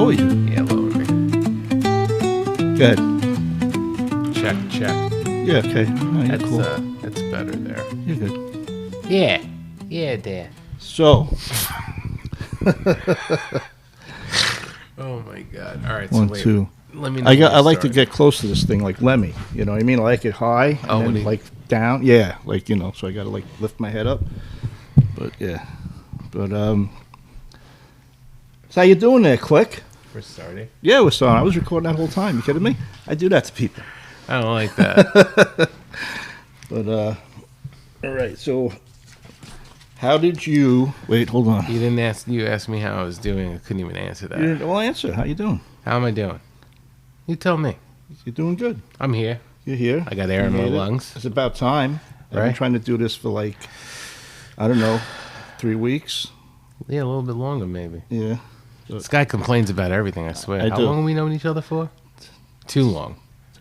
lower you. Yeah, lower me. Go ahead. Check. Yeah, okay. No, you're cool. That's better there. You're good. Yeah, there. So. Oh my God! All right, One, so wait. two. Let me know I like to get close to this thing like Lemmy. You know what I mean? I like it high and then like down. Yeah, like, you know, so I got to like lift my head up. But yeah. But so how you doing there, Click? We're starting. Yeah, we're starting. I was recording that whole time. You kidding me? I do that to people. I don't like that. But all right. So how did you? Wait, hold on. You didn't ask. You asked me how I was doing. I couldn't even answer that. You didn't, well, answer. How you doing? How am I doing? You tell me. You're doing good. I'm here. You're here. I got air in my lungs. It's about time. I've been Right? trying to do this for like, I don't know, 3 weeks. Yeah, a little bit longer maybe. Yeah. This guy complains about everything. I swear. I How do. long have we known each other for? Too long.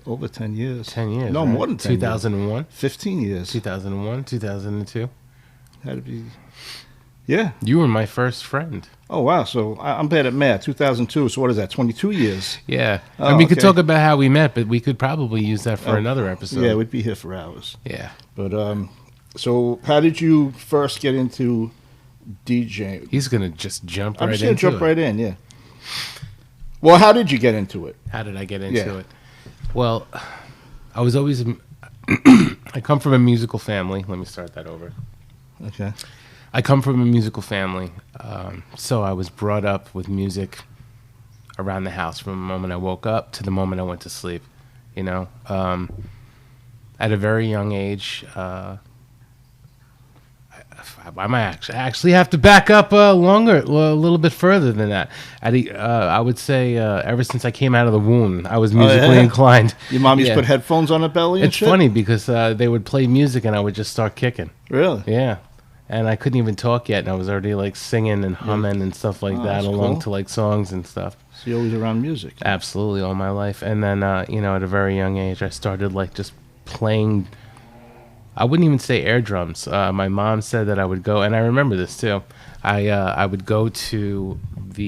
Over 10 years. 10 years. No, right? more than 10 2001. years. 15 years. 2001. 2002. Had to be. Yeah. You were my first friend. Oh, wow. So I'm bad at math. 2002. So what is that? 22 years. Yeah. Oh, and we could okay. talk about how we met, but we could probably use that for another episode. Yeah, we'd be here for hours. Yeah. But so how did you first get into DJing? He's going to just jump I'm right just gonna into jump it. right in. Yeah. Well, how did you get into it? How did I get into Yeah. it? Well, I was always I come from a musical family. Let me start that over. Okay. I come from a musical family, so I was brought up with music around the house from the moment I woke up to the moment I went to sleep. You know, at a very young age, I might actually have to back up a little bit further than that. I would say ever since I came out of the womb, I was musically inclined. Your mom used to Yeah. put headphones on her belly and It's shit? funny because they would play music and I would just start kicking. Really? Yeah. And I couldn't even talk yet, and I was already like singing and humming and stuff like that that's along cool. to like songs and stuff. So you're always around music. Absolutely, all my life. And then, you know, at a very young age, I started like just playing. I wouldn't even say air drums. My mom said that I would go, and I remember this too. I would go to the,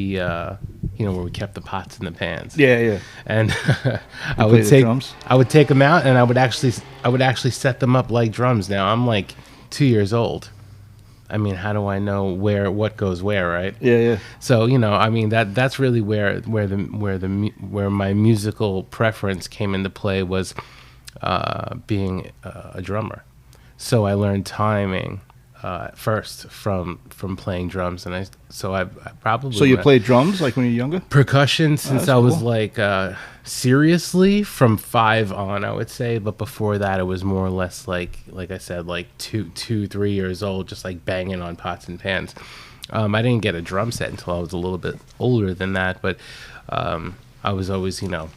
you know, where we kept the pots and the pans. Yeah, yeah. And I play would the take drums? I would take them out, and I would actually set them up like drums. Now I'm like 2 years old. I mean, how do I know what goes where, right? Yeah, yeah. So, you know, I mean that's really where my musical preference came into play was being a drummer. So I learned timing first from playing drums, and I probably So you played drums like when you were younger? percussion since that's I was cool. like seriously from 5 on, I would say. But before that, it was more or less like I said, like 3 years old, just like banging on pots and pans. I didn't get a drum set until I was a little bit older than that, but I was always, you know,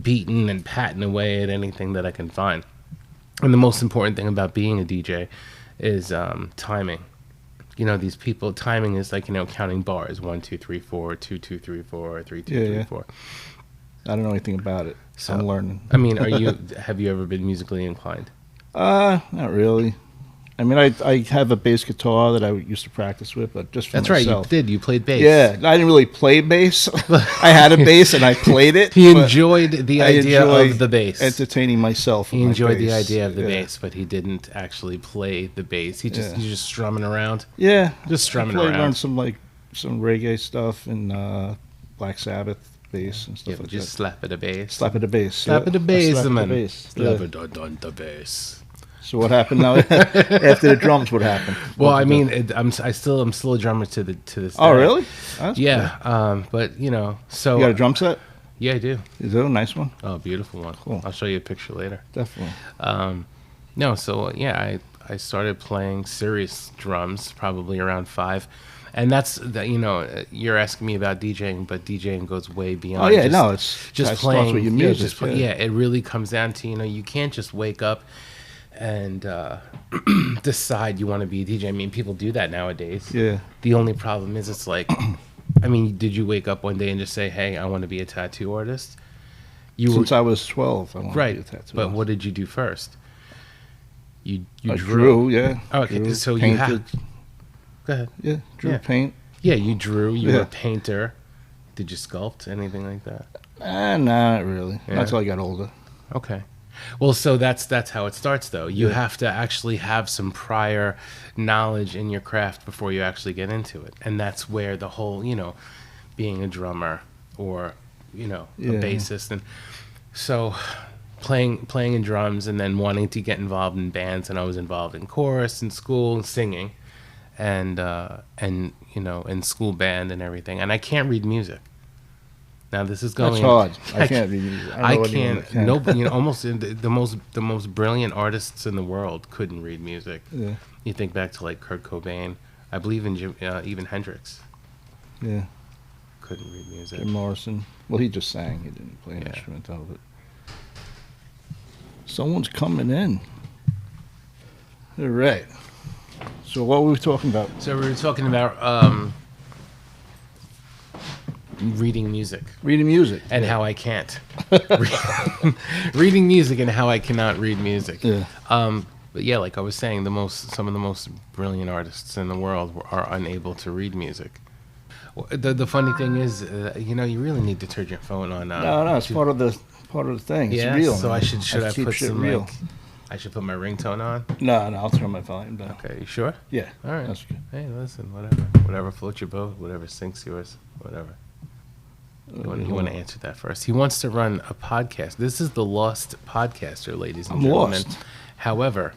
beating and patting away at anything that I can find. And the most important thing about being a DJ is timing. You know, these people, timing is like, you know, counting bars. 1, 2, 3, 4, 2, 2, 3, 4, 3, 2, 3, 4. I don't know anything about it. So, I'm learning. I mean, have you ever been musically inclined? Not really. I mean, I have a bass guitar that I used to practice with, but just for That's myself. right, you did. You played bass. Yeah, I didn't really play bass. I had a bass and I played it. He but enjoyed the I idea enjoy of the bass. entertaining myself. He with my enjoyed the bass. idea of the Yeah. bass, but he didn't actually play the bass. He just Yeah. he's just strumming around. Yeah, Just strumming I around. learned some reggae stuff and Black Sabbath bass and stuff Yeah, like just that. slap at a bass. Slap at the bass. Slap yeah. at the I bass, slapped man. the bass. Slap Yeah. it on the bass. So what happened now? After the drums, what happened? Well, What I did you mean, do? I'm still a drummer to this. Oh, day. really? That's Yeah, cool. but you know, so You got a drum set? yeah, I do. Is that a nice one? Oh, beautiful one. Cool. I'll show you a picture later. Definitely. No, so yeah, I started playing serious drums probably around 5, and that's that. You know, you're asking me about DJing, but DJing goes way beyond. Oh yeah, just, no, it's just that playing. starts with your Yeah, music. just play, yeah, it really comes down to, you know, you can't just wake up and decide you want to be a DJ. I mean, people do that nowadays. Yeah. The only problem is it's like, I mean, did you wake up one day and just say, "Hey, I want to be a tattoo artist"? Since I was 12, I wanted to Right, be a tattoo but artist. what did you do first? You I drew, yeah. Okay, Drew, so you painted. have. Go ahead. Yeah, drew, Yeah. paint. Yeah, you drew. You were Yeah. a painter. Did you sculpt anything like that? Not really. Yeah. Not until I got older. Okay. Well, so that's how it starts, though. You have to actually have some prior knowledge in your craft before you actually get into it, and that's where the whole, being a drummer or, a bassist, and so playing in drums, and then wanting to get involved in bands, and I was involved in chorus in school and singing, and in school band and everything, and I can't read music. Now this is going. That's hard. I can't read music. I can't. No, almost the most brilliant artists in the world couldn't read music. Yeah. You think back to like Kurt Cobain. I believe in even Hendrix. Yeah. Couldn't read music. Jim Morrison. Well, he just sang. He didn't play an instrument out of it. Someone's coming in. All right. So what were we talking about? So we were talking about reading music. Reading music. And how I can't. Reading music and how I cannot read music. Yeah. But yeah, like I was saying, some of the most brilliant artists in the world are unable to read music. The funny thing is, you really need to turn your phone on. No, it's part of the thing. It's real. So I should I put some real. I should put my ringtone on? No, I'll turn my volume down. Okay, you sure? Yeah. All right. That's good. Hey, listen, whatever floats your boat, whatever sinks yours, whatever. You want to answer that first. He wants to run a podcast. This is the Lost Podcaster, ladies and gentlemen. Lost. However,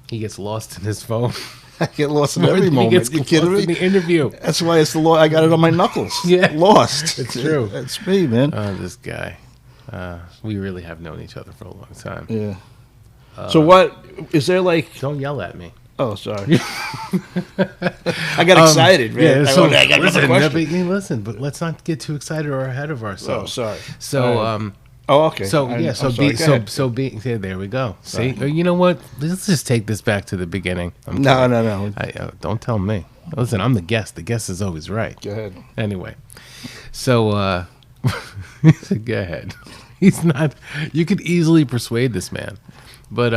he gets lost in his phone. I get lost in every moment. You kidding me? In the interview. That's why it's the law. I got it on my knuckles. Yeah. Lost. It's true. That's me, man. This guy. We really have known each other for a long time. Yeah. So what is there like? Don't yell at me. Oh, sorry. I got excited, man. Yeah, so I got another question. Listen, but let's not get too excited or ahead of ourselves. Oh, sorry. So, okay. So there we go. Sorry. See, you know what? Let's just take this back to the beginning. No. Don't tell me. Listen, I'm the guest. The guest is always right. Go ahead. Anyway, so go ahead. He's not. You could easily persuade this man, but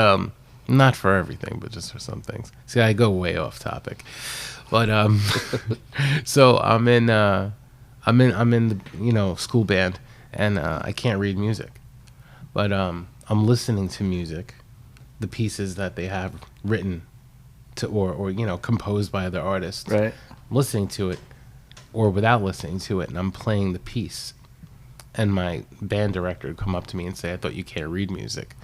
not for everything, but just for some things. See, I go way off topic, but so I'm in the school band, and I can't read music, but I'm listening to music, the pieces that they have written to or composed by other artists. Right. I'm listening to it, or without listening to it, and I'm playing the piece, and my band director would come up to me and say, "I thought you can't read music."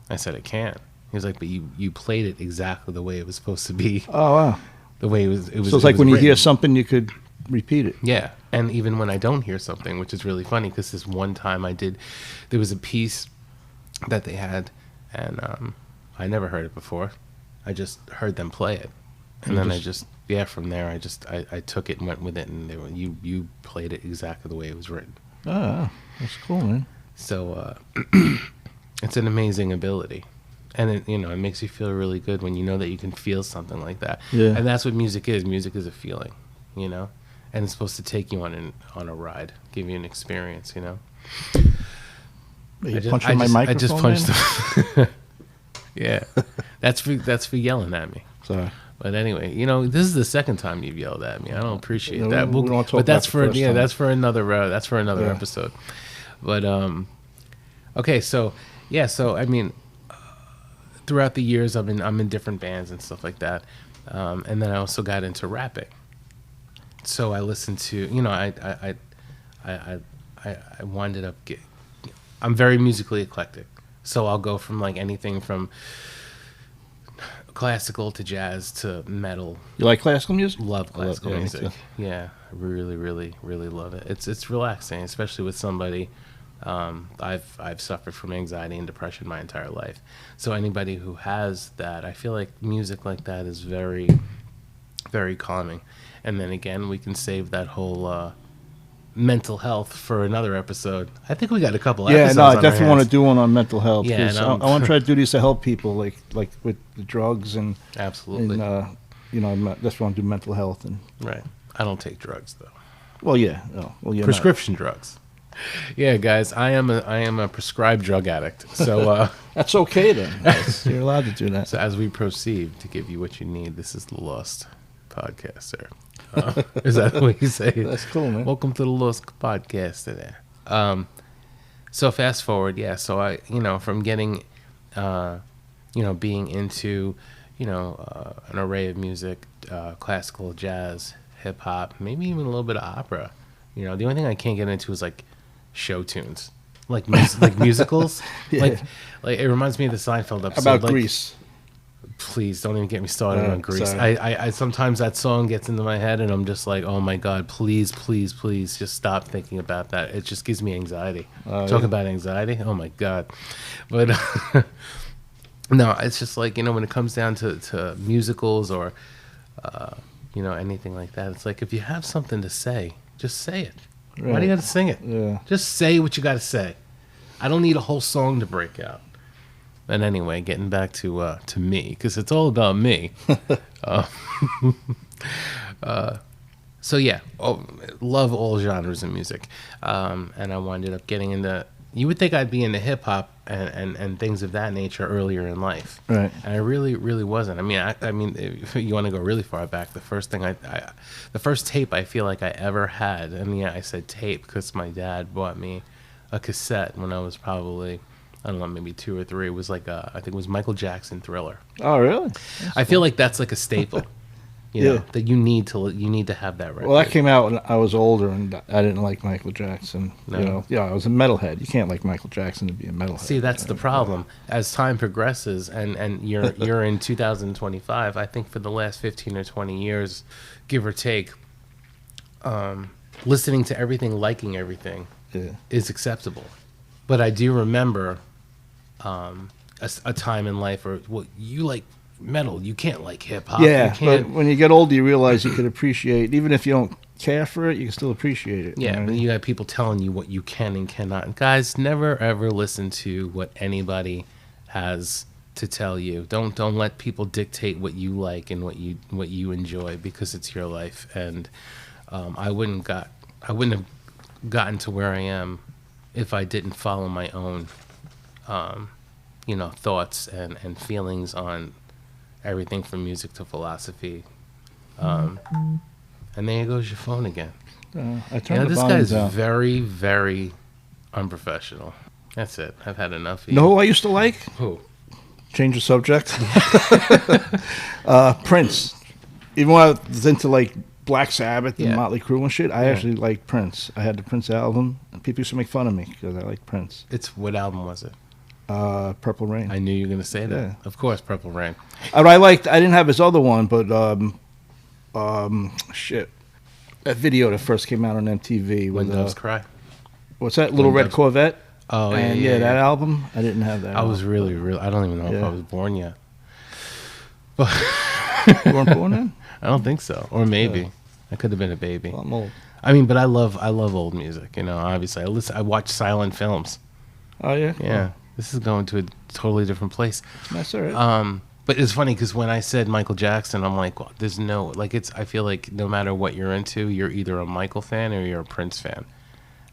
I said, "I can." He was like, "But you played it exactly the way it was supposed to be." Oh, wow. The way it was. So it's like when you hear something, you could repeat it. Yeah, and even when I don't hear something, which is really funny, because this one time there was a piece that they had, and I never heard it before. I just heard them play it, and then from there I took it and went with it, and you played it exactly the way it was written. Oh, that's cool, man. So it's an amazing ability. And it makes you feel really good when you know that you can feel something like that. Yeah. And that's what music is. Music is a feeling, and it's supposed to take you on a ride, give you an experience, Are you punching my microphone? I just punched him. Yeah, that's for yelling at me. Sorry. But anyway, this is the second time you've yelled at me. I don't appreciate that. We don't talk but that's about the first time. that's for another episode. But okay, so yeah, so I mean, throughout the years, I'm in different bands and stuff like that, and then I also got into rapping. So I listened to, I winded up I'm very musically eclectic. So I'll go from like anything from classical to jazz to metal. You like classical music? Love classical music. Yeah, I really, really, really love it. It's relaxing, especially with somebody. I've suffered from anxiety and depression my entire life. So anybody who has that, I feel like music like that is very, very calming. And then again, we can save that whole mental health for another episode. I think we got a couple episodes. Yeah, no, I definitely want to do one on mental health. Yeah, I want to try to do these to help people, like with the drugs and absolutely. And, I just want to do mental health and right. I don't take drugs though. Well, yeah, no, well, you're prescription drugs. Yeah, guys, I am a prescribed drug addict. So that's okay then. You're allowed to do that. So as we proceed to give you what you need, this is the Lost Podcaster. Is that what you say? That's cool, man. Welcome to the Lost Podcast today. So fast forward, yeah. So I, from getting, being into, an array of music, classical, jazz, hip hop, maybe even a little bit of opera. The only thing I can't get into is like show tunes, like like musicals. Yeah. Like it reminds me of the Seinfeld episode. About like, Grease. Please don't even get me started on Grease. I sometimes that song gets into my head and I'm just like, oh my God, please, please, please just stop thinking about that. It just gives me anxiety. Talk about anxiety. Oh my God. But no, it's just like, when it comes down to musicals or, anything like that, it's like if you have something to say, just say it. Right. Why do you got to sing it? Yeah. Just say what you got to say. I don't need a whole song to break out. And anyway, getting back to me, because it's all about me. So yeah, love all genres of music. And I wound up getting into, you would think I'd be into hip hop and things of that nature earlier in life. Right. And I really, really wasn't. I mean, if you want to go really far back, the first tape I feel like I ever had, and yeah, I said tape because my dad bought me a cassette when I was probably, I don't know, maybe 2 or 3. It was like I think it was Michael Jackson Thriller. Oh, really? I feel like that's like a staple. You know, that you need to have that record. Well, that came out when I was older, and I didn't like Michael Jackson. No. I was a metalhead. You can't like Michael Jackson to be a metalhead. See, that's the problem. As time progresses, and you're in 2025, I think for the last 15 or 20 years, give or take, listening to everything, liking everything, is acceptable. But I do remember a time in life where you like metal, you can't like hip hop. Yeah, but when you get older, you realize you could appreciate, even if you don't care for it, you can still appreciate it. Yeah, but you got people telling you what you can and cannot. And guys, never ever listen to what anybody has to tell you. Don't let people dictate what you like and what you enjoy, because it's your life. And I wouldn't have gotten to where I am if I didn't follow my own thoughts and feelings on everything from music to philosophy. And there goes your phone again. I turned the this guy's down. very, very unprofessional. That's it. I've had enough of you. Know who I used to like? Who? Change the subject. Prince. Even when I was into like Black Sabbath and Motley Crue and shit, I actually liked Prince. I had the Prince album, and people used to make fun of me because I like Prince. What album was it? Purple Rain. I knew you were going to say that. Yeah. Of course, Purple Rain. I didn't have his other one, but that video that first came out on MTV. When Doves Cry. What's that? Little Red Corvette. Oh, yeah, that album. I didn't have that. I was really, I don't even know if I was born yet. But you weren't born then? I don't think so. Or maybe. I could have been a baby. Well, I'm old. I mean, but I love old music. Obviously, I watch silent films. Oh yeah. Yeah. This is going to a totally different place. That's all right. But it's funny because when I said Michael Jackson, I'm like, well, there's no, like, I feel like no matter what you're into, you're either a Michael fan or you're a Prince fan.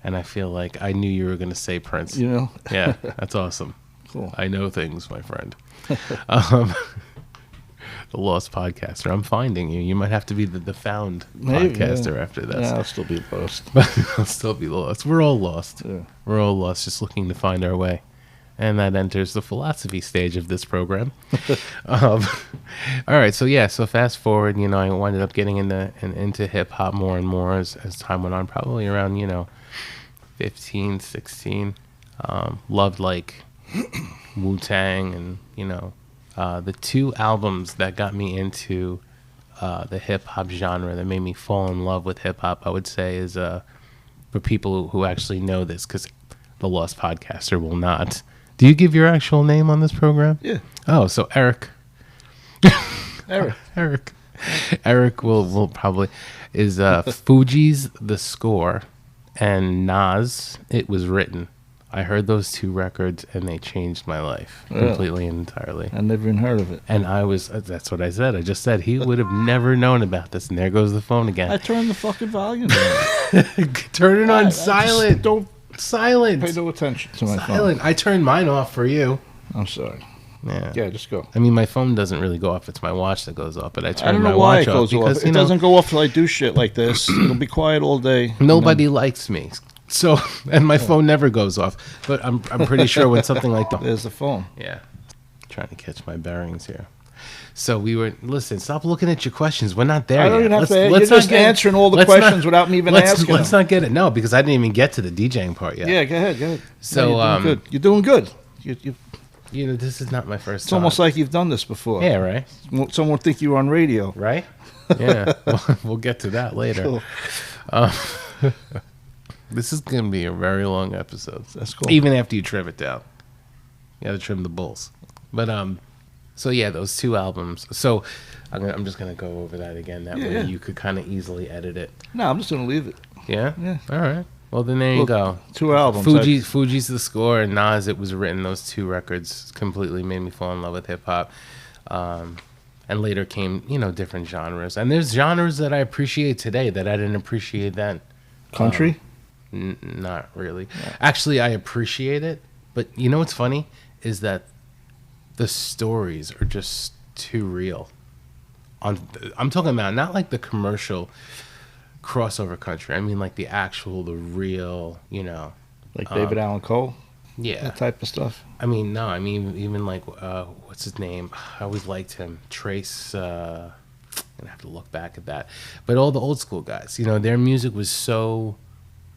And I feel like I knew you were going to say Prince. Yeah, that's awesome. Cool. I know things, my friend. The Lost Podcaster. I'm finding you. You might have to be the found podcaster after this. Yeah, I'll still be lost. I'll still be lost. We're all lost. Yeah. We're all lost, just looking to find our way. And that enters the philosophy stage of this program. All right, so fast forward, I winded up getting into hip hop more and more as time went on, probably around, 15, 16. Loved like Wu-Tang and, the 2 albums that got me into the hip hop genre that made me fall in love with hip hop, I would say, is for people who actually know this, because the Lost Podcaster will not. Do you give your actual name on this program? Yeah. Oh, so Eric. Eric will probably is Fuji's The Score and Nas It Was Written. I heard those 2 records and they changed my life completely and entirely. I never even heard of it. And that's what I said. I just said he would have never known about this. And there goes the phone again. I turned the fucking volume down. Turn it on silent. Don't silent. Pay no attention to my phone. I turned mine off for you. I'm sorry. Yeah, just go. I mean, my phone doesn't really go off. It's my watch that goes off, but I turn my why watch it goes off because, off. It doesn't go off till I do shit like this. It'll be quiet all day. Nobody likes me. So, and my phone never goes off. But I'm pretty sure when something like that. There's the phone. Yeah. Trying to catch my bearings here. So listen, stop looking at your questions. We're not there yet. I don't even have to. You're just answering all the questions without me even asking. Let's not get it. No, because I didn't even get to the DJing part yet. Yeah, go ahead. So, you're doing good. You know, this is not my first It's time. almost like you've done this before. Yeah, right? Someone would think you were on radio. Right? Yeah. We'll get to that later. Cool. This is going to be a very long episode. That's cool. Even after you trim it down. You got to trim the bulls. But, so yeah, those 2 albums. So I'm just going to go over that again. That way you could kind of easily edit it. No, I'm just going to leave it. Yeah? Yeah. All right. Well, then there you go. 2 albums. Fuji's the score, and Nas, it was written. Those 2 records completely made me fall in love with hip-hop. And later came, different genres. And there's genres that I appreciate today that I didn't appreciate then. Country? Not really. Yeah. Actually, I appreciate it. But you know what's funny? Is that the stories are just too real. I'm talking about not like the commercial crossover country. I mean like the real, Like David Allan Coe? Yeah. That type of stuff? I mean, no. I mean, even like, what's his name? I always liked him. Trace, I'm going to have to look back at that. But all the old school guys, their music was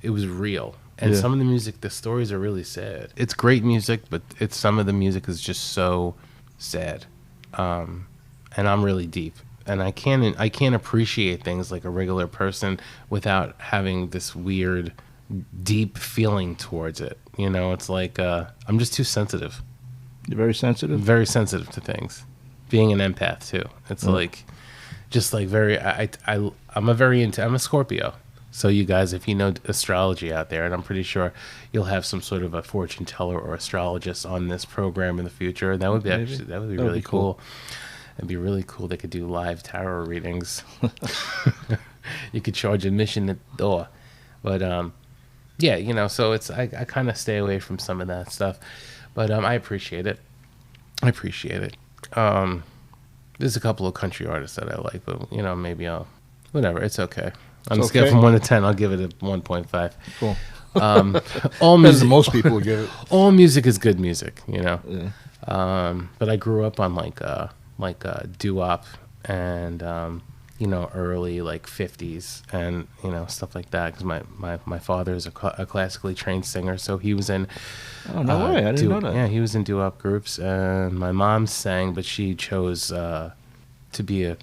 it was real. And some of the music, the stories are really sad. It's great music, but some of the music is just so sad. And I'm really deep. And I can't appreciate things like a regular person without having this weird, deep feeling towards it. It's like I'm just too sensitive. You're very sensitive? Very sensitive to things. Being an empath, too. It's like, just like very, I'm a Scorpio. So you guys, if you know astrology out there, and I'm pretty sure you'll have some sort of a fortune teller or astrologist on this program in the future, and that would be really cool. It'd be really cool. They could do live tarot readings. You could charge admission at the door, but so it's I kind of stay away from some of that stuff, but I appreciate it. There's a couple of country artists that I like, but maybe I'll whatever. It's okay. On a scale from 1 to 10, I'll give it a 1.5. Cool. All music, most people would give it. All music is good music, Yeah. But I grew up on like doo-wop and early like 50s and stuff like that because my father is a classically trained singer, so he was in. Oh no way! I didn't know that. Yeah, he was in doo-wop groups, and my mom sang, but she chose to be a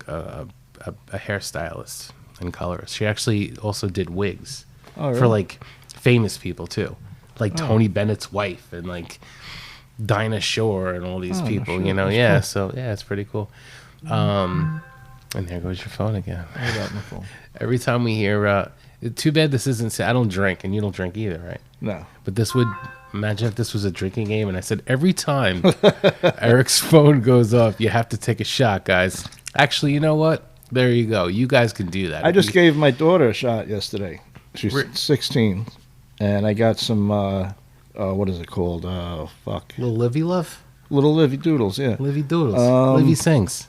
hairstylist and colorist. She actually also did wigs for like famous people too, like Tony Bennett's wife and like Dinah Shore and all these people. Sure. Yeah. Cool. So yeah, it's pretty cool. And there goes your phone again. I got my phone. Every time we hear, too bad this isn't. I don't drink, and you don't drink either, right? No. But this would. Imagine if this was a drinking game, and I said every time Eric's phone goes off, you have to take a shot, guys. Actually, you know what? There you go. You guys can do that. I just gave my daughter a shot yesterday. She's 16, and I got some. What is it called? Little Livy Love? Little Livy Doodles, yeah. Livy Doodles. Livy sings.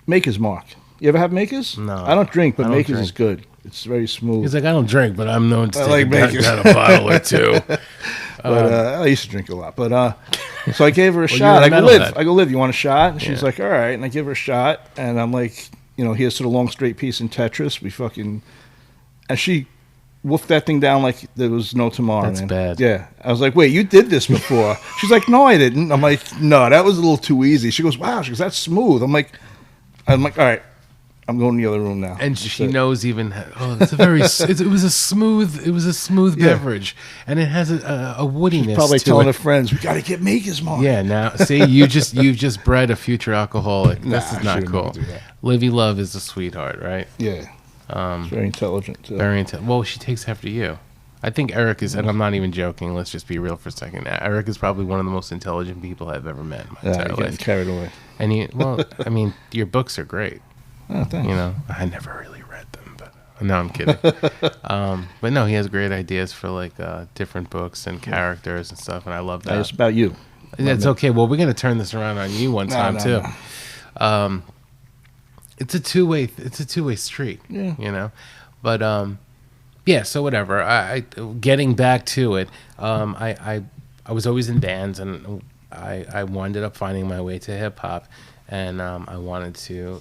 Maker's Mark. You ever have Makers? No. I don't drink, but Makers is good. It's very smooth. He's like, I don't drink, but I'm known to take a bottle or two. But I used to drink a lot. But so I gave her a shot. I go, Liv, you want a shot? And she's like, all right. And I give her a shot, and I'm like, here's to the long straight piece in Tetris. And she woofed that thing down like there was no tomorrow. That's bad. Yeah. I was like, wait, you did this before? She's like, no, I didn't. I'm like, no, that was a little too easy. She goes, wow. She goes, that's smooth. I'm like, all right. I'm going to the other room now. And she knows even. Oh, it's a very. it was a smooth beverage, and it has a woodiness. She's probably to telling it. her friends, "We got to get Maker's Mark." Yeah. Now, see, you've just bred a future alcoholic. This is not cool. Livy Love is a sweetheart, right? Yeah. She's very intelligent too. Well, she takes after you. I think Eric is, and I'm not even joking. Let's just be real for a second. Eric is probably one of the most intelligent people I've ever met in my entire life. Carried away. And I mean, your books are great. Oh, thanks. I never really read them, but no, I'm kidding. But no, he has great ideas for like different books and characters and stuff, and I love that. It's about you. It's okay. Well, we're gonna turn this around on you one time too. No. It's a two-way street. Yeah. You know, but yeah. So whatever. I getting back to it. I was always in bands, and I wound up finding my way to hip hop. And I wanted to,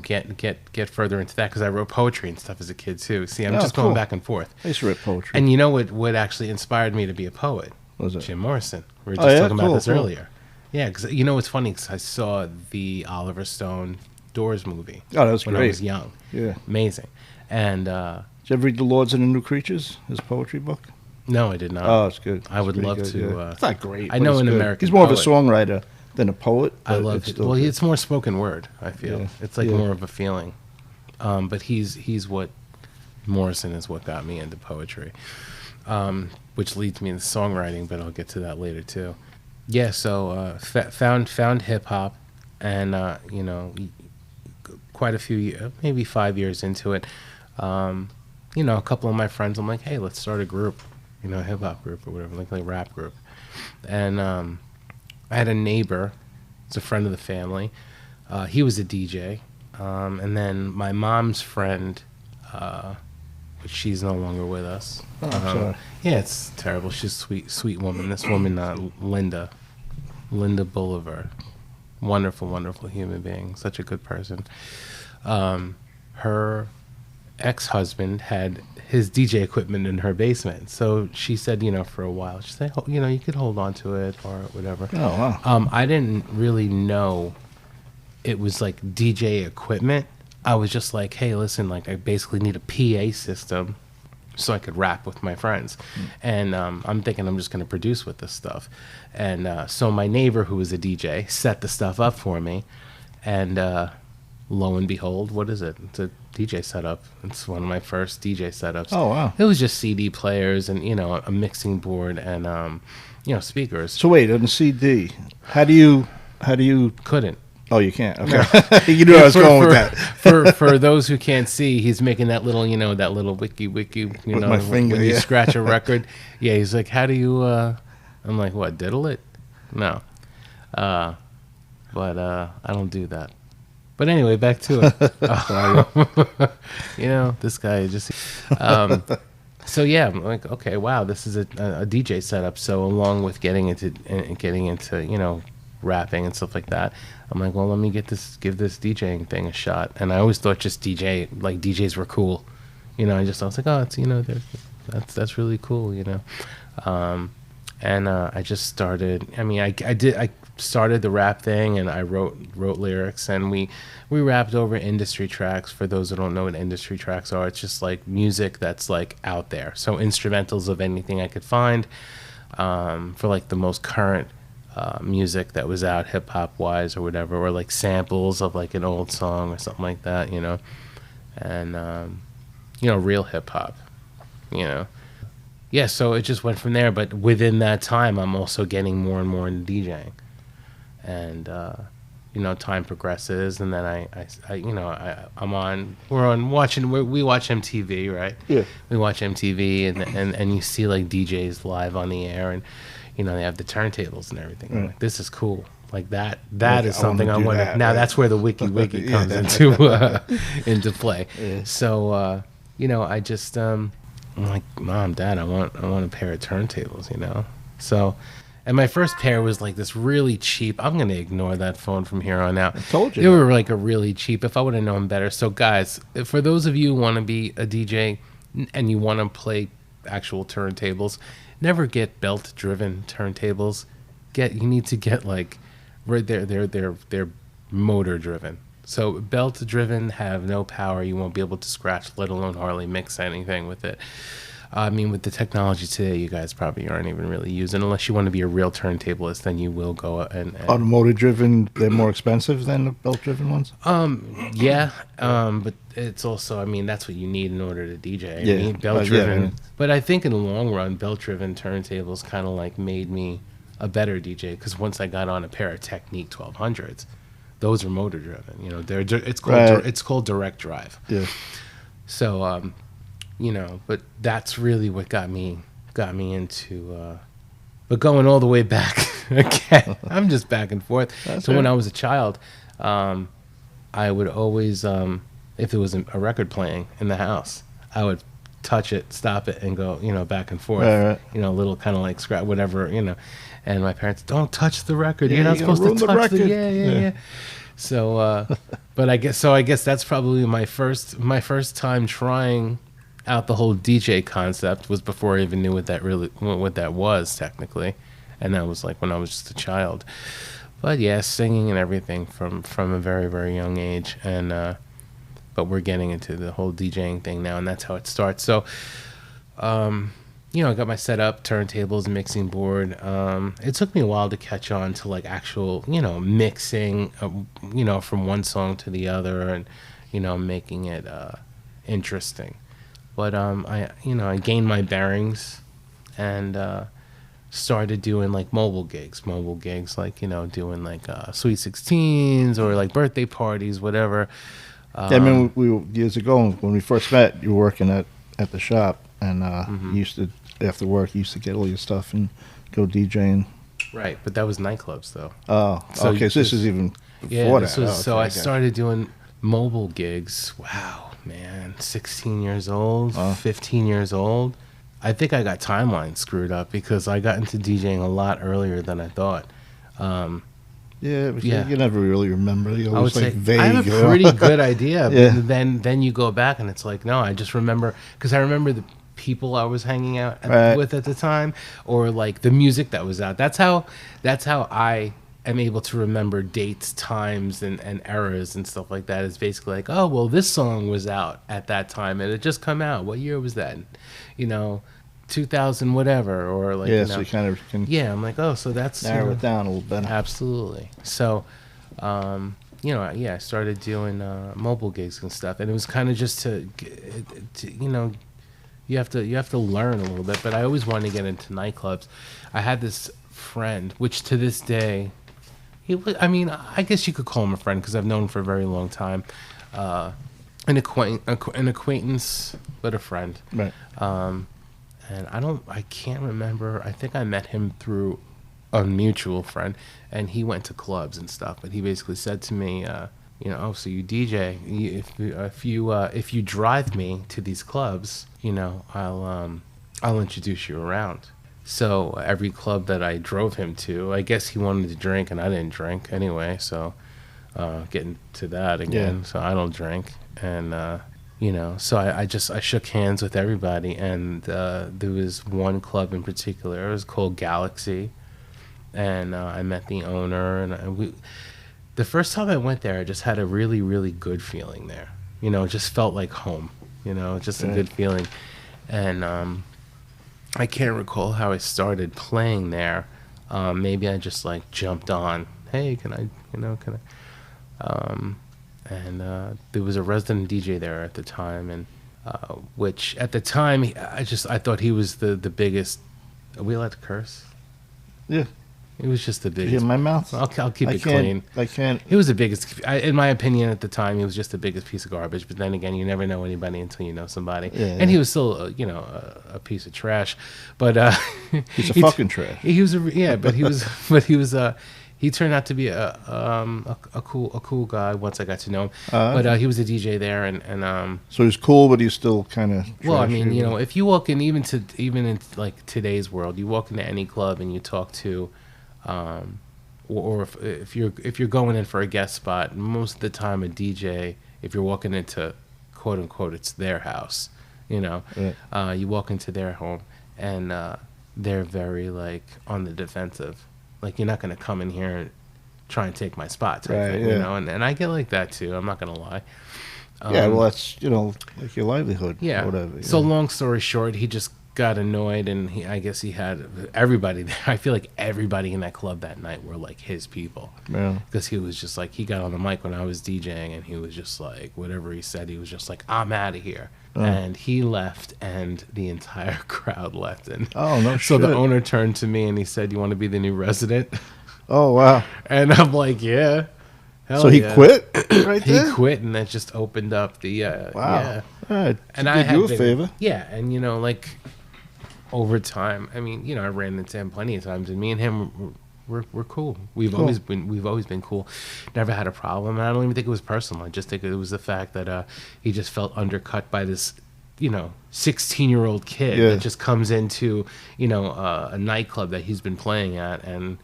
get further into that because I wrote poetry and stuff as a kid too. See, I'm just going back and forth. I used to write poetry. And you know what actually inspired me to be a poet? What was it? Jim Morrison. We were just talking about this earlier. Yeah, because it's funny because I saw the Oliver Stone Doors movie. Oh, that was when great. I was young. Yeah, amazing. And did you ever read The Lords and the New Creatures? His poetry book. No, I did not. Oh, it's good. I would love to. Yeah. It's not great. I know an American. He's more poet. of a songwriter than a poet. I love it. Well, it's more spoken word. I feel it's like more of a feeling. But he's what Morrison is what got me into poetry, which leads me into songwriting. But I'll get to that later too. Yeah. So found hip hop, and quite a few years, maybe 5 years into it. A couple of my friends, I'm like, hey, let's start a group, hip hop group or whatever, like a rap group, and. I had a neighbor, it's a friend of the family. He was a DJ. And then my mom's friend, which she's no longer with us. Oh, I'm sorry. Yeah, it's terrible. She's a sweet woman. This woman, Linda Bolivar. Wonderful, wonderful human being. Such a good person. Her ex-husband had his DJ equipment in her basement. So she said, for a while, she said, you could hold on to it or whatever. Oh, wow. I didn't really know it was like DJ equipment. I was just like, hey, listen, like I basically need a PA system so I could rap with my friends. And I'm thinking I'm just going to produce with this stuff. And so my neighbor, who was a DJ, set the stuff up for me. And lo and behold, what is it? It's a DJ setup. It's one of my first DJ setups. Oh, wow. It was just CD players and, a mixing board and, speakers. So wait, on the CD, how do you... Couldn't. Oh, you can't? Okay. You knew I was going with that. for those who can't see, he's making that little, that little wiki, with my finger, when you scratch a record. Yeah, he's like, how do you, I'm like, what, diddle it? No. But I don't do that. But anyway, back to it. This guy just... so yeah, I'm like, okay, wow, this is a DJ setup. So along with getting into rapping and stuff like that, I'm like, well, let me give this DJing thing a shot. And I always thought just DJs were cool. I was like, oh, it's that's really cool, and I just started. I mean, I started the rap thing, and I wrote lyrics, and we rapped over industry tracks. For those who don't know what industry tracks are, it's just like music that's like out there. So instrumentals of anything I could find, for like the most current music that was out, hip hop wise or whatever, or like samples of like an old song or something like that, and real hip hop, Yeah, so it just went from there. But within that time, I'm also getting more and more into DJing, and time progresses, and then we watch MTV, right? Yeah. We watch MTV, and you see like DJs live on the air, and they have the turntables and everything. I'm like, this is cool. Like that is something I want to. Now that's where the wiki comes into play. Yeah. So I just I'm like, Mom, Dad, I want a pair of turntables, So, and my first pair was like this really cheap. I'm gonna ignore that phone from here on out. I told you they were like a really cheap. If I would have known better. So guys, for those of you who want to be a DJ and you want to play actual turntables, never get belt-driven turntables. You need to get like, they're motor-driven. So belt-driven have no power. You won't be able to scratch, let alone hardly mix anything with it. I mean, with the technology today, you guys probably aren't even really using. Unless you want to be a real turntablist, then you will go and automotive-driven. They're more expensive than the belt-driven ones. Yeah. But it's also, I mean, that's what you need in order to DJ. I mean, belt-driven. Yeah. But I think in the long run, belt-driven turntables kind of like made me a better DJ, because once I got on a pair of Technique 1200s, those are motor-driven. It's called direct drive. Yeah. So, but that's really what got me into. But going all the way back Again, I'm just back and forth. That's So when right. I was a child, I would always, if there was a record playing in the house, I would touch it, stop it, and go, back and forth. Right. A little kind of like scrap, whatever. And my parents, don't touch the record. Yeah, You're not you're gonna supposed to ruin the touch the record. yeah. So, but I guess that's probably my first time trying out the whole DJ concept was before I even knew what that was technically, and that was like when I was just a child. But yeah, singing and everything from a very very young age, and but we're getting into the whole DJing thing now, and that's how it starts. So, I got my setup, turntables, mixing board. It took me a while to catch on to like actual, mixing, from one song to the other, and making it interesting. But I gained my bearings, and started doing like mobile gigs, like doing like Sweet 16s or like birthday parties, whatever. Yeah, I mean, we years ago when we first met, you were working at the shop, and you used to after work, you used to get all your stuff and go DJing. Right, but that was nightclubs though. Oh, So okay. So this is even before that. So Okay, I started doing mobile gigs. Wow, man, 16 years old, 15 years old. I think I got timeline screwed up because I got into DJing a lot earlier than I thought. Yeah, but Yeah. you never really remember. You I would always say like vague. I have a pretty good idea. Yeah. But then you go back and it's like, no, I just remember because I remember the people I was hanging out with at the time, or like the music that was out. That's how I am able to remember dates, times, and eras and stuff like that. It's basically like, oh well, this song was out at that time and it just come out. What year was that? 2000 whatever, or like Yeah, so you kind of can I'm like, oh, so that's narrow it down a little better. Absolutely. So, I started doing mobile gigs and stuff, and it was kind of just to you have to learn a little bit. But I always wanted to get into nightclubs. I had this friend, which to this day, I guess you could call him a friend because I've known him for a very long time. An acquaintance, but a friend. Right. And I can't remember. I think I met him through a mutual friend, and he went to clubs and stuff. But he basically said to me, oh, so you DJ? If you drive me to these clubs, I'll introduce you around. So every club that I drove him to, I guess he wanted to drink, and I didn't drink anyway. So getting to that again. Yeah. So I don't drink, and so I shook hands with everybody, and there was one club in particular. It was called Galaxy, and I met the owner, and the first time I went there, I just had a really, really good feeling there. It just felt like home. Just a good feeling, and I can't recall how I started playing there. Maybe I just like jumped on. Hey, can I? And there was a resident DJ there at the time, and which at the time I thought he was the biggest. Are we allowed to curse? Yeah. He was just the biggest. In my mouth. I'll keep it clean. I can't. He was the biggest. In my opinion, at the time, he was just the biggest piece of garbage. But then again, you never know anybody until you know somebody. Yeah, and he was still, a piece of trash. But He's a fucking trash. He was, but he was, he turned out to be a cool guy once I got to know him. But he was a DJ there, and so he's cool, but he's still kind of. well, I mean, if you walk in, even in like today's world, you walk into any club and you talk to, or if you're going in for a guest spot, most of the time a DJ, if you're walking into quote unquote, it's their house, Right. you walk into their home and they're very like on the defensive. Like, you're not going to come in here and try and take my spot type Right, thing, yeah. and I get like that too. I'm not going to lie. Yeah, well, that's like your livelihood. Yeah. Or whatever. So long story short, he just got annoyed, and I guess he had everybody there. I feel like everybody in that club that night were like his people. Yeah. Because he was just like, he got on the mic when I was DJing, and he was just like, whatever he said, he was just like, I'm out of here. And he left, and the entire crowd left. And Oh, no so shit. the owner turned to me and he said, "You want to be the new resident?" Oh, wow. And I'm like, yeah. Hell So he yeah. quit right He there? quit, and that just opened up the Wow. yeah. All right. And Did I had you a been- favor. Yeah, and like over time, I mean, I ran into him plenty of times, and me and him we're cool. We've always been cool. Never had a problem. And I don't even think it was personal. I just think it was the fact that he just felt undercut by this, 16-year-old kid that just comes into, a nightclub that he's been playing at, and,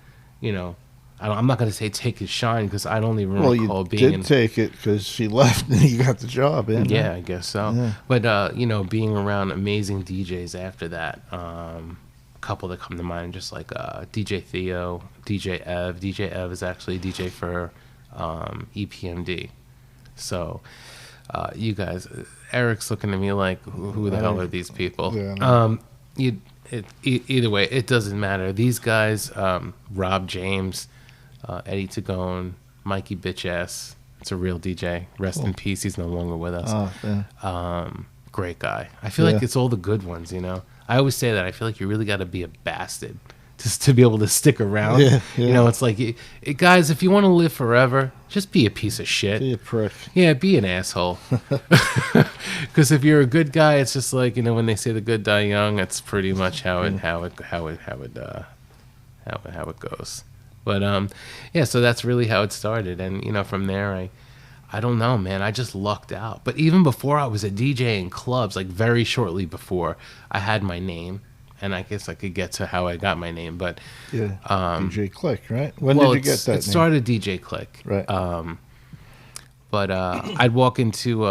I'm not going to say take his shine because I don't even recall being. Well, you did take it because she left and he got the job. Yeah, I guess so. Yeah. But being around amazing DJs after that, a couple that come to mind, just like DJ Theo, DJ Ev. DJ Ev is actually a DJ for EPMD. So you guys, Eric's looking at me like, who the hell are these people? Yeah, no. Either way, it doesn't matter. These guys, Rob James, Eddie Tagone, Mikey Bitchass. It's a real DJ. Rest in peace. He's no longer with us. Oh, yeah. Great guy. I feel like it's all the good ones, I always say that. I feel like you really got to be a bastard just to be able to stick around. Yeah. It's like, guys, if you want to live forever, just be a piece of shit. Be a prick. Yeah, be an asshole. Because if you're a good guy, it's just like, when they say the good die young, that's pretty much how it goes. But so that's really how it started, and from there, I don't know, man. I just lucked out. But even before I was a DJ in clubs, like very shortly before, I had my name, and I guess I could get to how I got my name. But DJ Click, right? When did you get that? It started DJ Click, right? But I'd walk into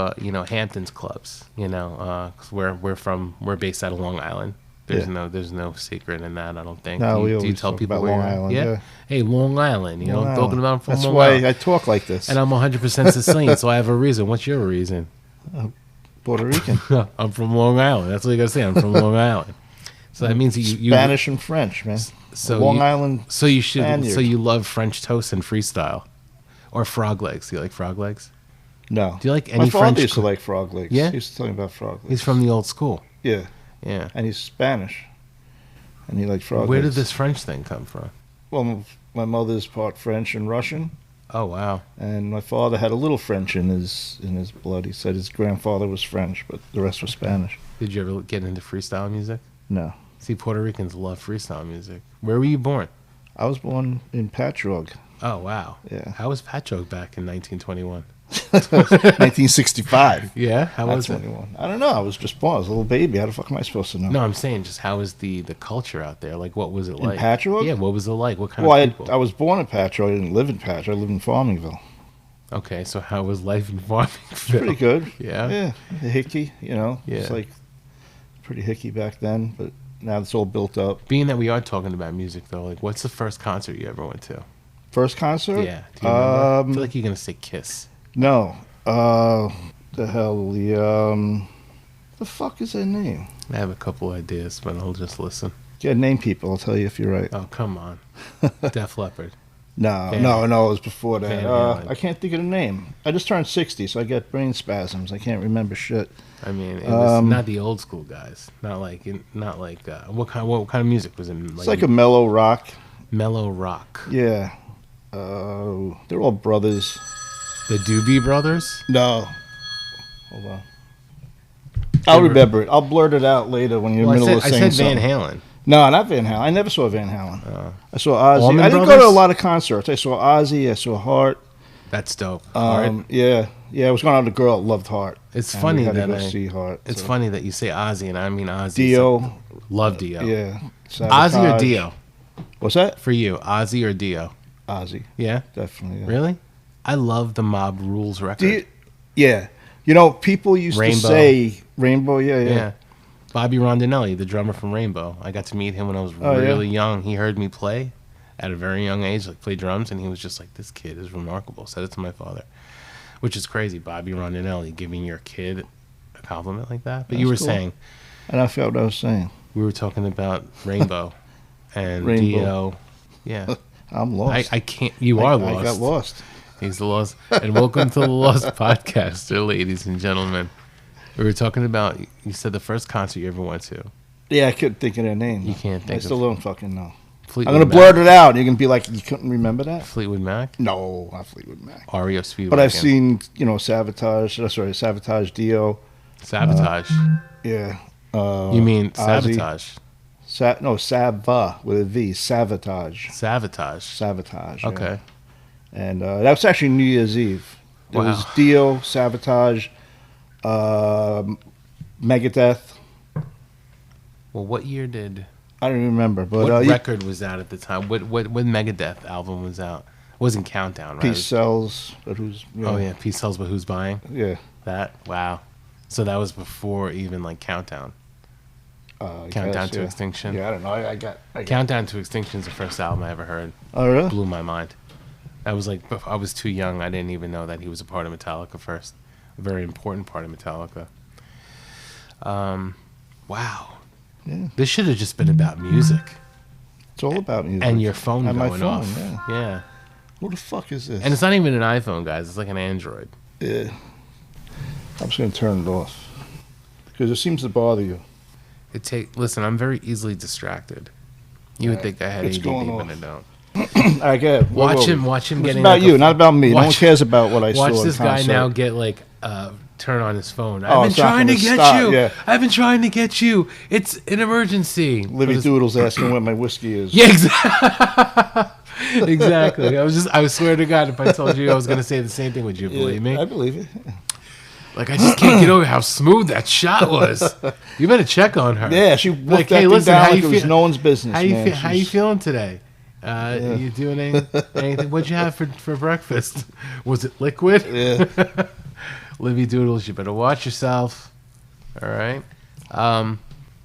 Hamptons clubs, 'cause we're based out of Long Island. There's no secret in that, I don't think. No, do you tell people about Long Island? Yeah. Hey, Long Island. I'm talking about from That's Long why Island. I talk like this. And I'm 100% Sicilian, so I have a reason. What's your reason? Puerto Rican. I'm from Long Island. That's what you got to say. I'm from Long Island. So that means you Spanish and French, man. So Long Island. So you should. Spaniard. So you love French toast and freestyle, or frog legs. Do you like frog legs? No. Do you like any My father French? used to like frog legs. Yeah. He used to tell me about frog legs. He's from the old school. Yeah. Yeah. And he's Spanish. And he liked frog legs. Where did this French thing come from? Well, my mother's part French and Russian. Oh, wow. And my father had a little French in his blood. He said his grandfather was French, but the rest was Spanish. Did you ever get into freestyle music? No. See, Puerto Ricans love freestyle music. Where were you born? I was born in Patchogue. Oh, wow. Yeah. How was Patchogue back in 1921? 1965. Yeah? How was 21. I don't know. I was just born. I was a little baby. How the fuck am I supposed to know? No, I'm saying just how was the culture out there? Like, what was it like? In Patchogue? Yeah, what was it like? What kind of people? I was born in Patchogue. I didn't live in Patchogue. I lived in Farmingville. Okay, so how was life in Farmingville? It's pretty good. Yeah? Yeah. Hickey, Yeah. It's like pretty hickey back then, but now it's all built up. Being that we are talking about music, though, like, what's the first concert you ever went to? First concert? Yeah. Do you remember? I feel like you're going to say Kiss. No. The hell, the fuck is their name? I have a couple ideas, but I'll just listen. Yeah, name people. I'll tell you if you're right. Oh, come on. Def Leppard. No, it was before that. I can't think of the name. I just turned 60, so I get brain spasms. I can't remember shit. I mean, it was not the old school guys. Not like what kind of music was it? Like, it's like a mellow rock. Mellow rock. Yeah. They're all brothers. The Doobie Brothers? No. Hold on. I'll remember it. I'll blurt it out later when you're in the middle of saying something. I said Van Halen. No, not Van Halen. I never saw Van Halen. I saw Ozzy. Allman I didn't Brothers? go to a lot of concerts. I saw Ozzy. I saw Heart. That's dope. Yeah. I was going out with a girl that loved Heart. It's funny that I see Heart. It's funny that you say Ozzy, and I mean Ozzy. Dio. Love Dio. Yeah. Sabotage. Ozzy or Dio? What's that? For you, Ozzy or Dio? Ozzy. Yeah? Definitely. Yeah. Really? I love the Mob Rules record. Yeah. People used to say Rainbow. Yeah. Bobby Rondinelli, the drummer from Rainbow. I got to meet him when I was really young. He heard me play at a very young age, like play drums, and he was just like, this kid is remarkable. Said it to my father, which is crazy. Bobby Rondinelli giving your kid a compliment like that. But that's you were cool. Saying. And I forgot what I was saying. We were talking about Rainbow and Dio. Yeah. I'm lost. I can't. You are lost. I got lost. He's lost. And welcome to the Lost Podcaster, ladies and gentlemen. We were talking about, you said the first concert you ever went to. Yeah, I couldn't think of their name. You can't think I still don't fucking know. Fleetwood I'm going to blurt it out. You're going to be like, you couldn't remember that? Fleetwood Mac? No, not Fleetwood Mac. REO Speedwagon. But I've seen, Sabotage, Dio. Sabotage? Yeah. You mean Sabotage? Sava with a V. Savatage. Savatage. Yeah. Okay. And that was actually New Year's Eve. It was Dio, Savatage, Megadeth. Well, what year did... I don't even remember. But what record was out at the time? What Megadeth album was out? It wasn't Countdown, right? Peace Sells, but who's... Yeah. Oh, yeah, Peace Sells, but who's buying? Yeah. That? Wow. So that was before even, like, Countdown. Countdown to Extinction. Yeah, I don't know. I got Countdown to Extinction is the first album I ever heard. Oh, really? Blew my mind. I was like, I was too young. I didn't even know that he was a part of Metallica first. A very important part of Metallica. Wow. Yeah. This should have just been about music. It's all about music. And your phone and going my phone, off. Yeah. What the fuck is this? And it's not even an iPhone, guys. It's like an Android. Yeah. I'm just going to turn it off. Because it seems to bother you. Listen, I'm very easily distracted. You would think I had ADD, but I don't. I get it. Watch him It's getting... about you, not about me. No one cares about what I saw. Watch this guy now get, like... turn on his phone. Oh, I've been trying to get you. Yeah. I've been trying to get you. It's an emergency. Livy Doodle's asking what my whiskey is. Yeah, exactly. Exactly. I swear to God, if I told you I was going to say the same thing, would you believe me? I believe it. Like, I just can't get over how smooth that shot was. You better check on her. Yeah, she wolfed that thing down like it was no one's business. How you feeling today? You doing anything? What'd you have for breakfast? Was it liquid? Yeah. Livy Doodles, you better watch yourself. All right.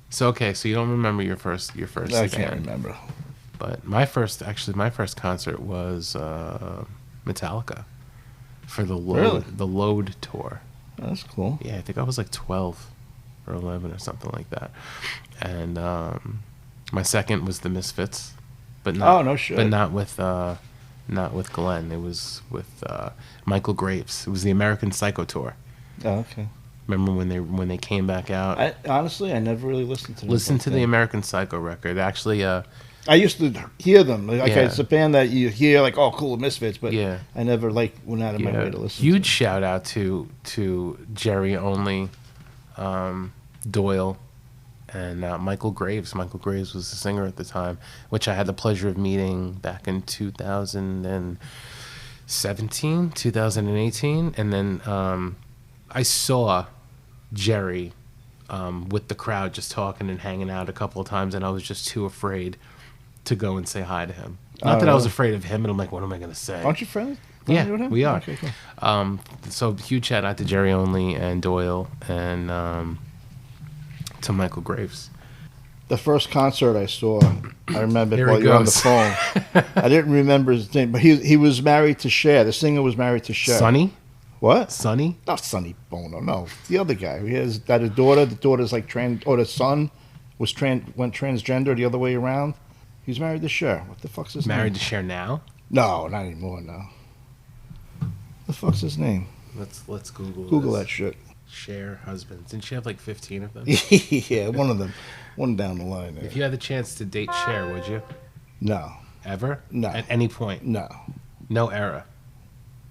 So you don't remember your first. I can't remember. But my first concert was Metallica for the Load tour. That's cool. Yeah, I think I was like 12 or 11 or something like that. And my second was the Misfits, but not. Oh, no shit. But not with Glenn. It was with Michael Graves. It was the American Psycho tour. Oh, okay. Remember when they came back out? Honestly, I never really listened to them. Listen to the American Psycho record. Actually, I used to hear them. It's a band that you hear like, oh, cool, Misfits, but I never went out of my way to listen. Huge shout out to Jerry Only, Doyle, and Michael Graves. Michael Graves was the singer at the time, which I had the pleasure of meeting back in 2017, 2018, and then I saw Jerry with the crowd just talking and hanging out a couple of times, and I was just too afraid to go and say hi to him. Not that I was afraid of him, and I'm like, what am I going to say? Aren't you friends? Yeah, we are. Okay, cool. So huge shout out to Jerry Only and Doyle and to Michael Graves. The first concert I saw, I remember while you were on the phone. I didn't remember his name, but he was married to Cher. The singer was married to Cher. Sonny? What? Sonny? Not Sonny Bono. No, the other guy. He has that a daughter. The daughter's like trans, or the son went transgender the other way around. He's married to Cher. What the fuck's his name? Married to Cher now? No, not anymore. No. The fuck's his name? Let's Google that shit. Cher husbands. Didn't she have like 15 of them? Yeah, one of them. One down the line there. If you had the chance to date Cher, would you? No. Ever? No. At any point? No. No era?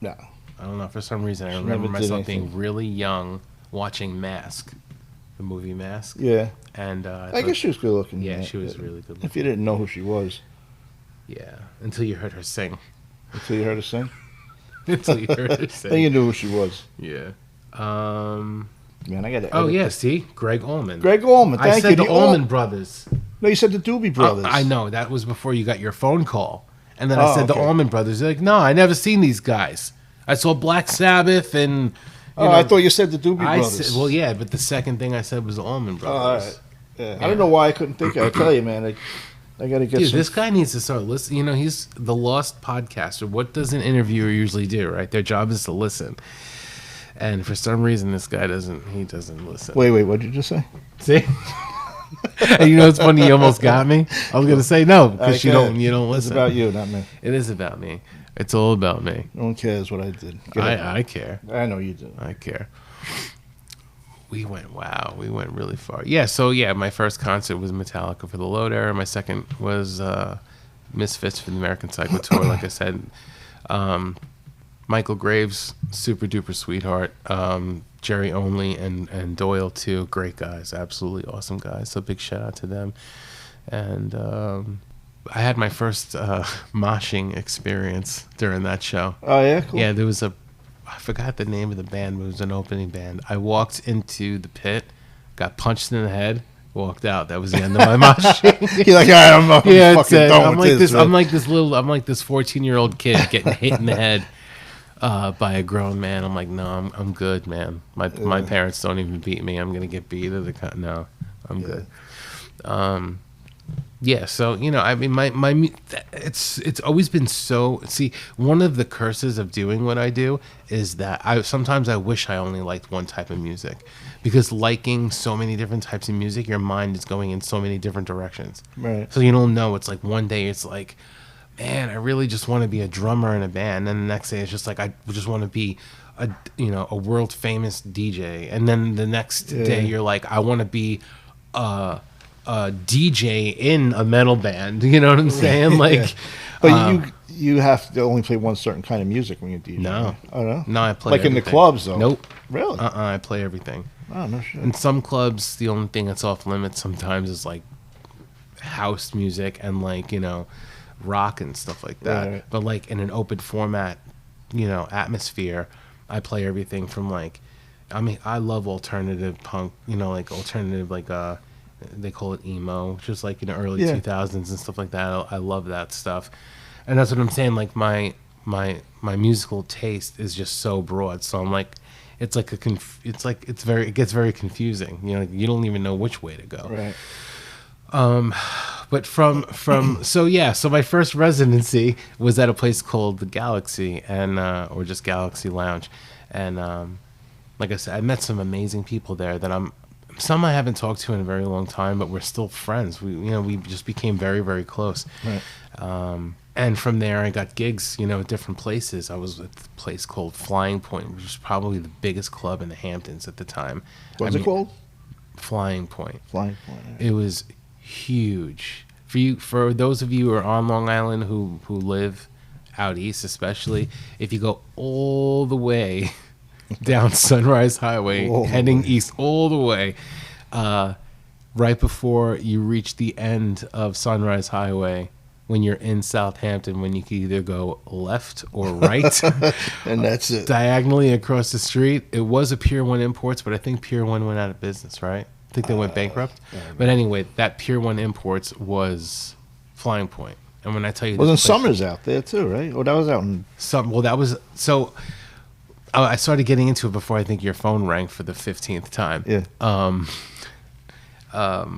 No. I don't know. For some reason, I remember myself being really young watching Mask, the movie Mask. Yeah. And I guess she was good looking. Yeah, she was really good looking. If you didn't know who she was. Yeah, until you heard her sing. Until you heard her sing? Until you heard her sing. Then you knew who she was. Yeah. Man, I got to. Oh yeah, see, Greg Allman. Greg Allman. Thank you. I said the Allman Brothers. No, you said the Doobie Brothers. I know that was before you got your phone call, and then I said the Allman Brothers. You're like, no, I never seen these guys. I saw Black Sabbath and. I thought you said the Doobie Brothers. Well, yeah, but the second thing I said was the Allman Brothers. All right. Yeah. I don't know why I couldn't think of it. I tell you, man, I got to get. Dude, this guy needs to start listening. You know, he's the lost podcaster. What does an interviewer usually do? Right, their job is to listen. And for some reason, this guy doesn't listen. Wait, what did you just say? See? And you know what's funny? You almost got me. I was going to say no, because you don't listen. It's about you, not me. It is about me. It's all about me. No one cares what I did. I care. I know you do. I care. We went really far. Yeah, so my first concert was Metallica for the Load era. My second was Misfits for the American Psycho Tour, like I said. Michael Graves, super duper sweetheart. Jerry Only and Doyle too, great guys, absolutely awesome guys. So big shout out to them. And I had my first moshing experience during that show. Oh yeah, cool. Yeah, there was I forgot the name of the band, but it was an opening band. I walked into the pit, got punched in the head, walked out. That was the end of my moshing. You're like, I'm fucking done I'm with like this. I'm like this 14-year-old kid getting hit in the head by a grown man. I'm like, no, I'm good, man. My parents don't even beat me. I'm gonna get beat. No, I'm good. Yeah, so I mean, it's always been so. See, one of the curses of doing what I do is that sometimes I wish I only liked one type of music, because liking so many different types of music, your mind is going in so many different directions. Right. So you don't know. It's like one day it's like, man, I really just want to be a drummer in a band, and the next day it's just like I just want to be a world famous DJ, and then the next day you're like, I want to be DJ in a metal band. You know what I'm saying? Like, but you have to only play one certain kind of music when you DJ. No. Right? Oh no. No, I play like everything. in the clubs though. Nope. Really? I play everything. Oh no shit. In some clubs, the only thing that's off limits sometimes is like house music and like rock and stuff like that. Right. But like in an open format, atmosphere, I play everything from like, I mean, I love alternative punk. Like alternative like they call it emo, just like early 2000s and stuff like that. I love that stuff, and that's what I'm saying. Like my musical taste is just so broad. So I'm like, it gets very confusing. You don't even know which way to go. Right. But so my first residency was at a place called the Galaxy, and or just Galaxy Lounge, and like I said, I met some amazing people there that some I haven't talked to in a very long time, but we're still friends. We just became very, very close. Right. And from there, I got gigs, at different places. I was at a place called Flying Point, which was probably the biggest club in the Hamptons at the time. What's it called? Flying Point. Flying Point. Yeah. It was huge. For those of you who are on Long Island who live out east, especially, if you go all the way down Sunrise Highway, heading east all the way, right before you reach the end of Sunrise Highway, when you're in Southampton, when you can either go left or right, and that's it. Diagonally across the street, it was a Pier 1 Imports, but I think Pier 1 went out of business, right? I think they went bankrupt. But anyway, that Pier 1 Imports was Flying Point. And when I tell you, wasn't Summers out there too, right? Oh, that was out in that was so. I started getting into it before I think your phone rang for the 15th time. Yeah.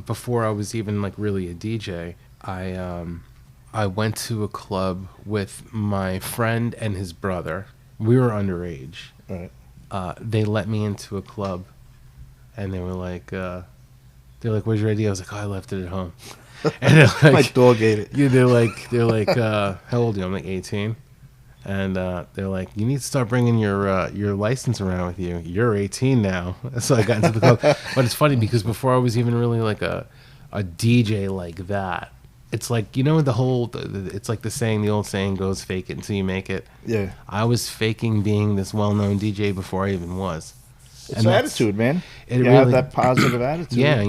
Before I was even like really a DJ, I went to a club with my friend and his brother. We were underage. Right. They let me into a club, and they were like, "Where's your ID?" I was like, "Oh, I left it at home." And they're like, my dog ate it. Yeah, they're like, "How old are you?" I'm like 18. And they're like, "You need to start bringing your license around with you. You're 18 now." So I got into the club. But it's funny because before I was even really like a DJ like that, it's like, it's like the old saying goes, fake it until you make it. Yeah. I was faking being this well-known DJ before I even was. It's attitude, man. You really have that positive attitude. Yeah,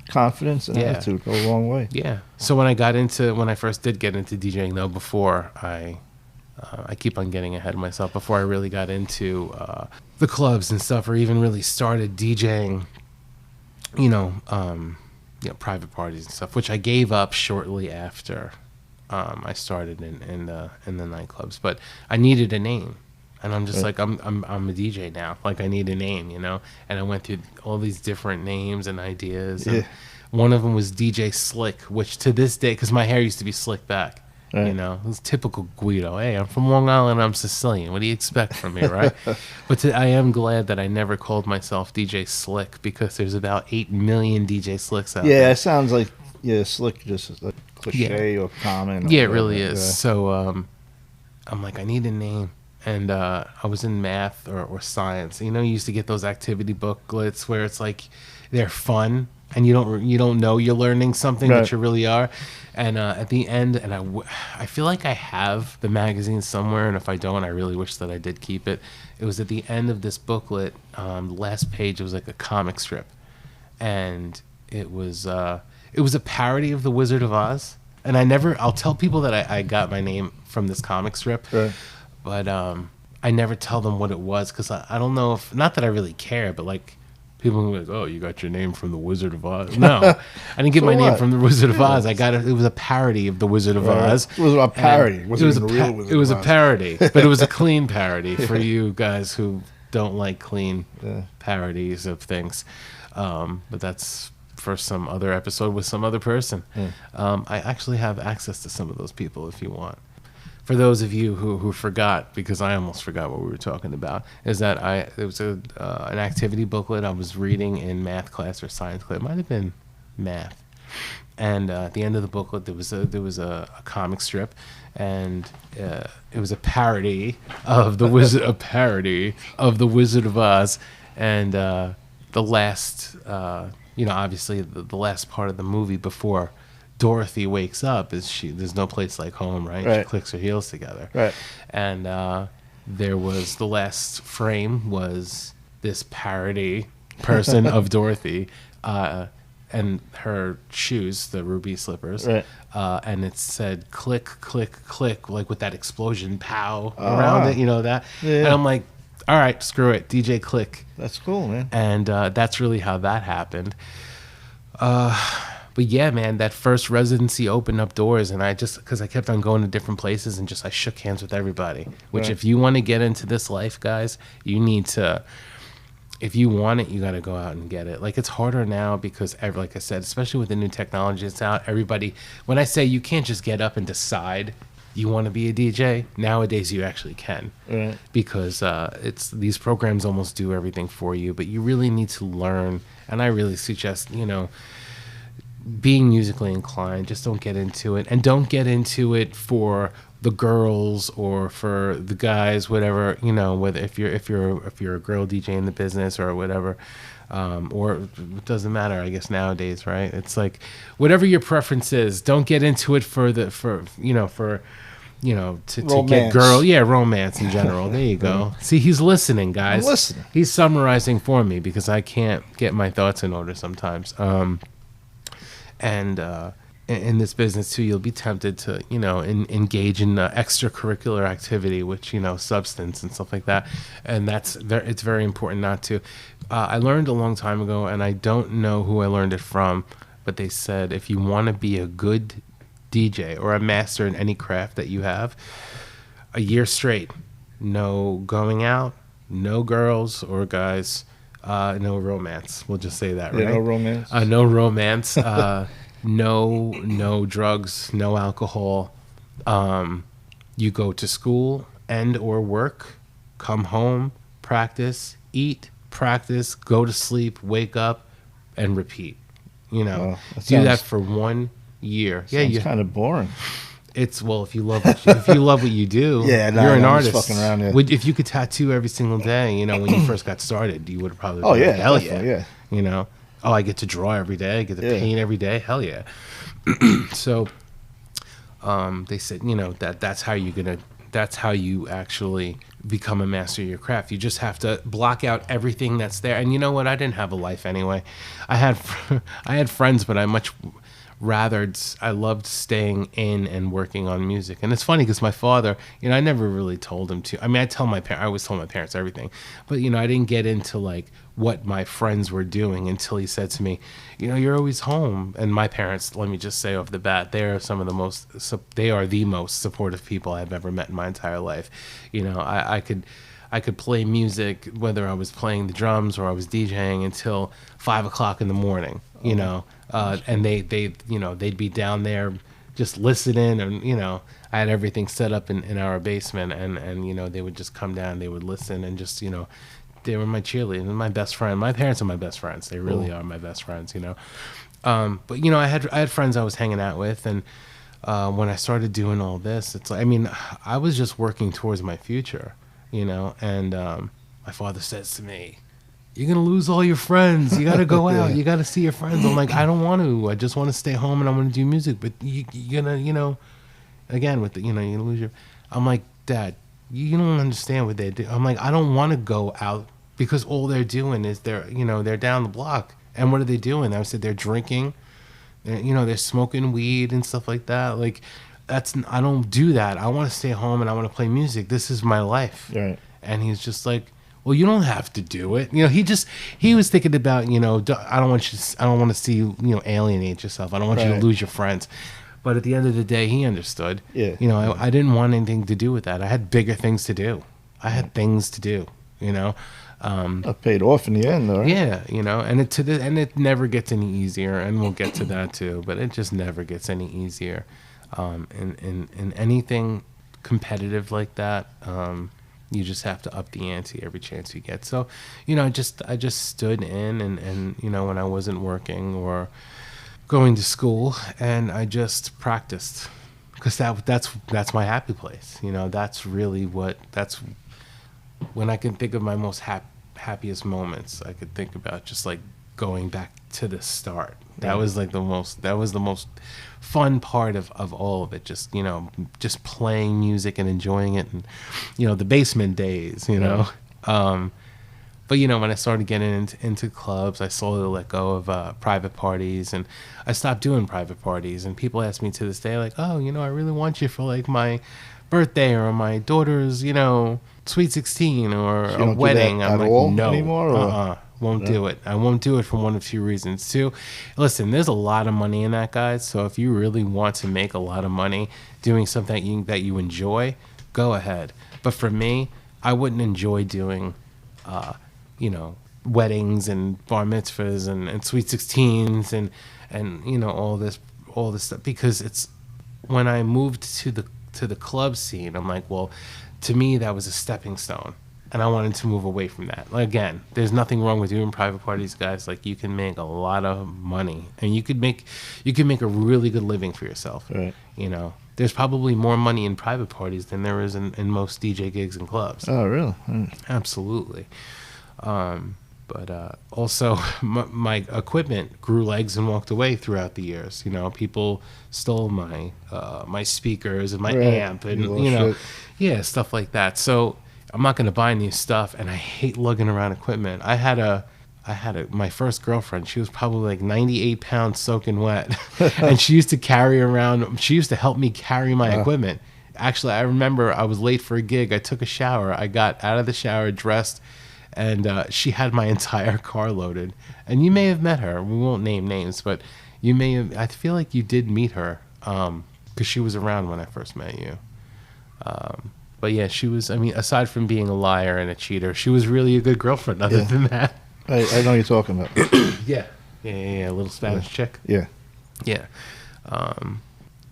confidence and attitude go a long way. Yeah. So when I first did get into DJing, though, before I keep on getting ahead of myself, before I really got into the clubs and stuff, or even really started DJing, private parties and stuff, which I gave up shortly after I started in the nightclubs. But I needed a name, and I'm just like, I'm a DJ now. Like, I need a name, And I went through all these different names and ideas. And one of them was DJ Slick, which to this day, because my hair used to be slicked back. Right. It was typical Guido. Hey, I'm from Long Island. I'm Sicilian. What do you expect from me, right? But I am glad that I never called myself DJ Slick, because there's about 8 million DJ Slicks out there. Yeah, it sounds like Slick just a cliche or common. Yeah, it really is. Yeah. So I'm like, I need a name. And I was in math or science. You used to get those activity booklets where it's like they're fun, and you don't know you're learning something, but you really are. And at the end, and I feel like I have the magazine somewhere, and if I don't, I really wish that I did keep it. It was at the end of this booklet, the last page, it was like a comic strip, and it was It was a parody of The Wizard of Oz. And I'll tell people that I got my name from this comic strip. Right. But I never tell them what it was because I don't know if, not that I really care, but like people are like, oh, you got your name from The Wizard of Oz. No, I didn't get So my name what? from The Wizard of Oz. I got it. It was a parody of The Wizard of Oz. It was a parody. It was a parody, but it was a clean parody for you guys who don't like clean parodies of things. But that's for some other episode with some other person. I actually have access to some of those people if you want. For those of you who forgot, because I almost forgot what we were talking about, is that it was an activity booklet I was reading in math class or science class. It might have been math. And at the end of the booklet, there was a comic strip, and it was a parody of the Wizard of Oz, and the last, obviously the last part of the movie before Dorothy wakes up there's no place like home, right? She clicks her heels together, right? And there was the last frame was this parody person of Dorothy, and her shoes, the ruby slippers, right? And it said click, click, click, like with that explosion, pow around it, that. Yeah. And I'm like, all right, screw it, DJ Click. That's cool, man. And that's really how that happened. But yeah, man, that first residency opened up doors, and because I kept on going to different places, and I shook hands with everybody. Which, if you want to get into this life, guys, you need to. If you want it, you got to go out and get it. Like, it's harder now because, like I said, especially with the new technology that's out, everybody. When I say you can't just get up and decide you want to be a DJ, nowadays you actually can, because these programs almost do everything for you. But you really need to learn, and I really suggest, being musically inclined, just don't get into it, and don't get into it for the girls or for the guys, whatever, whether if you're a girl DJ in the business or whatever, or it doesn't matter, I guess nowadays, right? It's like whatever your preference is, don't get into it to get romance in general. There you go. See, he's listening, guys. I'm listening. He's summarizing for me because I can't get my thoughts in order sometimes. And in this business too, you'll be tempted to, engage in extracurricular activity, which, substance and stuff like that. And it's very important not to. I learned a long time ago, and I don't know who I learned it from, but they said if you want to be a good DJ or a master in any craft that you have, a year straight, no going out, no girls or guys, no romance. We'll just say that, right? No romance. No romance. No drugs, no alcohol. You go to school and or work, come home, practice, eat, practice, go to sleep, wake up, and repeat. Do that for 1 year. Sounds kind of boring. It's if you love what you do, you're an artist. Fucking around, If you could tattoo every single day, when you first got started, you would have probably been like, hell yeah. I get to draw every day, I get to paint every day, hell yeah. So they said, that's how you actually become a master of your craft. You just have to block out everything that's there. And you know what? I didn't have a life anyway. I had friends, but I loved staying in and working on music. And it's funny because my father, I never really told him to. I mean, I always told my parents everything, but I didn't get into like what my friends were doing until he said to me, you're always home. And my parents, let me just say off the bat, they are the most supportive people I've ever met in my entire life. I could play music, whether I was playing the drums or I was DJing until 5 o'clock in the morning, and they'd be down there just listening, and I had everything set up in our basement, and they would just come down, they would listen, and just they were my cheerleaders and my best friend. My parents are my best friends. They really are my best friends, But I had friends I was hanging out with, and when I started doing all this, it's like, I was just working towards my future, and my father says to me, you're going to lose all your friends. You got to go out. You got to see your friends. I'm like, I don't want to. I just want to stay home and I'm going to do music. But you're going to, again, with you're going to lose your... I'm like, Dad, you don't understand what they do. I'm like, I don't want to go out because all they're doing is they're down the block. And what are they doing? I said, they're drinking, they're smoking weed and stuff like that. Like, I don't do that. I want to stay home and I want to play music. This is my life. Right. And he's just like, well, you don't have to do it. He was thinking about, I don't want to see you, alienate yourself. I don't want you to lose your friends. But at the end of the day, he understood. Yeah. I didn't want anything to do with that. I had bigger things to do. I had things to do, It paid off in the end, though. Right? Yeah, and it never gets any easier, and we'll get to that too. But it just never gets any easier. In anything competitive like that, you just have to up the ante every chance you get. So, I just stood in and when I wasn't working or going to school, and I just practiced, because that's my happy place. That's really that's when I can think of my most happiest moments. I could think about just like going back to the start. That was like the most fun part of all of it. Just playing music and enjoying it, and the basement days. But when I started getting into clubs, I slowly let go of private parties, and I stopped doing private parties. And people ask me to this day, like, "Oh, I really want you for like my birthday or my daughter's, sweet 16 or So you a don't do wedding." that I'm at like, all no, anymore, or? won't do it. I won't do it for one of two reasons. Two, listen, there's a lot of money in that, guys. So if you really want to make a lot of money doing something that you enjoy, go ahead. But for me, I wouldn't enjoy doing, weddings and bar mitzvahs and sweet 16s and all this stuff, because it's when I moved to the club scene, I'm like, well, to me that was a stepping stone. And I wanted to move away from that. Again, there's nothing wrong with doing private parties, guys. Like, you can make a lot of money, and you can make a really good living for yourself. Right. There's probably more money in private parties than there is in most DJ gigs and clubs. Oh, really? Absolutely. But also, my equipment grew legs and walked away throughout the years. People stole my speakers and my amp, and stuff like that. So I'm not going to buy new stuff, and I hate lugging around equipment. I had my first girlfriend. She was probably like 98 pounds soaking wet, and she used to help me carry my equipment. Actually, I remember I was late for a gig. I took a shower. I got out of the shower, dressed, and she had my entire car loaded. And you may have met her. We won't name names, but you may have. I feel like you did meet her, because she was around when I first met you. But yeah, she was, aside from being a liar and a cheater, she was really a good girlfriend other than that. I know what you're talking about. Yeah, a little Spanish chick. Yeah. Yeah.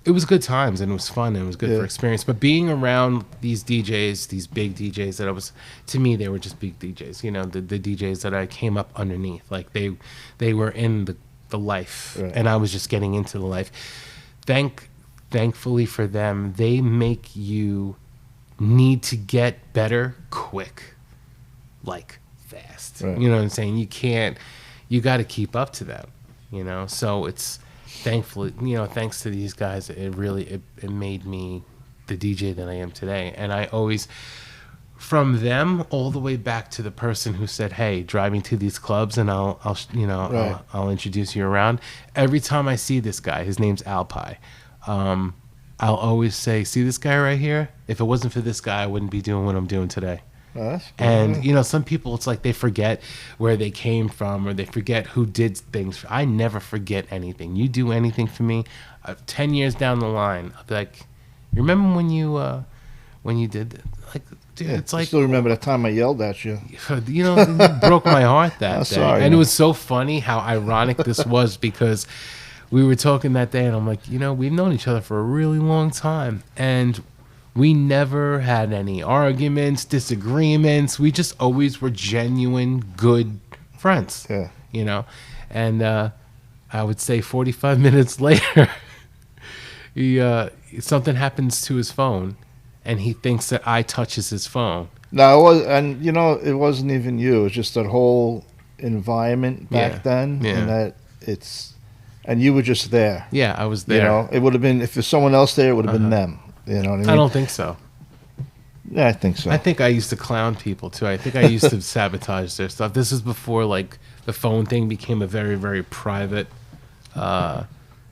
It was good times, and it was fun, and it was good for experience. But being around these DJs, these big DJs to me, they were just big DJs, the DJs that I came up underneath. Like, they were in the life, and I was just getting into the life. Thankfully for them, they make you need to get better quick, like fast. Right. You know what I'm saying? You got to keep up to them, so it's thankfully, thanks to these guys, it made me the DJ that I am today. And I always, from them all the way back to the person who said, "Hey, drive me to these clubs and I'll introduce you around." Every time I see this guy, his name's Alpi, I'll always say, "See this guy right here? If it wasn't for this guy, I wouldn't be doing what I'm doing today." And some people, it's like they forget where they came from, or they forget who did things. I never forget anything. You do anything for me, 10 years down the line, I'll be like, "You remember when you did?" Like, dude, it's like, I still remember that time I yelled at you. You broke my heart that day. Sorry, and it was so funny how ironic this was, because we were talking that day, and I'm like, we've known each other for a really long time, and we never had any arguments, disagreements. We just always were genuine, good friends. Yeah. And I would say 45 minutes later, something happens to his phone, and he thinks that I touches his phone. No, it was, and it wasn't even you. It was just that whole environment back then, and that and you were just there. Yeah, I was there. It would have been, if there's someone else there, it would have been them. You know what I mean? I don't think so. Yeah, I think so. I think I used to clown people too. I think I used to sabotage their stuff. This is before, like, the phone thing became a very, very private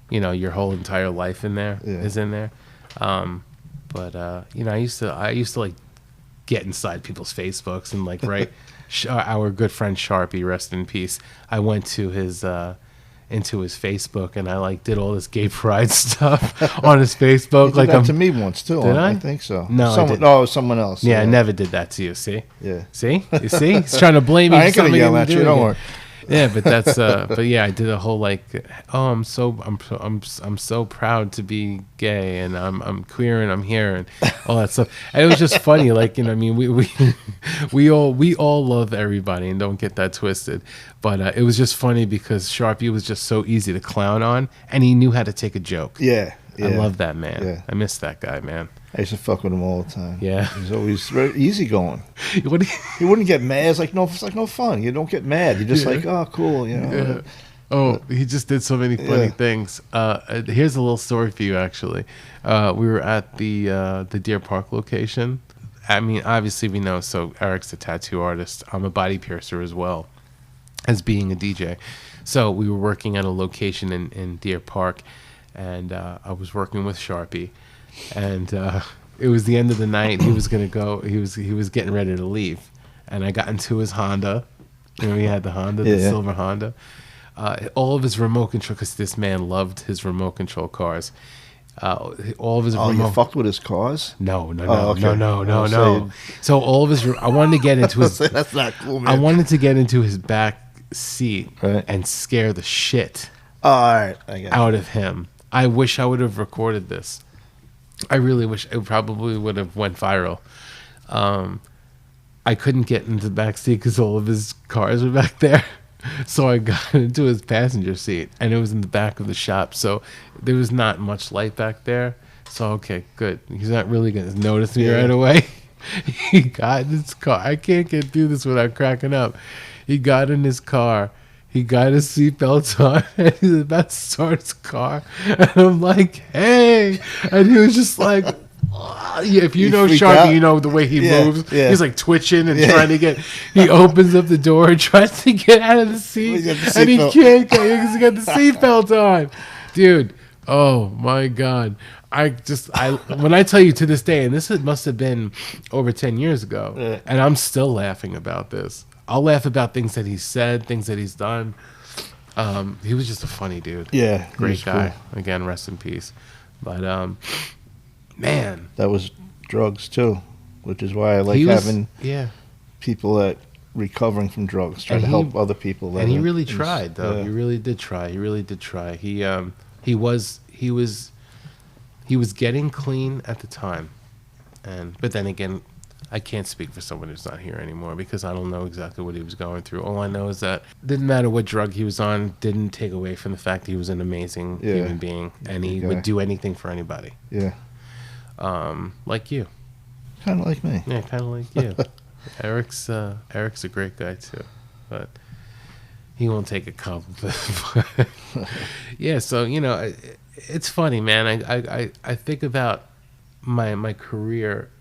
you know, your whole entire life in there is in there. But you know, I used to like get inside people's Facebooks and like write. Our good friend Sharpie, rest in peace. I went to his into his Facebook and I like did all this gay pride stuff on his Facebook. You did that to me once too. Did I think so. No, I didn't. Oh, someone else. Yeah, I never did that to you. See? Yeah. See? You see? He's trying to blame me. I ain't gonna yell at you. Don't worry. Yeah, but that's but yeah, I did a whole like, oh, I'm so proud to be gay and I'm queer and I'm here and all that stuff. And it was just funny, like, you know, I mean, we all love everybody and don't get that twisted. But it was just funny because Sharpie was just so easy to clown on and he knew how to take a joke. Yeah. I love that man. Yeah. I miss that guy, man. I used to fuck with him all the time. Yeah. He was always very easygoing. He wouldn't get mad. It's like no fun. You don't get mad. You're just like, oh, cool, you know. Yeah. Oh, he just did so many funny things. Here's a little story for you, actually. We were at the Deer Park location. I mean, obviously we know, so Eric's a tattoo artist. I'm a body piercer as well as being a DJ. So we were working at a location in Deer Park, and I was working with Sharpie. And it was the end of the night. He was gonna go. He was getting ready to leave, and I got into his Honda. You know, he had the Honda, the silver Honda. All of his remote control, because this man loved his remote control cars. All of his. Oh, you fucked with his cars? No. Okay. So all of his. I wanted to get into his. That's not cool, man. I wanted to get into his back seat and scare the shit out of him. I wish I would have recorded this. I really wish. It probably would have went viral. I couldn't get into the back seat because all of his cars were back there. So I got into his passenger seat, and it was in the back of the shop. So there was not much light back there. So, okay, good. He's not really going to notice me right away. He got in his car. I can't get through this without cracking up. He got in his car. He got his seatbelt on, and he's about to start his car. And I'm like, hey. And he was just like, oh. Yeah, if you know Sharpie, out. You know the way he moves. Yeah. He's like twitching and trying to get, he opens up the door and tries to get out of the seat. And he can't get because he got the seatbelt on. Dude, oh my God. When I tell you to this day, and this must have been over 10 years ago, and I'm still laughing about this. I'll laugh about things that he's said, things that he's done. He was just a funny dude. Yeah. Great guy. Cool. Again, rest in peace. But, man. That was drugs, too, which is why I like having people that recovering from drugs, trying to help other people. And he really tried, though. Yeah. He really did try. He was getting clean at the time. But then again, I can't speak for someone who's not here anymore because I don't know exactly what he was going through. All I know is that it didn't matter what drug he was on, didn't take away from the fact that he was an amazing human being, and he would do anything for anybody. Yeah. Like you. Kind of like me. Yeah, kind of like you. Eric's a great guy too, but he won't take a compliment. Yeah, so you know, it's funny, man. I think about my career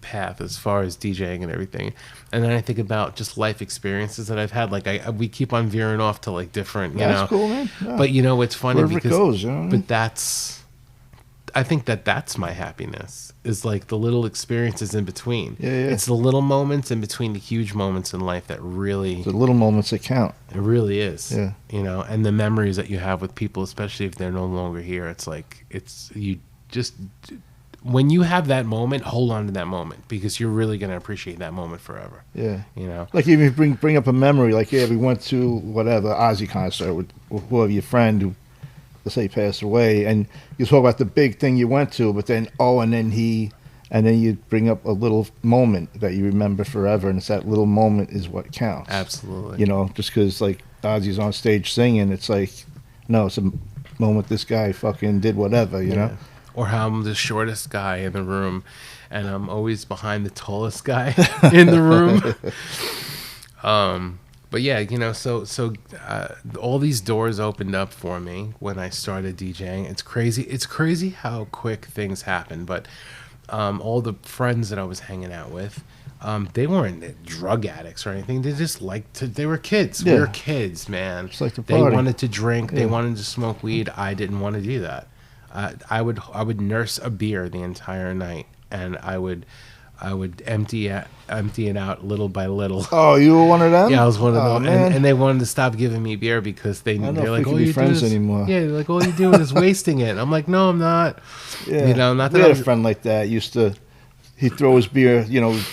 path as far as DJing and everything, and then I think about just life experiences that I've had. Like we keep on veering off to like different, that's cool, man. Yeah. But you know, it's funny wherever because it goes, you know what I mean? But I think that's my happiness, is like the little experiences in between. Yeah. It's the little moments in between the huge moments in life that really... The little moments that count. It really is. Yeah. You know, and the memories that you have with people, especially if they're no longer here, it's like, you just... When you have that moment, hold on to that moment, because you're really going to appreciate that moment forever. Yeah. You know? Like even if you bring up a memory, like, we went to whatever, Ozzy concert with whoever your friend who, let's say, passed away, and you talk about the big thing you went to, but then and then you bring up a little moment that you remember forever, and it's that little moment is what counts. Absolutely. You know, just because like Ozzy's on stage singing, it's like, no, it's a moment this guy fucking did whatever, you know. Or how I'm the shortest guy in the room, and I'm always behind the tallest guy in the room. But yeah, you know, so all these doors opened up for me when I started DJing. It's crazy. It's crazy how quick things happen. But all the friends that I was hanging out with, They weren't drug addicts or anything. They just they were kids. Yeah. We were kids, man. Just like the They party. wanted to drink. Yeah. They wanted to smoke weed. I didn't want to do that. I would nurse a beer the entire night, and I would empty it out little by little. Oh, you were one of them? Yeah, I was one of them. Man. And they wanted to stop giving me beer because they're like, "Oh, you friends anymore." Yeah, they're like, all you doing is wasting it. I'm like, no, I'm not. Yeah. You know, not we that had a friend like that. He'd throw his beer,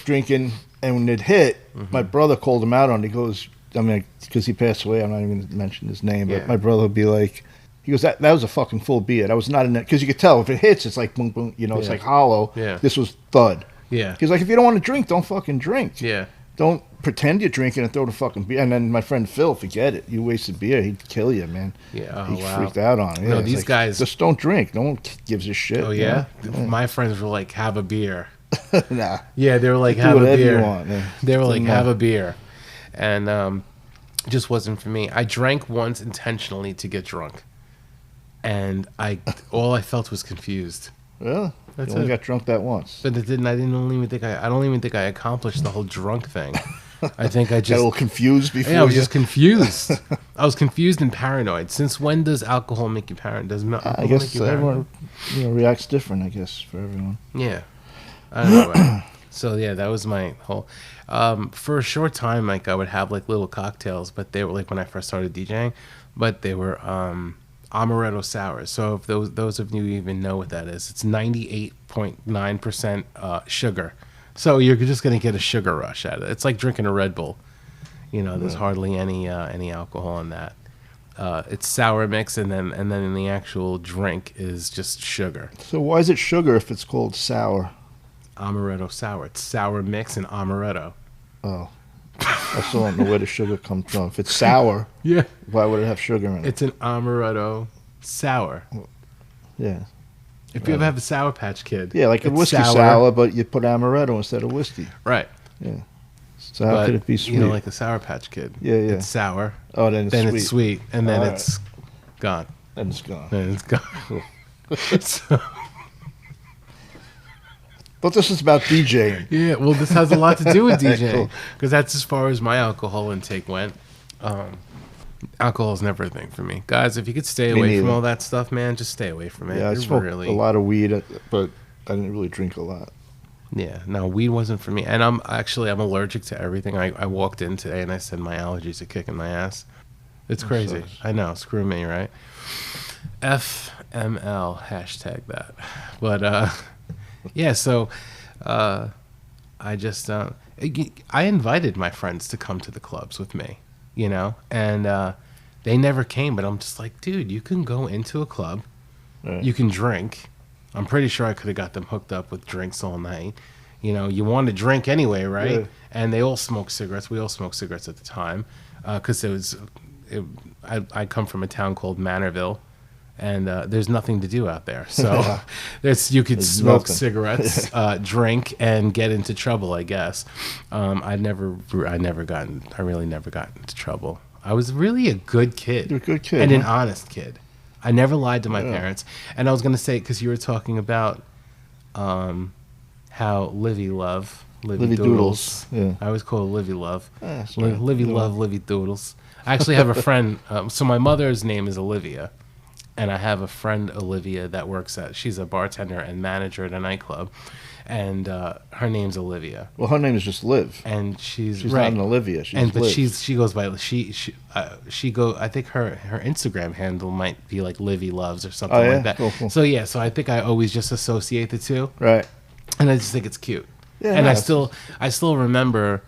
drinking, and when it hit, my brother called him out on it. He goes, because he passed away, I'm not even going to mention his name, but my brother would be like, he goes, that was a fucking full beer. That was not in it. Because you could tell, if it hits, it's like boom, boom, it's like hollow. Yeah. This was thud. Yeah. He's like, if you don't want to drink, don't fucking drink. Yeah. Don't pretend you're drinking and throw the fucking beer. And then my friend Phil, forget it. You wasted beer, he'd kill you, man. Yeah. He freaked out on it. Yeah, no, these guys just don't drink. No one gives a shit. Oh, yeah? My friends were like, have a beer. Nah. Yeah, they were like, Do have a whatever beer. you want, yeah. They were like, Didn't have matter. a beer. And just wasn't for me. I drank once intentionally to get drunk. And all I felt was confused. Really? That's You only it. got drunk that once. But I don't even think I accomplished the whole drunk thing. I think I Got a little just confused before I was you. just confused. I was confused and paranoid. Since when does alcohol make you paranoid? Does alcohol I guess make you paranoid? everyone reacts different, I guess, for everyone. Yeah. I don't know. Right? So yeah, that was my whole. For a short time, like I would have like little cocktails, but they were like when I first started DJing, but they were amaretto sours. So if those of you who even know what that is, it's 98.9% sugar. So you're just gonna get a sugar rush out of it. It's like drinking a Red Bull. There's hardly any alcohol in that. It's sour mix, and then in the actual drink is just sugar. So why is it sugar if it's called sour? Amaretto sour. It's sour mix and amaretto. Oh. I still don't know where the sugar comes from. If it's sour, Yeah. why would it have sugar in it? It's an amaretto sour. Yeah. If you ever have a Sour Patch Kid. Yeah, like a it's whiskey sour, but you put amaretto instead of whiskey. Right. Yeah. So how could it be sweet? Like the Sour Patch Kid. Yeah, yeah. It's sour. Oh, then It's sweet. And then All it's gone. Then it's gone. Then it's gone. So, But this is about DJing. yeah, well, this has a lot to do with Cool. DJing. Because that's as far as my alcohol intake went. Alcohol is never a thing for me. Guys, if you could stay Me away from neither. all that stuff, man, just stay away from it. Yeah, I You're smoked a lot of weed, but I didn't really drink a lot. Yeah, no, weed wasn't for me. And I'm allergic to everything. I walked in today and I said my allergies are kicking my ass. It's crazy. sucks. I know. Screw me, right? FML, hashtag that. But, yeah, so I just, I invited my friends to come to the clubs with me, and they never came. But I'm just like, dude, you can go into a club, Right. you can drink. I'm pretty sure I could have got them hooked up with drinks all night. You want to drink anyway, right? Yeah. And they all smoke cigarettes. We all smoked cigarettes at the time because I come from a town called Manorville, and there's nothing to do out there. So you could There's smoke nothing. cigarettes, drink, and get into trouble, I guess. I really never got into trouble. I was really a good kid. You're a good kid, And an huh? honest kid. I never lied to my Yeah. parents. And I was going to say, because you were talking about how Livy Doodles. Yeah. I always call her Livy Love. That's right. Livy Love, Livy Doodles. I actually have a friend. So my mother's name is Olivia. And I have a friend, Olivia, that she's a bartender and manager at a nightclub. And her name's Olivia. Well, her name is just Liv. And she's She's right. not an Olivia. She's But Liv. she goes by I think her Instagram handle might be like Livy Loves or something Oh, yeah? like that. Cool. So yeah, so I think I always just associate the two, Right. and I just think it's cute. Yeah, and no, I still remember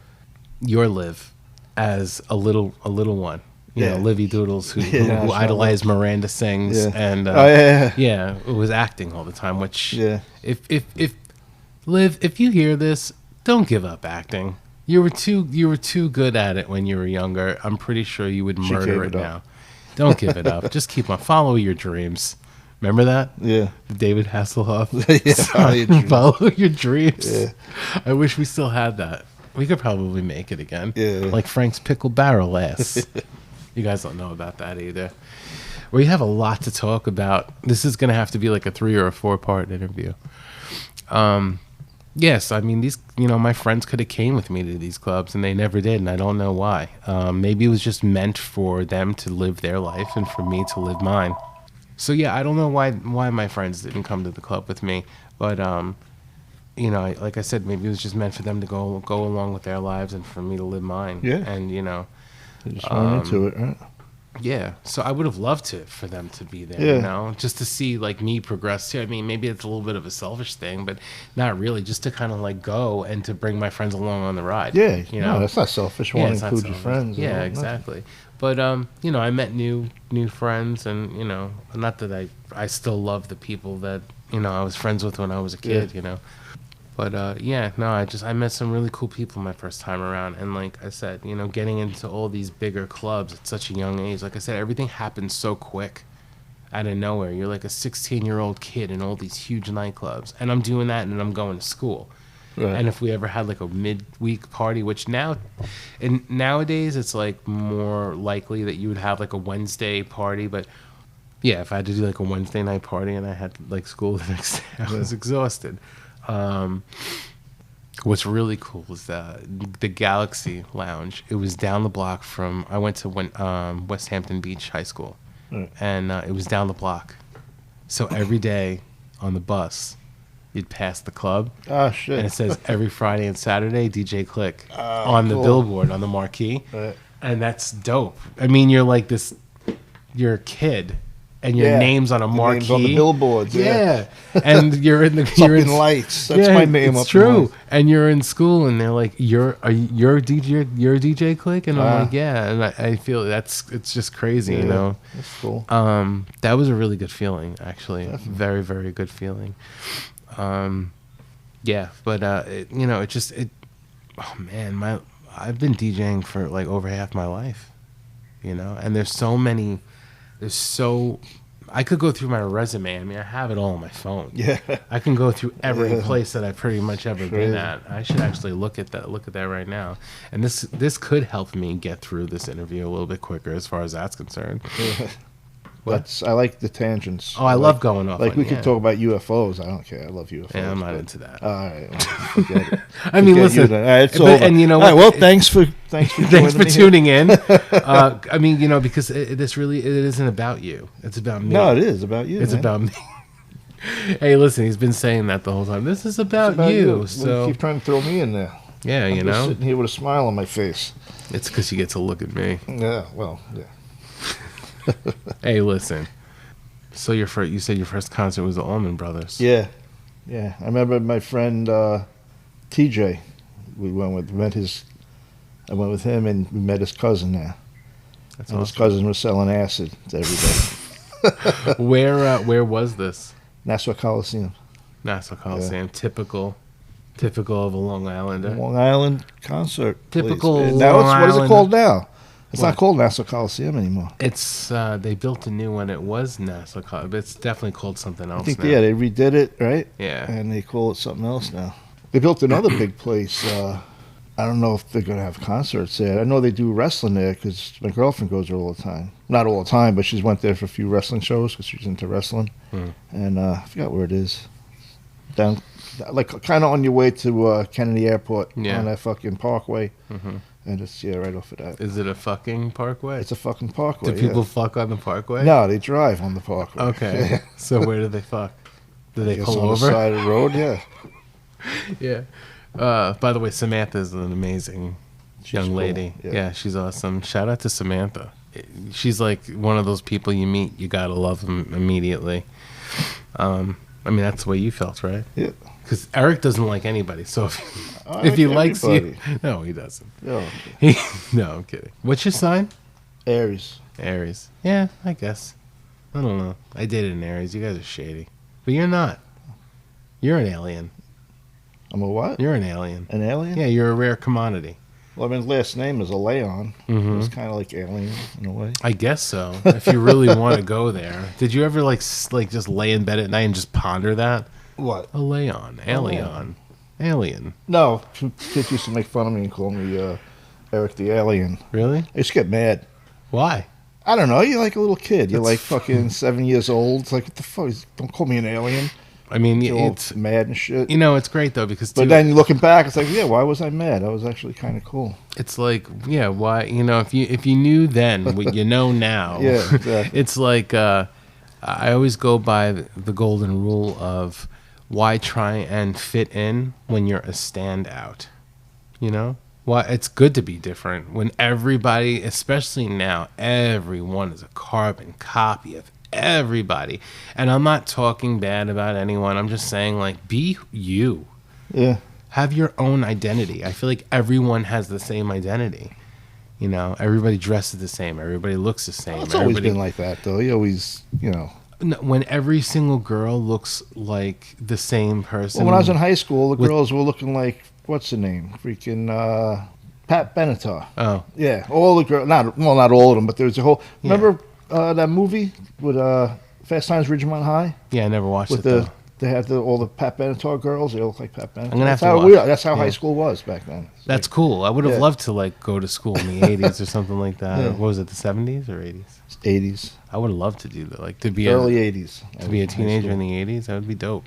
your Liv as a little one. Yeah. Livy Doodles who Yeah, who I idolized Miranda Sings Yeah. and Oh, yeah. yeah, it was acting all the time. Which Yeah. if Liv, if you hear this, don't give up acting. You were too good at it when you were younger. I'm pretty sure you would She murder gave it it up. now. Don't give it up. Just follow your dreams. Remember that? Yeah. David Hasselhoff. Yeah, follow your dreams. Follow your dreams. Yeah. I wish we still had that. We could probably make it again. Yeah. Like Frank's Pickle Barrel ass. You guys don't know about that either. We have a lot to talk about. This is going to have to be like a 3 or a 4 part interview. Yes, I mean these. My friends could have came with me to these clubs, and they never did, and I don't know why. Maybe it was just meant for them to live their life and for me to live mine. So yeah, I don't know why my friends didn't come to the club with me, but like I said, maybe it was just meant for them to go along with their lives and for me to live mine. Yeah. And They just went into it, right? yeah. So I would have loved for them to be there, just to see like me progress too. I mean, maybe it's a little bit of a selfish thing, but not really. Just to kind of like go and to bring my friends along on the ride. Yeah. No, that's not selfish. Want to include your friends. Yeah, exactly. But I met new friends, and not that I still love the people that I was friends with when I was a kid. But I met some really cool people my first time around, and like I said, getting into all these bigger clubs at such a young age. Like I said, everything happens so quick, out of nowhere. You're like a 16-year-old kid in all these huge nightclubs, and I'm doing that, and I'm going to school. Right. And if we ever had like a midweek party, which nowadays it's like more likely that you would have like a Wednesday party, but yeah, if I had to do like a Wednesday night party and I had like school the next day, I was exhausted. What's really cool is the Galaxy Lounge. It was down the block from. I went to West Hampton Beach High School, and it was down the block. So every day on the bus, you'd pass the club. Oh shit! And it says every Friday and Saturday DJ Click on the billboard on the marquee, and that's dope. I mean, you're like this. You're a kid. And your name's on a marquee. Name's on the billboards. Yeah. And you're in the you're in lights. That's my name. It's true. And you're in school, and they're like, "You're DJ Click," and I'm like, "Yeah." And I feel it's just crazy, That's cool. That was a really good feeling, actually. Definitely. Very, very good feeling. Yeah, but oh man, I've been DJing for like over half my life, and there's so many. I could go through my resume. I mean, I have it all on my phone. Yeah. I can go through every place that I've pretty much ever been at. I should actually look at that right now. And this could help me get through this interview a little bit quicker as far as that's concerned. I like the tangents. Oh, I love going off. Like we could talk about UFOs. I don't care. I love UFOs. Yeah, I'm not into that. All right. Forget it. I mean, listen. All right, and you know what? All right, well, thanks for tuning in. I mean, because it isn't about you. It's about me. No, it is about you. It's about me. Hey, listen. He's been saying that the whole time. This is about you. So keep trying to throw me in there. Yeah, I'm just sitting here with a smile on my face. It's because you get to look at me. Yeah. Well. Yeah. Hey, listen. So you said your first concert was the Allman Brothers. Yeah. I remember my friend TJ. I went with him, and we met his cousin there. That's awesome. His cousin was selling acid to everybody. Where was this? Nassau Coliseum. Yeah. Typical of a Long Islander. Long Island concert. Typical. What is it called now? It's not called Nassau Coliseum anymore. It's they built a new one. It was Nassau Coliseum, but it's definitely called something else. I think now. They redid it, right? Yeah, and they call it something else now. They built another big place. I don't know if they're gonna have concerts there. I know they do wrestling there because my girlfriend goes there all the time. Not all the time, but she's went there for a few wrestling shows because she's into wrestling. And I forgot where it is. Down, like kind of on your way to Kennedy Airport on that fucking Parkway. And it's right off of that. Is it a fucking parkway? It's a fucking parkway. Do people fuck on the parkway? No, they drive on the parkway. Okay. So where do they fuck? Do they pull on over? The side of the road, yeah. Yeah. By the way, Samantha is an amazing young lady. Cool. Yeah, she's awesome. Shout out to Samantha. She's like one of those people you meet, you gotta love them immediately. I mean, that's the way you felt, right? Yeah. Because Eric doesn't like anybody, so if he likes you, no, he doesn't. No, no, I'm kidding. What's your sign? Aries. Yeah, I guess. I don't know. I dated an Aries. You guys are shady, but you're not. You're an alien. I'm a what? You're an alien. An alien? Yeah, you're a rare commodity. Well, I mean, last name is a Leon. It's kind of like alien in a way. I guess so. If you really want to go there, did you ever like just lay in bed at night and just ponder that? What? A Leon. Alien. No, kids used to make fun of me and call me Eric the Alien. Really? I used to get mad. Why? I don't know. You're like a little kid. You're like fucking 7 years old. It's like, what the fuck? Don't call me an alien. I mean, You're all it's mad and shit. You know, it's great though because. But then looking back, it's like, yeah, why was I mad? That was actually kind of cool. It's like, yeah, why? You know, if you knew then what you know now. Yeah, exactly. It's like I always go by the golden rule of why try and fit in when you're a standout. You know, why it's good to be different when everybody, especially now, everyone is a carbon copy of everybody. And I'm not talking bad about anyone. I'm just saying, like, be you. Yeah. Have your own identity. I feel like everyone has the same identity. You know, everybody dresses the same. Everybody looks the same. It's always been like that, though. You always, you know. When every single girl looks like the same person. Well, when I was in high school, the girls were looking like, what's the name? Freaking Pat Benatar. Oh. Yeah, all the girls. Not all of them, but there was a whole. Yeah. Remember that movie with Fast Times at Ridgemont High? Yeah, I never watched it, though. They had all the Pat Benatar girls. They look like Pat Benatar. I'm gonna have to watch. That's how high school was back then. That's cool. I would have loved to like go to school in the 80s or something like that. Yeah. Or what was it, the 70s or 80s? 80s. I would have loved to do that. Like to be early 80s. To be a teenager in the 80s, that would be dope.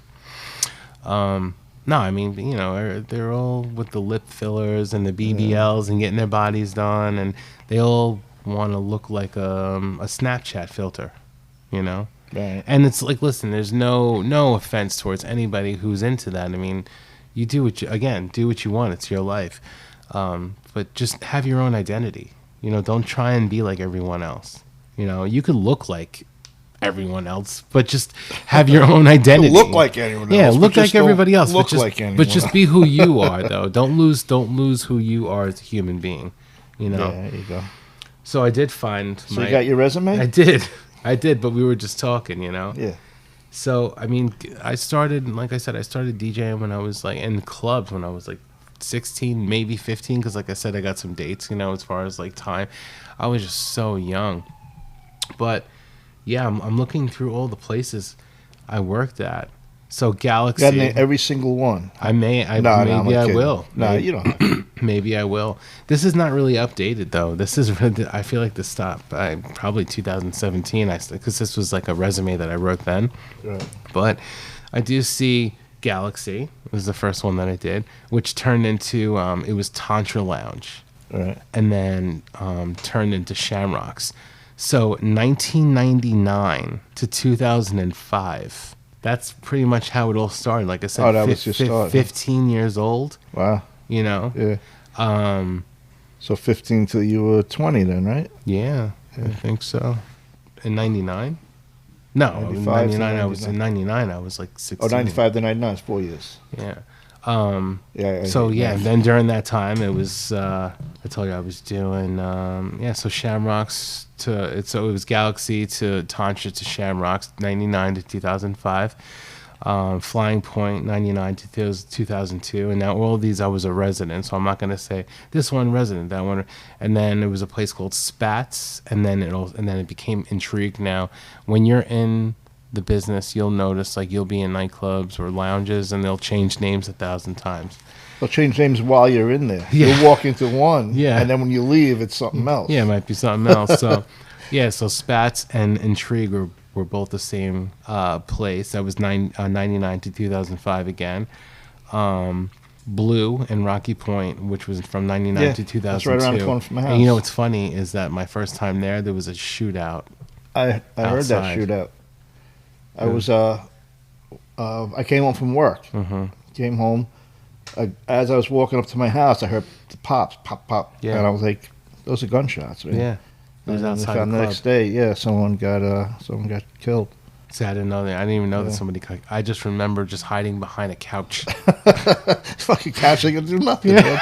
No, I mean, you know, they're all with the lip fillers and the BBLs and getting their bodies done, and they all want to look like a Snapchat filter, you know. Right. And it's like, listen, there's no offense towards anybody who's into that. I mean, you do what you want. It's your life. But just have your own identity. You know, don't try and be like everyone else. You know, you could look like everyone else, but just have your own identity. Look like anyone else. Yeah, look like everybody else. Look like anyone but just be who you are, though. Don't lose who you are as a human being. You know. Yeah, there you go. So I did find. So you got your resume? I did, but we were just talking, you know? Yeah. So, I mean, like I said, I started DJing when I was, like, in clubs when I was, like, 16, maybe 15, because, like I said, I got some dates, you know, as far as, like, time. I was just so young. But, yeah, I'm looking through all the places I worked at. So, Galaxy. Got to name every single one. Maybe I will. No, you don't have to. Maybe I will. This is not really updated, though. This is, I feel like this stopped by probably 2017, because this was like a resume that I wrote then. Right. But I do see Galaxy was the first one that I did, which turned into, it was Tantra Lounge. Right. And then turned into Shamrocks. So 1999 to 2005. That's pretty much how it all started. Like I said, that was your start. 15 years old. Wow. You know? Yeah. So 15 till you were 20 then, right? Yeah, I think so. In 99? No, in 99 I was in 99 I was like 16. Oh, 95 to 99 is 4 years. Yeah. Yeah. Then during that time it was I told you I was doing so Shamrocks it was Galaxy to Tantra to Shamrocks 99 to 2005. Flying Point 99 to 2002, and now all of these I was a resident, so I'm not gonna say this one resident, that one, and then it was a place called Spats, and then it became Intrigue. Now, when you're in the business, you'll notice like you'll be in nightclubs or lounges, and they'll change names 1,000 times. They'll change names while you're in there. Yeah. You'll walk into one, yeah, and then when you leave, it's something else. Yeah, it might be something else. So, yeah, so Spats and Intrigue were both the same place. That was 99 to 2005 again. Blue and Rocky Point, which was from 99 to 2002. That's right around the corner from my house. And you know what's funny is that my first time there was a shootout. I heard that shootout. I was I came home from work. Mm-hmm. Came home. As I was walking up to my house, I heard the pops, pop, pop, and I was like, "Those are gunshots, man." Yeah. It was outside the next day, someone got killed. See, I didn't know that. I didn't even know that somebody. I just remember just hiding behind a couch. Fucking couch, ain't gonna do nothing. Yeah.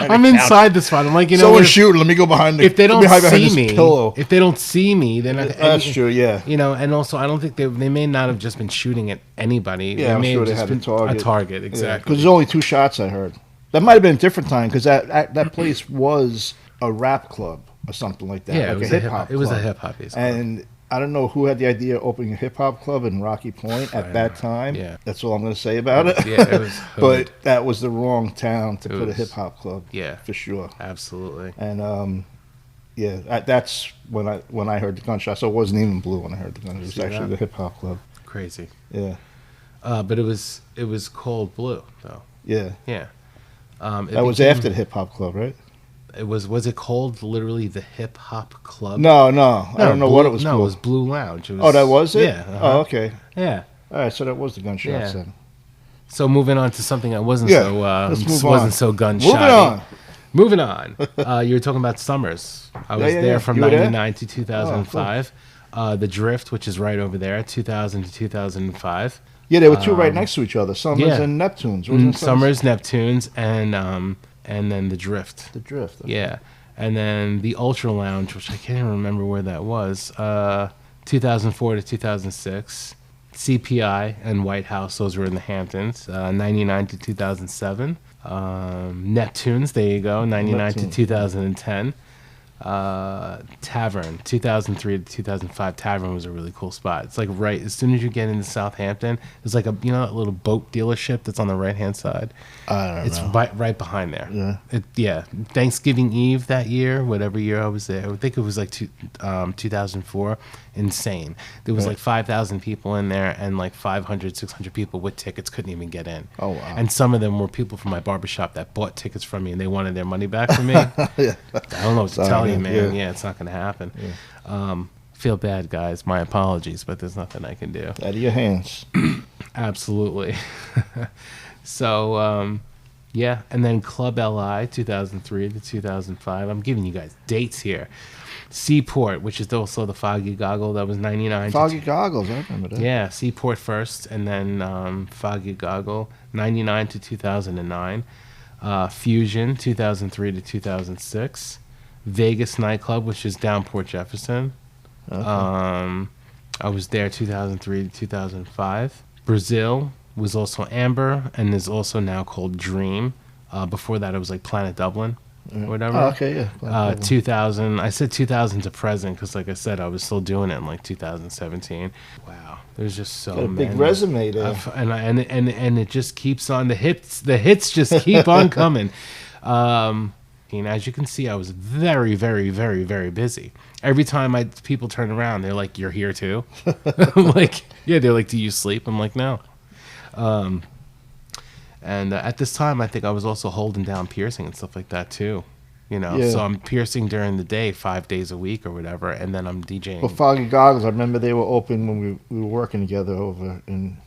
I'm inside the spot. I'm like, someone's shooting. Let me go behind the. If they don't see me, pillow. If they don't see me, then that's true. Yeah. You know, and also I don't think they may not have just been shooting at anybody. Yeah, I'm sure they had a target. A target, exactly. Because there's only 2 shots I heard. That might have been a different time because that place was a rap club or something like that. Yeah, like it was a hip hop. It was a hip hop. And I don't know who had the idea of opening a hip hop club in Rocky Point at that time. Yeah. That's all I'm going to say about it. Yeah, it was but that was the wrong town to put a hip hop club. Yeah. For sure. Absolutely. And that's when I heard the gunshot. So it wasn't even Blue when I heard the gunshot. It was actually the hip hop club. Crazy. Yeah. But it was called Blue though. Yeah. Yeah. That was after the hip hop club, right? It was it called literally the Hip Hop Club? No, I don't know Blue, what it was no, called. it was Blue Lounge. It was, Oh, that was it? Yeah. Oh, okay. Yeah. All right, so that was the gunshot Yeah. sound. So moving on to something that wasn't so gunshot. Moving on. You were talking about Summers. I was there from 99 to 2005. Cool. The Drift, which is right over there, 2000 to 2005. Yeah, they were two right next to each other, Summers and Neptunes. Wasn't Summers, Neptunes, and then the Drift. The Drift. Okay. Yeah. And then the Ultra Lounge, which I can't even remember where that was, 2004 to 2006. CPI and White House, those were in the Hamptons, 99 to 2007. Neptunes, there you go, 99 to 2010. Tavern, 2003 to 2005. Tavern was a really cool spot. It's like right as soon as you get into Southampton, there's like a that little boat dealership that's on the right hand side. I don't know. It's right behind there. Yeah. Thanksgiving Eve that year, whatever year I was there, I think it was like 2004. Insane. There was like 5,000 people in there, and like 500, 600 people with tickets couldn't even get in. Oh wow! And some of them were people from my barbershop that bought tickets from me, and they wanted their money back from me. I don't know what to tell you, man. Yeah, it's not going to happen. Yeah. Feel bad, guys. My apologies, but there's nothing I can do. Out of your hands. Absolutely. So, yeah, and then Club LI, 2003 to 2005. I'm giving you guys dates here. Seaport, which is also the Foggy Goggle, that was 99. Foggy Goggles, I remember that. Yeah, Seaport first, and then Foggy Goggle, 99 to 2009. Fusion, 2003 to 2006. Vegas Nightclub, which is down Port Jefferson. Okay. I was there 2003 to 2005. Brazil was also Amber, and is also now called Dream. Before that, it was like Planet Dublin. Or whatever. Oh, okay, yeah. 2000. I said 2000 to present because, like I said, I was still doing it in like 2017. Wow, there's just so many. Big resume there, and it just keeps on. The hits just keep on coming. As you can see, I was very, very, very, very busy. Every time people turn around, they're like, "You're here too." I'm like, yeah, they're like, "Do you sleep?" I'm like, "No." And at this time, I think I was also holding down piercing and stuff like that too. So I'm piercing during the day 5 days a week or whatever, and then I'm DJing. Well, Foggy Goggles, I remember they were open when we were working together over in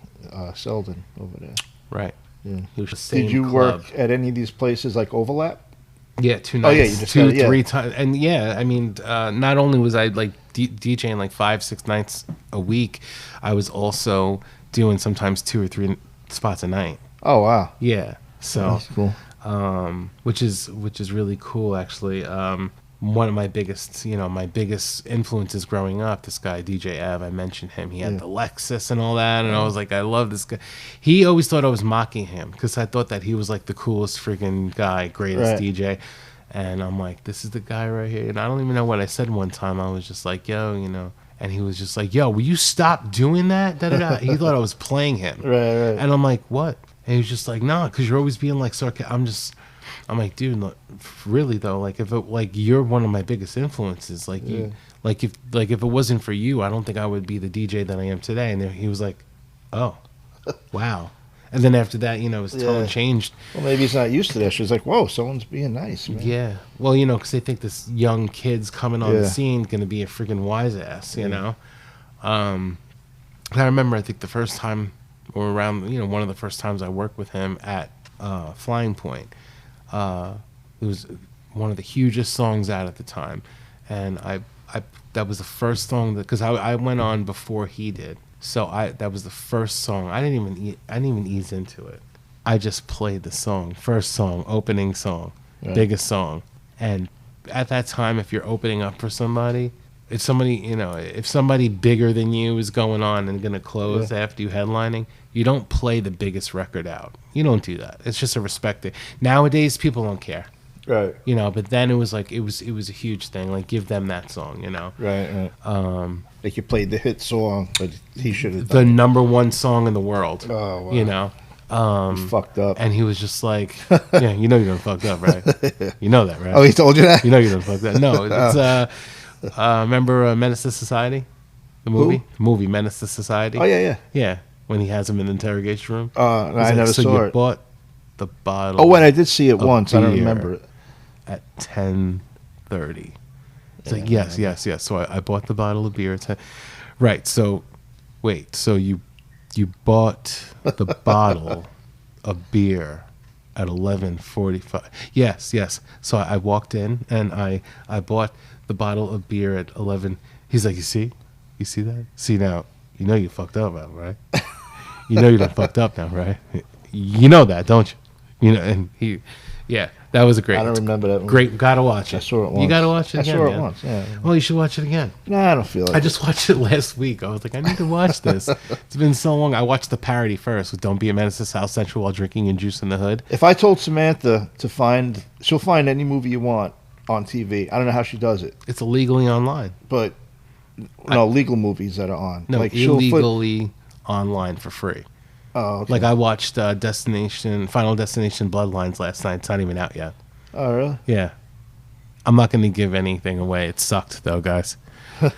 Selden over there. Right. Yeah. Did you work at any of these places like overlap? Yeah, 2 nights. Oh, yeah, you just 3 times. And yeah, I mean, not only was I like DJing like 5-6 nights a week, I was also doing sometimes 2 or 3 spots a night. Oh wow! Yeah, so that's cool. Which is really cool actually. One of my biggest influences growing up, this guy DJ Ev, I mentioned him. He had the Lexus and all that, and I was like, I love this guy. He always thought I was mocking him because I thought that he was like the coolest freaking guy, greatest DJ. And I'm like, this is the guy right here. And I don't even know what I said one time. I was just like, yo, and he was just like, yo, will you stop doing that? He thought I was playing him. Right. And I'm like, what? And he was just like, nah, because you're always being like sarcastic. I'm like, dude, look, really though, like if you're one of my biggest influences, like if it wasn't for you, I don't think I would be the DJ that I am today. And then he was like, oh, wow. And then after that, his tone changed. Well, maybe he's not used to that. She's like, whoa, someone's being nice, man. Yeah. Well, because they think this young kid's coming on the scene going to be a freaking wise ass, you know? I remember, I think the first time, or around, one of the first times I worked with him at Flying Point, it was one of the hugest songs out at the time. And I that was the first song because I went on before he did. So that was the first song. I didn't even ease into it. I just played the song, first song, opening song, biggest song. And at that time, if you're opening up for somebody, if somebody bigger than you is going on and going to close after you headlining, you don't play the biggest record out. You don't do that. It's just a respect thing. Nowadays, people don't care. Right. But then it was like it was a huge thing. Like give them that song, Right. Like you played the hit song, but he should have the number one song in the world. Oh wow. Fucked up. And he was just like, yeah, you're done fucked up, right? You know that, right? Oh, he told you that? You done fucked up. No, it's remember Menace to Society? The movie? Who? The movie Menace to Society? Oh yeah. Yeah. when he has him in the interrogation room. I never so saw you it. bought the bottle. Oh, wait, I did see it once. I don't remember it. At 10:30. It's like, yes. So I bought the bottle of beer at 10. Right. So, wait. So you bought the bottle of beer at 11:45. Yes. So I walked in and I bought the bottle of beer at 11. He's like, you see that? See now, you know you fucked up, right? You know you done fucked up now, right? You know that, don't you? You know, and that was a great. I don't remember that movie. Great, gotta watch it. I saw it once. You gotta watch it again. I saw it man. once. Yeah. Well, you should watch it again. No, I don't feel like I just watched it last week. I was like, I need to watch this. It's been so long. I watched the parody first with "Don't Be a Menace to South Central While Drinking and Juice in the Hood." If I told Samantha she'll find any movie you want on TV. I don't know how she does it. It's illegally online. But legal movies that are on. No, like illegally online for free. Oh, okay. Like I watched Final Destination Bloodlines last night. It's not even out yet. Oh, really? Yeah. I'm not going to give anything away. It sucked, though, guys. I'm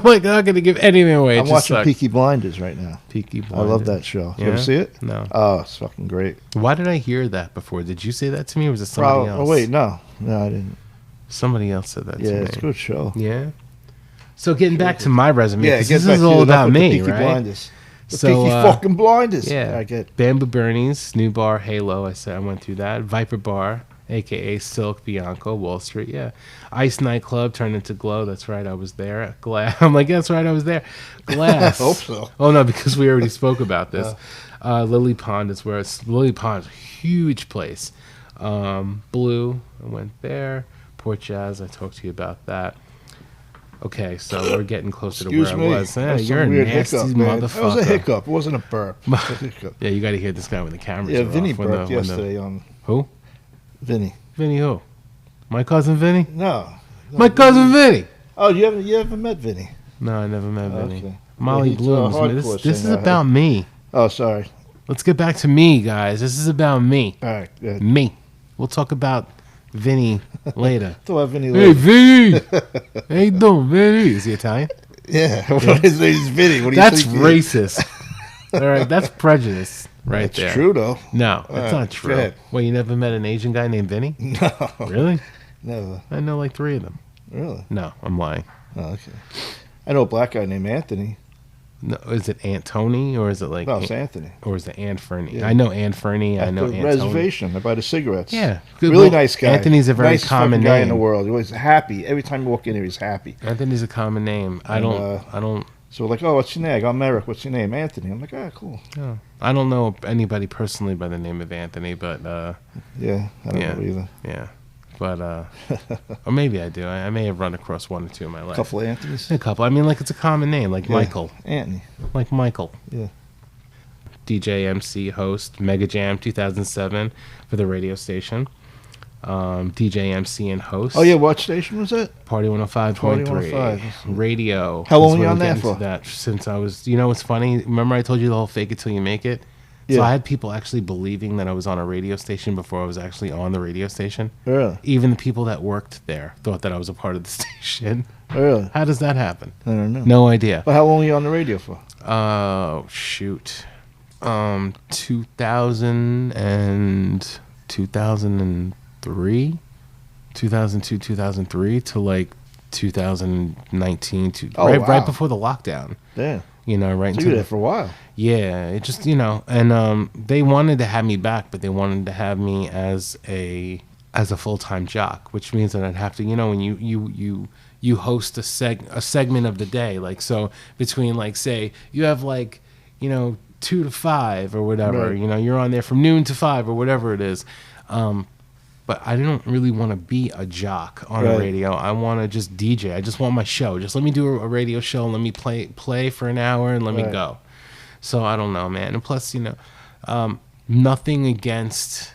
like, not going to give anything away. I'm watching Peaky Blinders right now. Peaky Blinders. I love that show. Yeah? You ever see it? No. Oh, it's fucking great. Why did I hear that before? Did you say that to me or was it somebody else? Oh, wait, no. No, I didn't. Somebody else said that to me. Yeah, it's a good show. Yeah? So getting back to my resume, yeah, this is all about me, right? Blinders. The So, Peaky fucking Blinders. Yeah. I get Bamboo Bernie's, New Bar, Halo. I went through that. Viper Bar, a.k.a. Silk, Bianco, Wall Street. Yeah. Ice Nightclub turned into Glow. That's right. I was there. Glass. I'm like, that's right. I was there. Glass. I hope so. Oh, no, because we already spoke about this. Lily Pond is where it's. Lily Pond's a huge place. Blue. I went there. Port Jazz. I talked to you about that. Okay, so we're getting closer to where I was. You're a nasty motherfucker. That was a hiccup. It wasn't a burp. It was a hiccup. Yeah, you got to hear this guy when the cameras Yeah, are Vinny off. burped yesterday on... Who? Vinny. Vinny who? My cousin Vinny? No. My cousin Vinny! Oh, you haven't met Vinny? No, I never met Vinny. Okay. Molly Blooms. This is about me. Oh, sorry. Let's get back to me, guys. This is about me. All right, good. Me. We'll talk about Vinny later. Talk about Vinny Hey, later. Vinny! How you doing, Vinny? Is he Italian? Yeah. His name's Vinny. What do you That's think? racist. All right, that's prejudice right there. It's true, though. No, it's not true. Well, you never met an Asian guy named Vinny? No. Really? Never. I know like 3 of them. Really? No, I'm lying. Oh, okay. I know a black guy named Anthony. No, is it Aunt Tony or is it like? No, it's Anthony. Or is it Aunt Fernie? Yeah. I know Aunt Fernie. I know At the Aunt reservation. Tony. I buy the cigarettes. Yeah, really nice guy. Anthony's a very nicest common guy in name. the world. He was happy every time you walk in here. He's happy. Anthony's a common name. I don't. So we're like, oh, what's your name? I go, I'm Eric. What's your name? Anthony. I'm like, cool. Yeah. I don't know anybody personally by the name of Anthony, but yeah, I don't know either. Yeah. But or maybe I do. I may have run across 1 or 2 in my life. A couple of Anthony's. A couple. I mean, like it's a common name, like Michael. Anthony. Like Michael. Yeah. DJ, MC, host, Mega Jam 2007 for the radio station. DJ, MC, and host. Oh yeah, what station was that? Party 105.3. Radio. How long were you on that for? That since I was, you know, what's funny? Remember I told you the whole fake it till you make it? So I had people actually believing that I was on a radio station before I was actually on the radio station. Really? Even the people that worked there thought that I was a part of the station. Really? How does that happen? I don't know. No idea. But how long were you on the radio for? Oh, shoot. 2000 and 2003? 2002, 2003 to like 2019. Right before the lockdown. Damn. You know, right? So you were there for a while. Yeah, it just, you know, and they wanted to have me back, but they wanted to have me as a full-time jock, which means that I'd have to, you know, when you host a segment of the day, like, so between, like, say you have like, you know, 2 to 5 or whatever, right. You know, you're on there from noon to 5 or whatever it is. But I don't really want to be a jock on a radio. I want to just DJ. I just want my show. Just let me do a radio show. Let me play for an hour and let me go. So I don't know, man. And plus, you know, nothing against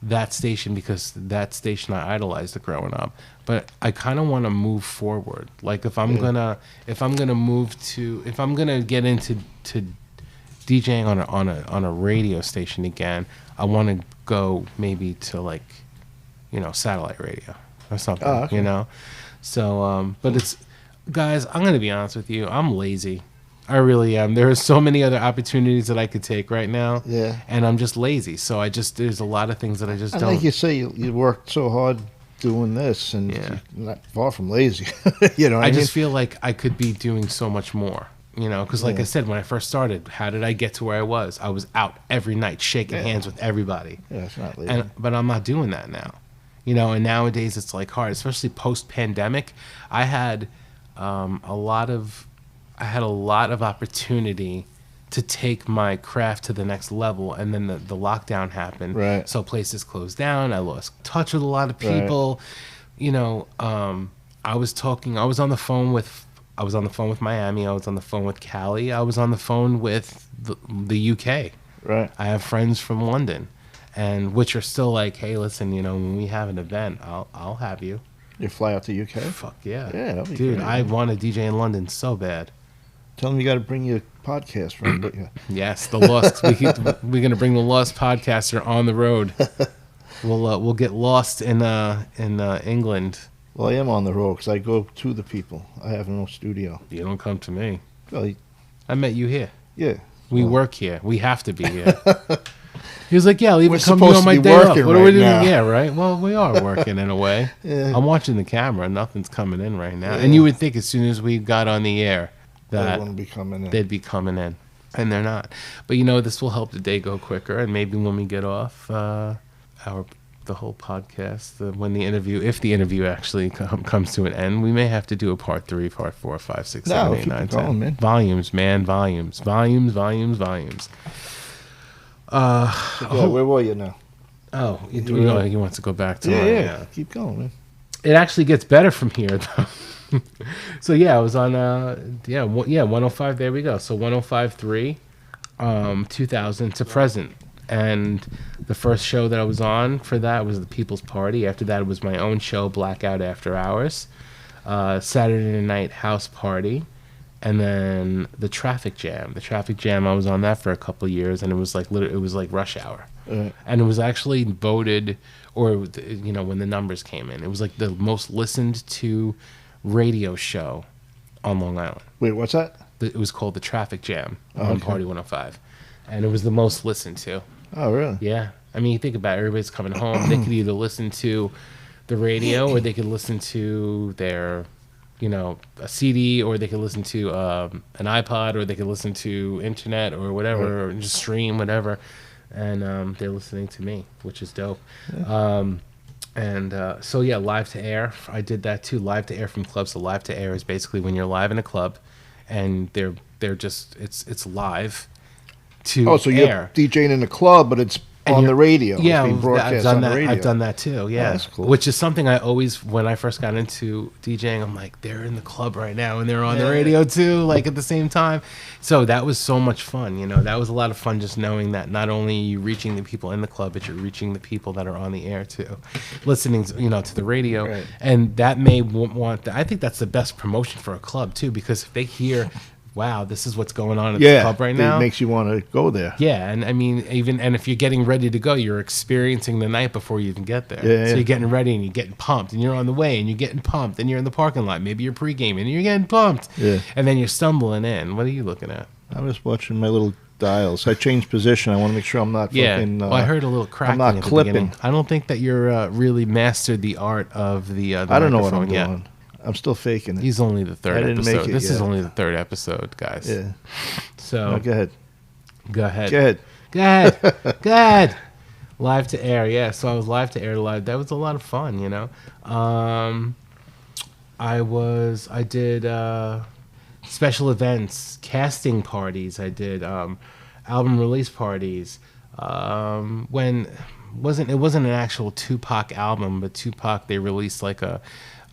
that station because that station I idolized growing up. But I kind of want to move forward. Like if I'm gonna get into DJing on a radio station again, I want to go maybe to like, you know, satellite radio or something, you know? So, but it's, guys, I'm going to be honest with you. I'm lazy. I really am. There are so many other opportunities that I could take right now. Yeah. And I'm just lazy. So there's a lot of things that I just And don't. like you say, you worked so hard doing this, and Yeah. you're not far from lazy. You know what I I mean? just feel like I could be doing so much more. Because like I said, when I first started, how did I get to where I was? I was out every night shaking hands with everybody. Yeah, it's not lazy. But I'm not doing that now. And nowadays it's like hard, especially post-pandemic. I had a lot of opportunity to take my craft to the next level, and then the lockdown happened. Right. So places closed down. I lost touch with a lot of people. Right. I was on the phone with Miami. I was on the phone with Cali. I was on the phone with the UK. Right. I have friends from London, and which are still like, hey, listen, when we have an event, I'll have you. You fly out to UK? Fuck yeah. Yeah, that'll be dude, great, I want to DJ in London so bad. Tell them you got to bring your podcast from. Yes, the Lost. We're gonna bring the Lost podcaster on the road. We'll get lost in England. Well, I am on the road because I go to the people. I have no studio. You don't come to me. Well, I met you here. Yeah. We work here. We have to be here. He was like, yeah, I'll even come to you on my day off. What right are we doing? now. Yeah, right. Well, we are working in a way. Yeah. I'm watching the camera. Nothing's coming in right now. And you would think as soon as we got on the air that they'd be coming in. They'd be coming in. And they're not. But, this will help the day go quicker. And maybe when we get off the whole podcast, if the interview actually comes to an end, we may have to do a part 3, part 4, 5, 6, 7, 8, 9, 10. Man. Volumes, man. Volumes. Where were you now? Oh, he wants to go back to yeah. Keep going, man. It actually gets better from here, though. So, I was on, 105. There we go. So, 105.3, 2000 to present. And the first show that I was on for that was the People's Party. After that, it was my own show, Blackout After Hours. Saturday Night House Party. And then the Traffic Jam. The Traffic Jam, I was on that for a couple of years, and it was like Rush Hour. And it was actually voted, or when the numbers came in, it was like the most listened to radio show on Long Island. Wait, what's that? It was called the Traffic Jam on Party 105, and it was the most listened to. Oh, really? Yeah. I mean, you think about it, everybody's coming home. They could either listen to the radio, or they could listen to their a CD, or they could listen to an iPod, or they could listen to internet or whatever, or just stream whatever. And they're listening to me, which is dope. Yeah. So live to air, I did that too. Live to air from clubs. So live to air is basically when you're live in a club, and they're just it's live to air. Oh, so you're DJing in a club, but it's on the radio. Yeah, it's being broadcast I've done on that. the radio. I've done that too. Yeah, that's cool. Which is something I always, when I first got into DJing, I'm like, they're in the club right now and they're on the radio too, like at the same time. So that was so much fun. That was a lot of fun, just knowing that not only are you reaching the people in the club, but you're reaching the people that are on the air too, listening, to the radio. Right. And that may want. I think that's the best promotion for a club too, because if they hear, wow, this is what's going on at the club right now. It makes you want to go there. Yeah, and I mean, and if you're getting ready to go, you're experiencing the night before you even get there. So you're getting ready and you're getting pumped, and you're on the way and you're getting pumped, and you're in the parking lot. Maybe you're pre-gaming and you're getting pumped. Yeah. And then you're stumbling in. What are you looking at? I'm just watching my little dials. I changed position. I want to make sure I'm not fucking... Well, I heard a little cracking I'm not at clipping. The beginning. I don't think that you're really mastered the art of the I don't know what I'm yet. doing. I'm still faking it. He's only the third didn't episode. make it This is yet. only the third episode, guys. Yeah. So No, go ahead. Go ahead. Go ahead. Go ahead. Go ahead. Live to air, yeah. So I was live to air live. That was a lot of fun, I did special events, casting parties. I did album release parties. When it wasn't an actual Tupac album, but Tupac, they released like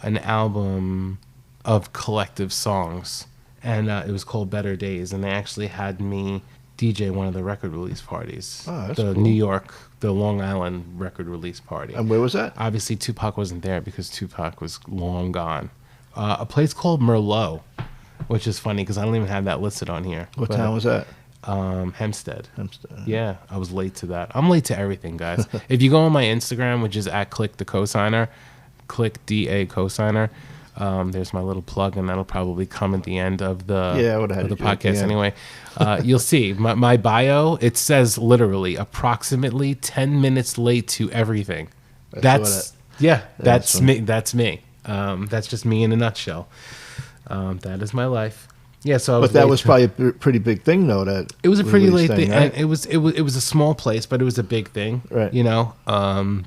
an album of collective songs, and it was called Better Days, and they actually had me DJ one of the record release parties. Oh, that's the cool. New York, the Long Island record release party. And where was that? Obviously, Tupac wasn't there because Tupac was long gone. A place called Merlot, which is funny because I don't even have that listed on here. What town was that? Hempstead. Hempstead. Yeah, I was late to that. I'm late to everything, guys. If you go on my Instagram, which is at Click Da Cosigner, Click Da Cosigner, There's my little plug, and that'll probably come at the end of the podcast anyway. You'll see my bio. It says literally approximately 10 minutes late to everything. That's me. That's me. That's just me in a nutshell. That is my life. Yeah, so but that was probably a pretty big thing, though. That it was a pretty late thing, right? And it was a small place, but it was a big thing, right? You know, I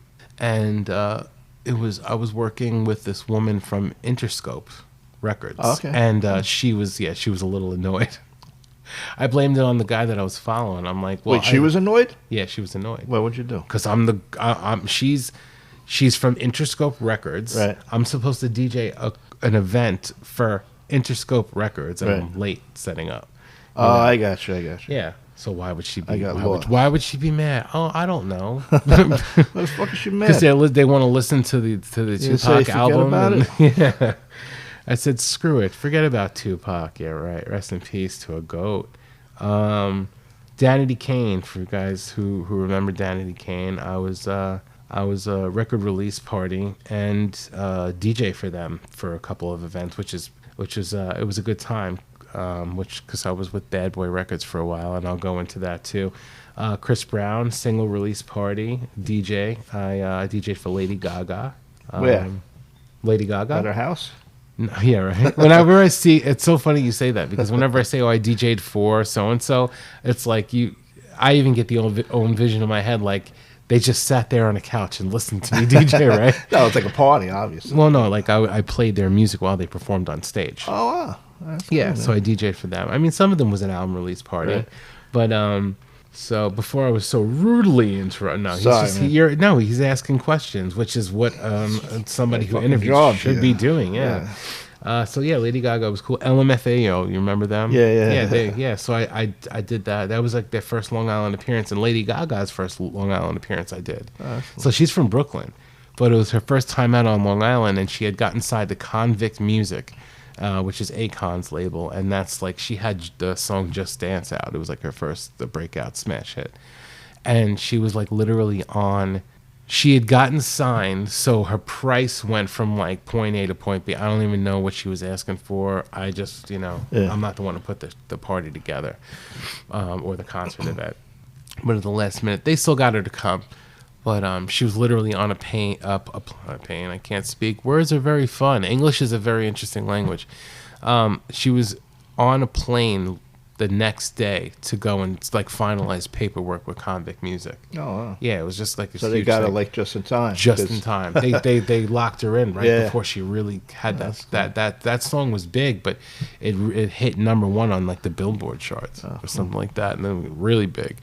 was working with this woman from Interscope Records, and she was a little annoyed. I blamed it on the guy that I was following. I'm like, well, wait, she was annoyed? Yeah, she was annoyed. What would you do? Because she's from Interscope Records. Right. I'm supposed to DJ an event for Interscope Records, and I'm late setting up. Oh, know? I got you. Yeah. So why would she be? Why would she be mad? Oh, I don't know. What the fuck is she mad? Because they want to listen to the Tupac album. About it? Yeah. I said, screw it. Forget about Tupac. Yeah, right. Rest in peace to a GOAT. Danity Kane, for you guys who remember Danity Kane, I was a record release party and DJ for them for a couple of events, which was it was a good time. Because I was with Bad Boy Records for a while, and I'll go into that too. Chris Brown, single release party, DJ. I DJ'd for Lady Gaga. Where? Lady Gaga? At her house? No, yeah, right. Whenever I see, it's so funny you say that, because whenever I say, I DJ'd for so-and-so, it's like I even get the own vision in my head, like, they just sat there on a couch and listened to me DJ, right? No, it's like a party, obviously. Well, no, like I played their music while they performed on stage. Oh, wow. That's yeah, cool, so I DJ'd for them. I mean, some of them was an album release party, right. But so before I was so rudely interrupted. No, he's asking questions, which is what somebody who interviews should be doing. Yeah. So Lady Gaga was cool. LMFAO, you remember them? Yeah. So I did that. That was like their first Long Island appearance, and Lady Gaga's first Long Island appearance I did. Oh, cool. So she's from Brooklyn, but it was her first time out on Long Island, and she had gotten signed to Convict Music, which is Akon's label, and that's like she had the song Just Dance out. It was like her first breakout smash hit, and she was like literally on. She had gotten signed, so her price went from like point A to point B. I don't even know what she was asking for. I just, I'm not the one to put the party together or the concert event. But at the last minute, they still got her to come. But she was literally on a plane. I can't speak. Words are very fun. English is a very interesting language. She was on a plane the next day to go and like finalize paperwork with Convict Music. Oh, wow. Yeah, it was just like so they got her like just in time. Just in time. They locked her in before she really had that song was big, but it hit number 1 on like the Billboard charts or something like that, and then really big.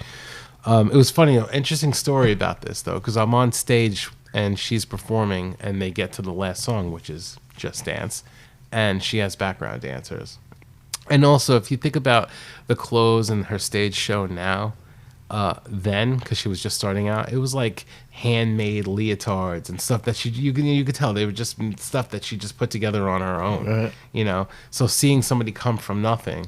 It was funny, interesting story about this though, because I'm on stage and she's performing, and they get to the last song, which is Just Dance, and she has background dancers. And also, if you think about the clothes in her stage show now, then, because she was just starting out, it was like handmade leotards and stuff that you could tell they were just stuff that she just put together on her own. Right. So seeing somebody come from nothing,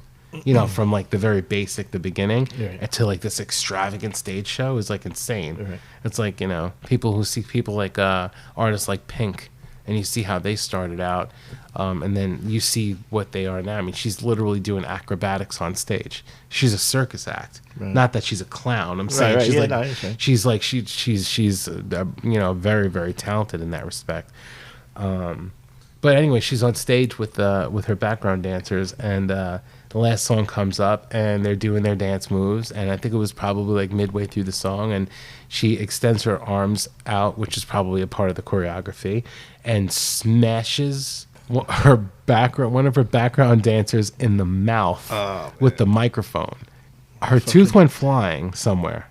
from like the very basic, the beginning, to like this extravagant stage show is like insane. Right. It's like, people who see people like artists like Pink, and you see how they started out, and then you see what they are now. I mean, she's literally doing acrobatics on stage. She's a circus act, not that she's a clown. I'm saying she's very, very talented in that respect. But anyway, she's on stage with her background dancers, and the last song comes up, and they're doing their dance moves, and I think it was probably like midway through the song, and she extends her arms out, which is probably a part of the choreography, and smashes one of her background dancers in the mouth with the microphone. Her tooth went flying somewhere.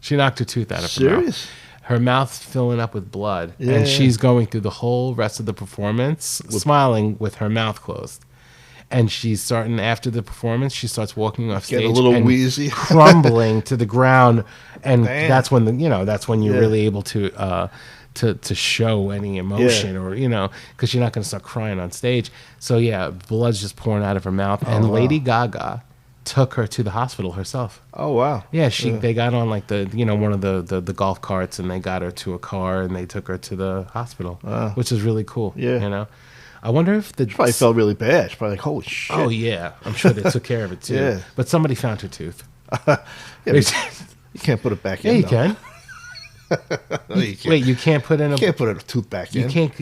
She knocked her tooth out of her mouth. Her mouth filling up with blood, and she's going through the whole rest of the performance smiling with her mouth closed. And she's starting, after the performance, she starts walking off stage, a little wheezy, crumbling to the ground, and that's when you're really able to show any emotion, or because you're not going to start crying on stage. So blood's just pouring out of her mouth, and Lady Gaga took her to the hospital herself. Oh wow. Yeah, they got on like the one of the golf carts, and they got her to a car, and they took her to the hospital, which is really cool. Yeah. I wonder if She probably felt really bad. She's probably like, holy shit. Oh yeah, I'm sure they took care of it too. Yeah. But somebody found her tooth. You can't put it back in. Yeah, you though. can. No, you can't. Wait, you can't put in You can't put a tooth back in. You can't.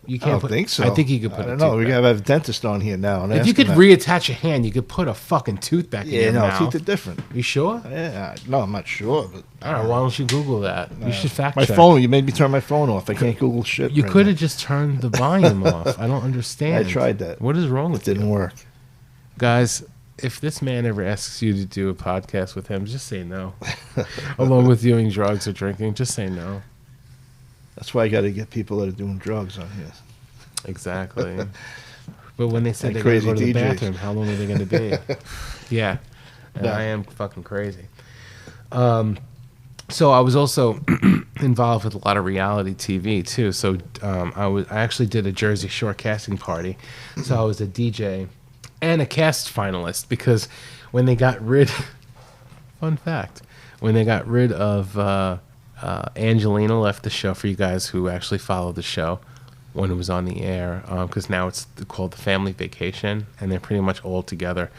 I don't think so. I think you could put. I don't know. We gotta have a dentist on here now. And if you could reattach a hand, you could put a fucking tooth back in your mouth. teeth are different. You sure? Yeah. No, I'm not sure. But all right. Why don't you Google that? You should fact my check. phone. You made me turn my phone off. I can't Google shit. You right could now. have just turned the volume off. I don't understand. I tried that. What is wrong with It didn't work. Guys, if this man ever asks you to do a podcast with him, just say no. Along with doing drugs or drinking, just say no. That's why I got to get people that are doing drugs on here. Exactly. But when they say Like they're going to go to the crazy DJs. bathroom, how long are they going to be? Yeah. And I am fucking crazy. So I was also involved with a lot of reality TV too. So I actually did a Jersey Shore casting party. So I was a DJ and a cast finalist because when they got rid, fun fact, when they got rid of Angelina left the show, for you guys who actually followed the show when it was on the air, because now it's called The Family Vacation, and they're pretty much all together.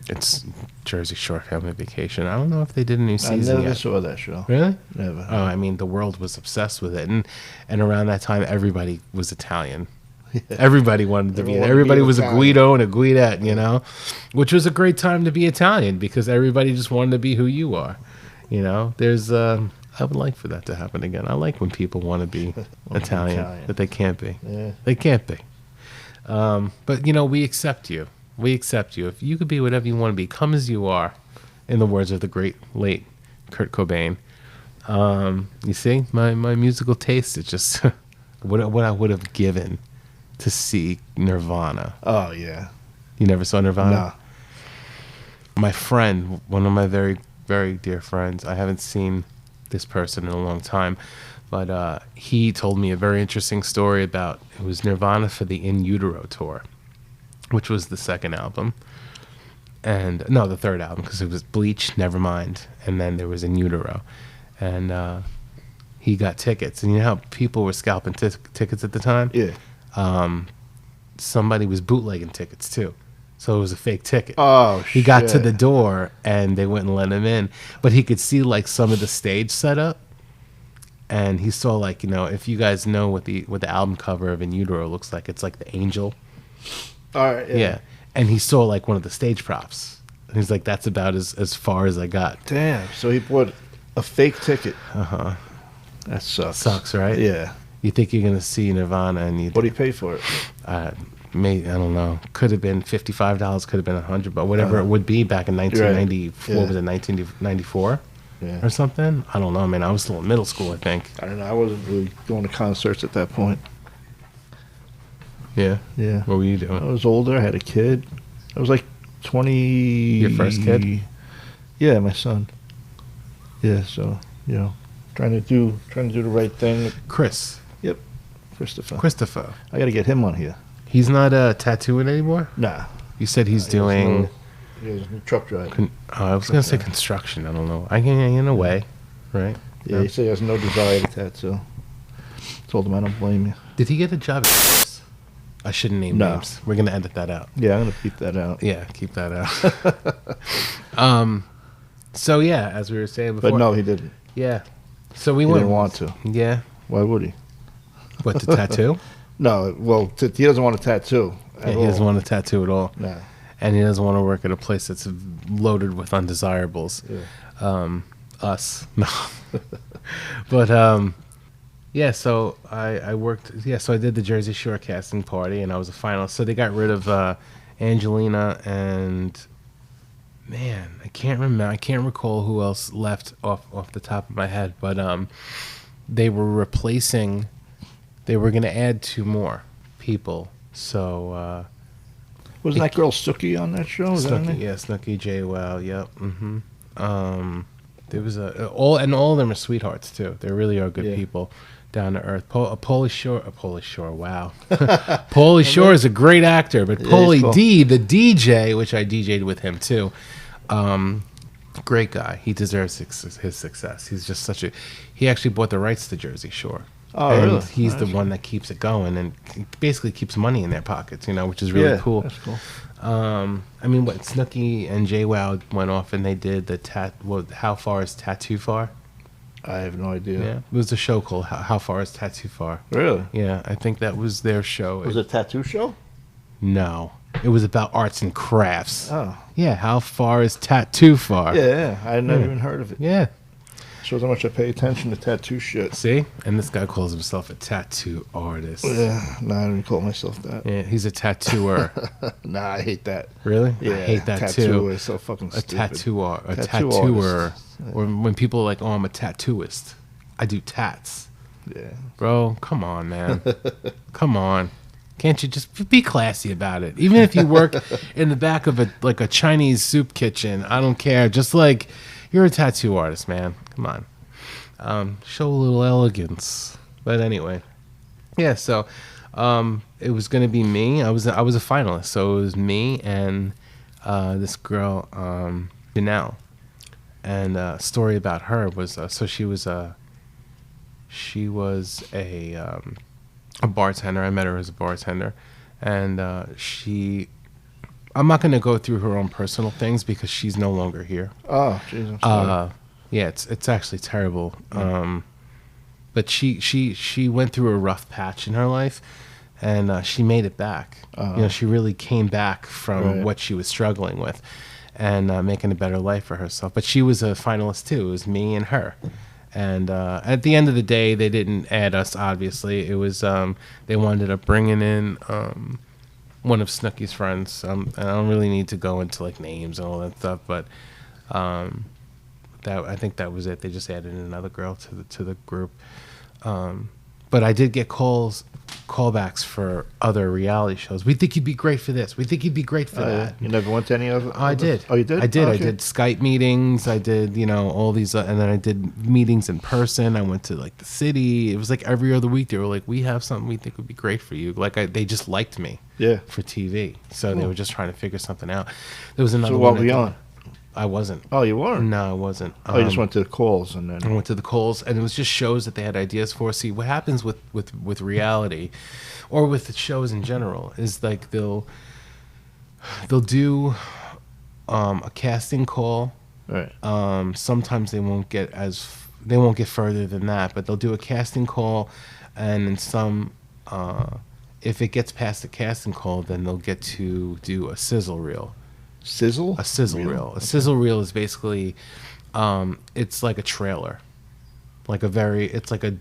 It's Jersey Shore Family Vacation. I don't know if they did a new season I never yet. saw that show. Really? Never. Oh, I mean, the world was obsessed with it, and around that time, everybody was Italian. Everybody wanted to be. Everybody was a Guido and a Guidette, which was a great time to be Italian because everybody just wanted to be who you are. There's. I would like for that to happen again. I like when people want to be Italian, but they can't be. Yeah. They can't be. But we accept you. We accept you. If you could be whatever you want to be, come as you are, in the words of the great late Kurt Cobain. You see, my musical taste is just what I would have given to see Nirvana. Oh yeah. You never saw Nirvana? No. My friend, one of my very, very dear friends, I haven't seen this person in a long time, but he told me a very interesting story about, it was Nirvana for the In Utero tour, which was the second album. And no, the third album, because it was Bleach, Nevermind, and then there was In Utero. And he got tickets. And you know how people were scalping tickets at the time? Yeah. Somebody was bootlegging tickets too. So it was a fake ticket. Oh, He got to the door and they wouldn't let him in. But he could see like some of the stage setup. And he saw like, if you guys know what the album cover of In Utero looks like, it's like the angel. All right. Yeah. And he saw like one of the stage props. And he's like, that's about as far as I got. Damn. So he bought a fake ticket. Uh-huh. That sucks. Sucks, right? Yeah. You think you're going to see Nirvana and you... What do you pay for it? I don't know. Could have been $55, could have been $100, but whatever it would be back in 1994. Right. Yeah. Was it 1994 Yeah. or something? I don't know, man. I was still in middle school, I think. I don't know. I wasn't really going to concerts at that point. Yeah. Yeah. What were you I doing? was older. I had a kid. I was like 20. Your first kid? Yeah, my son. Yeah. So trying to do the right thing. Chris. Yep. Christopher. I got to get him on here. He's not tattooing anymore? Nah. You said he's doing... He's a truck driver. I was going to say construction. I don't know. I can, in a way, right? Yeah, he said he has no desire to tattoo. Told him I don't blame you. Did he get a job at... I shouldn't name names. We're going to edit that out. Yeah, I'm going to keep that out. Yeah, keep that out. So, yeah, as we were saying before... But no, he didn't. Yeah. So we He went... didn't want to. Yeah. Why would he? What, to tattoo? No, well, he doesn't want to tattoo. Yeah, he doesn't want to tattoo at all. No. And he doesn't want to work at a place that's loaded with undesirables. Yeah. Us. No. But, yeah, so I worked... Yeah, so I did the Jersey Shore casting party, and I was a finalist. So they got rid of Angelina and... Man, I can't remember. I can't recall who else left off the top of my head. But they were replacing... They were going to add 2 more people. So... Wasn't that girl Snooki on that show? Snooki, yeah, Snooki, J-Well, yep. Mm-hmm. There was all of them are sweethearts, too. They really are good people. down to earth. Pauly Shore. Wow, Pauly Shore is a great actor, but Pauly cool. D, the DJ, which I DJ'd with him too. Great guy. He deserves his success. He's just such a. He actually bought the rights to Jersey Shore. Oh, and really? He's the one that keeps it going and basically keeps money in their pockets, which is really cool. That's cool. I mean, what Snooki and JWoww went off and they did the How Far Is Tattoo Far? I have no idea. Yeah, it was a show called How Far Is Tattoo Far? Really? Yeah, I think that was their show. Was it a tattoo show? No, it was about arts and crafts. Oh. Yeah, How Far Is Tattoo Far? Yeah, I had never even heard of it. Yeah. Shows how much I pay attention to tattoo shit. See? And this guy calls himself a tattoo artist. Yeah, I don't even call myself that. Yeah, he's a tattooer. Nah, I hate that. Really? Yeah, I hate that tattoo too. is so fucking stupid. A tattooer. Or when people are like, oh, I'm a tattooist. I do tats. Yeah. Bro, come on, man. Come on. Can't you just be classy about it? Even if you work in the back of a Chinese soup kitchen, I don't care. Just like, you're a tattoo artist, man. Come on. Show a little elegance. But anyway. Yeah, so it was going to be me. I was a finalist. So it was me and this girl, Janelle. And a story about her was, so she was a bartender. I met her as a bartender. And I'm not going to go through her own personal things because she's no longer here. Oh, jeez, I'm sorry. Yeah, it's actually terrible. But she went through a rough patch in her life, and she made it back. She really came back from what she was struggling with, and making a better life for herself. But she was a finalist too. It was me and her. And at the end of the day, they didn't add us. Obviously, it was they wound up bringing in one of Snooki's friends. I don't really need to go into like names and all that stuff, but I think that was it. They just added another girl to the group. But I did get callbacks for other reality shows. We think you'd be great for this. We think you'd be great for that. You never went to any of it? I did. Oh, you did? I did. Oh, okay. I did Skype meetings. I did, all these, and then I did meetings in person. I went to like the city. It was like every other week they were like, "We have something we think would be great for you." Like they just liked me. Yeah. For TV, so they were just trying to figure something out. There was another. So what were you on? I wasn't. Oh, you weren't? No, I wasn't. You just went to the calls and then... I went to the calls, and it was just shows that they had ideas for. See, what happens with reality, or with the shows in general, is like they'll do a casting call. Right. Sometimes they won't get further than that, but they'll do a casting call, and in some, if it gets past the casting call, then they'll get to do a sizzle reel. Sizzle? A sizzle reel. A sizzle reel is basically, it's like a trailer, it's like an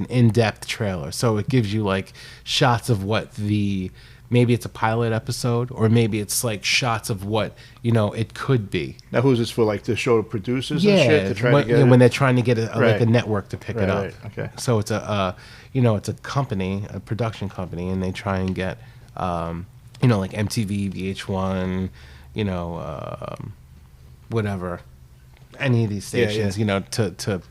in-depth trailer. So it gives you like shots of what maybe it's a pilot episode, or maybe it's like shots of what it could be. Now, who's this for? Like the show producers and shit to try to get when they're trying to get like a network to pick it up. Right. Okay. So it's it's a company, a production company, and they try and get like MTV, VH1. Whatever, any of these stations, to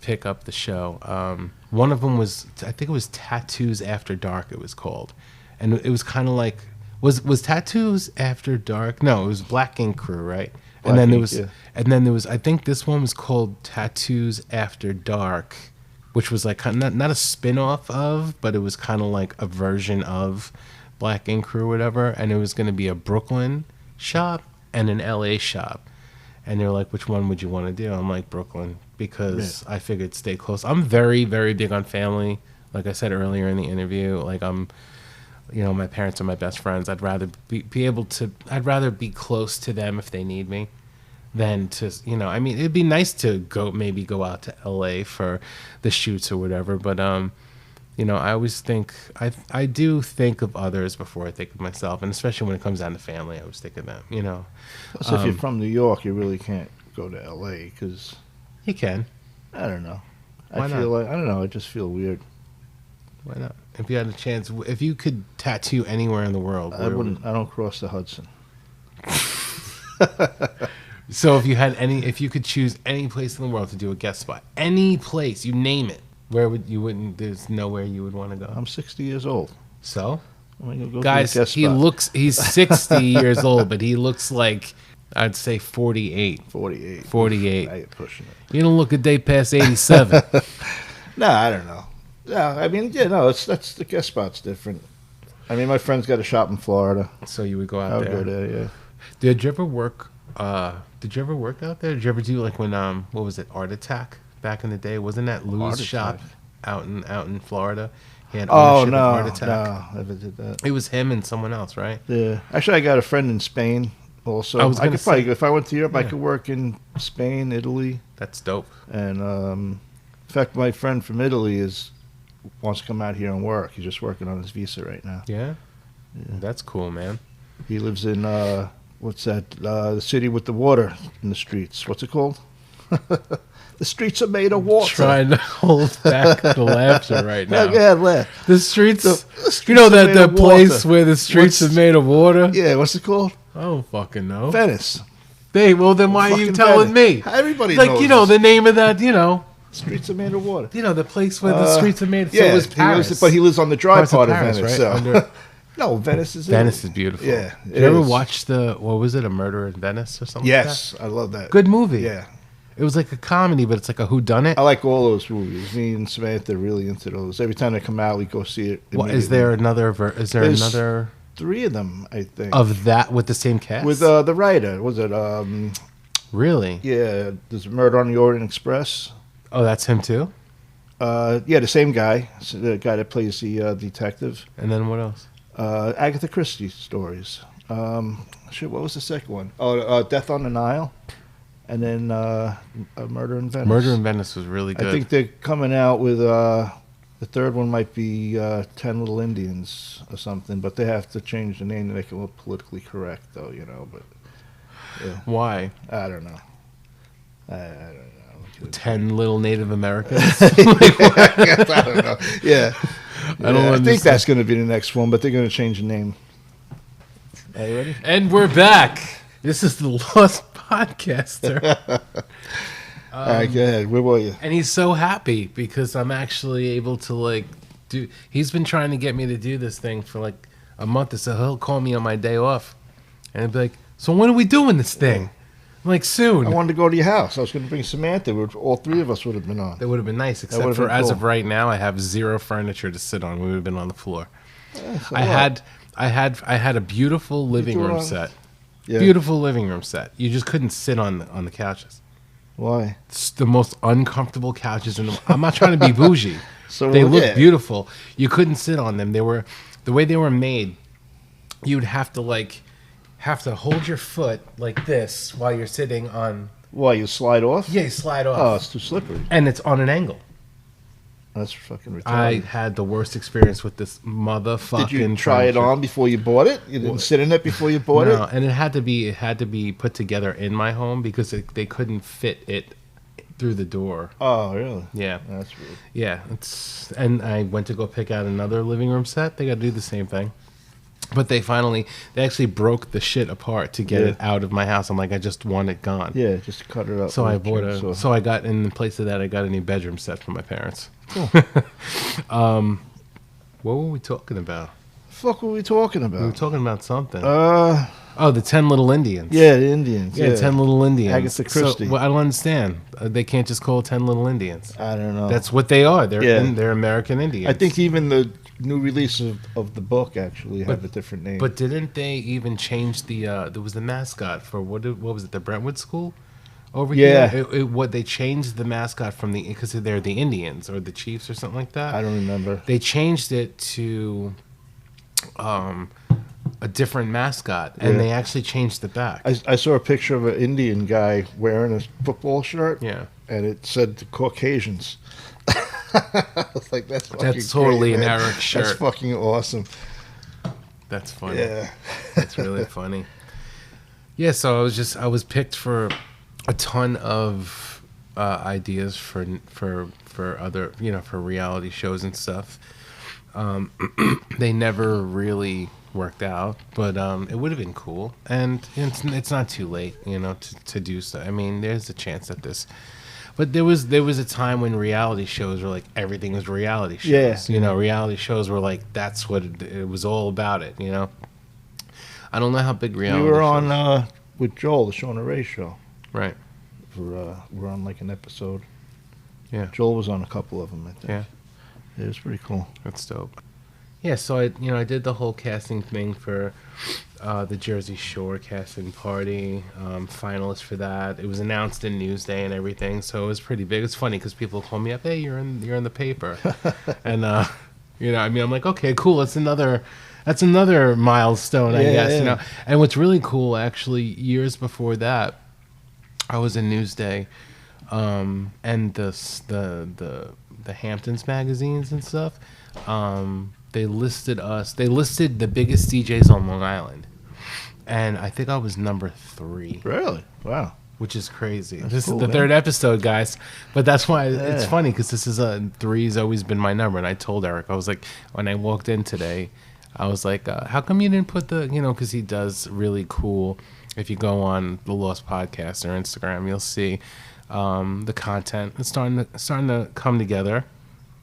pick up the show. One of them was, I think it was Tattoos After Dark, it was called. And it was kind of like, was Tattoos After Dark? No, it was Black Ink Crew, right? And then there was, I think this one was called Tattoos After Dark, which was like not a spin-off of, but it was kind of like a version of Black Ink Crew or whatever, and it was going to be a Brooklyn shop and an LA shop. And they're like, which one would you want to do? I'm like, Brooklyn, because I figured stay close. I'm very, very big on family. Like I said earlier in the interview, like my parents are my best friends. I'd rather I'd rather be close to them if they need me than to, it'd be nice to go out to LA for the shoots or whatever, but I always think, I do think of others before I think of myself, and especially when it comes down to family, I always think of them, So if you're from New York, you really can't go to L.A. because... You can. I don't know. Why I feel like, I don't know, I just feel weird. Why not? If you had a chance, if you could tattoo anywhere in the world... I don't cross the Hudson. So if you could choose any place in the world to do a guest spot, any place, you name it, Where would you wouldn't? There's nowhere you would want to go. I'm 60 years old. So, I'm gonna go guys, to a guest he spot. looks. He's 60 years old, but he looks like I'd say 48. 48. 48. Now you're pushing it. You don't look a day past 87. No, I don't know. Yeah, I mean, yeah, no, that's the guest spot's different. I mean, my friend's got a shop in Florida. So you would go I out would there. go there, yeah. Did you ever work? Did you ever work out there? Did you ever do like when what was it, Art Attack back in the day? Wasn't that Lou's shop out in Florida? He had ownership of Art Attack. No, never did that. It was him and someone else, right? Yeah, actually, I got a friend in Spain. Also, I could probably, if I went to Europe, I could work in Spain, Italy. That's dope. And in fact, my friend from Italy wants to come out here and work. He's just working on his visa right now. Yeah, that's cool, man. He lives in what's that? The city with the water in the streets. What's it called? The streets are made of water. Trying to hold back the laughter right now. Yeah, laugh. The streets. The streets you know are that made the of place water. where the streets are made of water. Yeah, what's it called? I don't fucking know. Venice. Well, then why are you Fucking telling Venice. me? Everybody like knows you know this. the name of that. You know. Streets are made of water. You know the place where the streets are made. So Yeah, it was Paris. but he lives on the dry Parts part of Paris, Venice. right? So. No, Venice is beautiful. Yeah. Did you ever watch what was it, A Murder in Venice or something? Yes, like I love that. Good movie. Yeah. It was like a comedy, but it's like a whodunit. I like all those movies. Me and Samantha are really into those. Every time they come out, we go see it. What is there another? Is there There's another 3 of them? I think of that with the same cast? with the writer. Was it? Really? Yeah. There's Murder on the Orient Express. Oh, that's him too. Yeah, the same guy, the guy that plays the detective. And then what else? Agatha Christie stories. Shit, what was the second one? Oh, Death on the Nile, and then Murder in Venice. Murder in Venice was really good. I think they're coming out with the third one might be 10 Little Indians or something, but they have to change the name to make it more politically correct, though. You know, but yeah. Why? I don't know. I don't know. 10 little Native Americans. I don't know. Yeah. I think that's going to be the next one, but they're going to change the name. Are you ready? And we're back. This is the Lost Podcaster. All right, go ahead. Where were you? And he's so happy because I'm actually able to do. He's been trying to get me to do this thing for like a month or so. He'll call me on my day off, and he'll be like, "So when are we doing this thing?" I'm like, soon. I wanted to go to your house. I was going to bring Samantha. All 3 of us would have been on. That would have been nice, except for as of right now, I have 0 furniture to sit on. We would have been on the floor. So I had a beautiful living room set. Yeah. Beautiful living room set. You just couldn't sit on the couches. Why? It's the most uncomfortable couches in the. I'm not trying to be bougie. So they look beautiful. You couldn't sit on them. They were the way they were made. You'd have to hold your foot like this while you're sitting on. Why, you slide off? Yeah, you slide off. Oh, it's too slippery. And it's on an angle. That's fucking retarded. I had the worst experience with this motherfucking. Did you try it on before you bought it? You didn't sit in it before you bought No, it? and it had to be put together in my home because they couldn't fit it through the door. Oh, really? Yeah. That's weird. Yeah, and I went to go pick out another living room set. They got to do the same thing. But they actually broke the shit apart to get it out of my house. I'm like, I just want it gone. Yeah, just cut it up. So I bought so I got, in place of that, I got a new bedroom set for my parents. Cool. What were we talking about? Fuck were we talking about? We were talking about something. The 10 Little Indians. Yeah, the Indians. Yeah, 10 Little Indians. Agatha Christie. So, I don't understand. They can't just call 10 Little Indians. I don't know. That's what they are. They're American Indians. I think even the new release of the book actually have a different name. But didn't they even change there was the mascot for what was it, the Brentwood School over here? What they changed the mascot from because they're the Indians or the Chiefs or something like that. I don't remember. They changed it to a different mascot, and they actually changed the back. I saw a picture of an Indian guy wearing a football shirt. Yeah. And it said the Caucasians. I was like, that's totally great, an man. Eric shirt. That's fucking awesome. That's funny. Yeah. That's really funny. Yeah, so I was picked for a ton of ideas for other, for reality shows and stuff. They never really worked out, but it would have been cool, and it's not too late, to do so. I mean, there's a chance that But there was a time when reality shows were like everything was reality shows. Yeah. You know, reality shows were like that's what it was all about. It. You know. I don't know how big reality. We were shows. on with Joel, the Shauna Ray show. Right. We're on like an episode. Yeah. Joel was on a couple of them, I think. Yeah. It was pretty cool. That's dope. Yeah, so I did the whole casting thing for the Jersey Shore casting party, finalist for that. It was announced in Newsday and everything, so it was pretty big. It's funny because people call me up, hey, you're in the paper, and I'm like, okay, cool. That's another milestone, I guess. You know. And what's really cool, actually, years before that, I was in Newsday, and the Hamptons magazines and stuff. They listed the biggest DJs on Long Island. And I think I was number 3. Really? Wow. Which is crazy. That's cool, is the third episode, guys. But that's why it's funny because 3's always been my number. And I told Eric, I was like, when I walked in today, I was like, how come you didn't put because he does really cool. If you go on the Lost Podcast or Instagram, you'll see the content. It's starting to come together,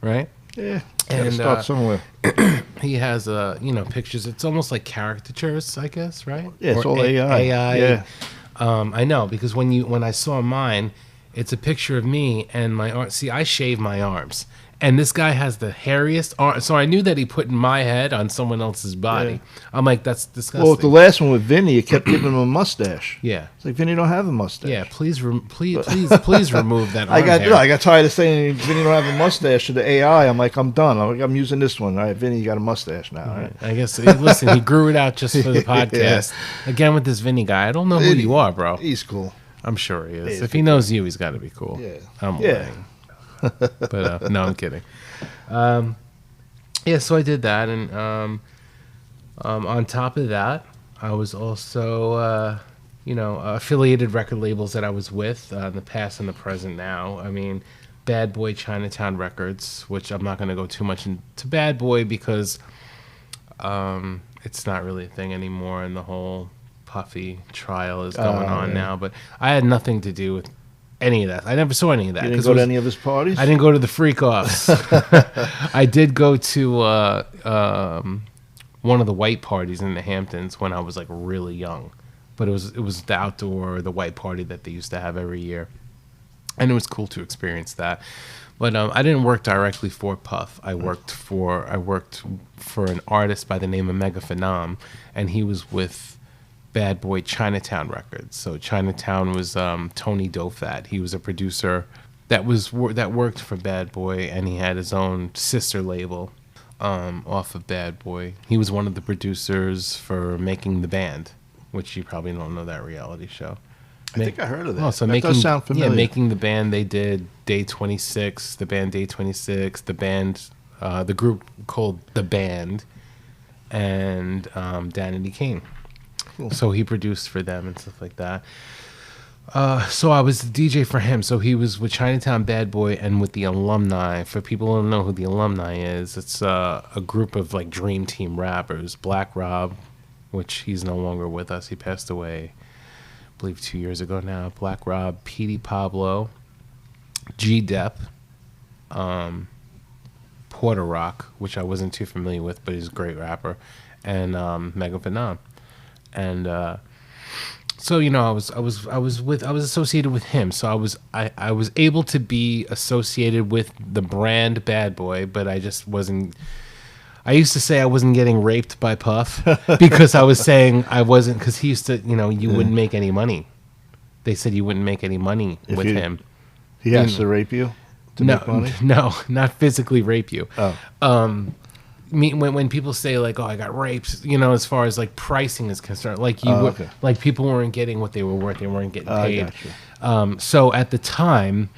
right? Yeah, and start somewhere. He has pictures. It's almost like caricatures, I guess, right? Yeah, it's all AI. AI. Yeah. I know because when I saw mine, it's a picture of me and my arm. See, I shave my arms, and this guy has the hairiest arm. So I knew that he put my head on someone else's body. Yeah. I'm like, that's disgusting. Well, with the last one with Vinny, you kept giving him a mustache. Yeah, it's like Vinny don't have a mustache. Yeah, please remove that. I got tired of saying Vinny don't have a mustache to the AI. I'm like, I'm done. I'm using this one. All right, Vinny, you got a mustache now. All right. I guess. Listen, he grew it out just for the podcast. Yeah. Again with this Vinny guy, I don't know who you are, bro. He's cool. I'm sure he is. If he knows you, he's got to be cool. Yeah, I'm lying. But no, I'm kidding. So I did that, and on top of that, I was also affiliated record labels that I was with in the past and the present now. I mean, Bad Boy Chinatown Records, which I'm not going to go too much into Bad Boy because it's not really a thing anymore, and the whole Puffy trial is going on now. But I had nothing to do with any of that. I never saw any of that. You didn't go to any of his parties? I didn't go to the freak offs. I did go to one of the white parties in the Hamptons when I was like really young, but it was the outdoor, the white party that they used to have every year, and it was cool to experience that. But I didn't work directly for Puff. I worked for an artist by the name of Mega Phenom, and he was with Bad Boy Chinatown Records. So Chinatown was Tony Dofat. He was a producer that worked for Bad Boy, and he had his own sister label off of Bad Boy. He was one of the producers for Making the Band, which you probably don't know that reality show. I think I heard of that. Oh, so that does sound familiar. Yeah, Making the Band. They did Day 26, the band Day 26, the band, the group called The Band, and Danity Kane. Cool. So he produced for them and stuff like that. So I was the DJ for him. So he was with Chinatown Bad Boy and with the Alumni. For people who don't know who the Alumni is, it's a group of like dream team rappers. Black Rob, which he's no longer with us. He passed away, I believe 2 years ago now. Black Rob, Petey Pablo, G Dep, Porter Rock, which I wasn't too familiar with, but he's a great rapper, and Mega Phenom. And so I was associated with him. So I was able to be associated with the brand Bad Boy, but I just wasn't. I used to say I wasn't getting raped by Puff because I was saying I wasn't, because he used to, you wouldn't make any money. They said you wouldn't make any money with him. He has to rape you to make money? No, not physically rape you. Oh. When people say like, "Oh, I got raped," as far as like pricing is concerned, like like people weren't getting what they were worth, they weren't getting paid. Gotcha. So at the time,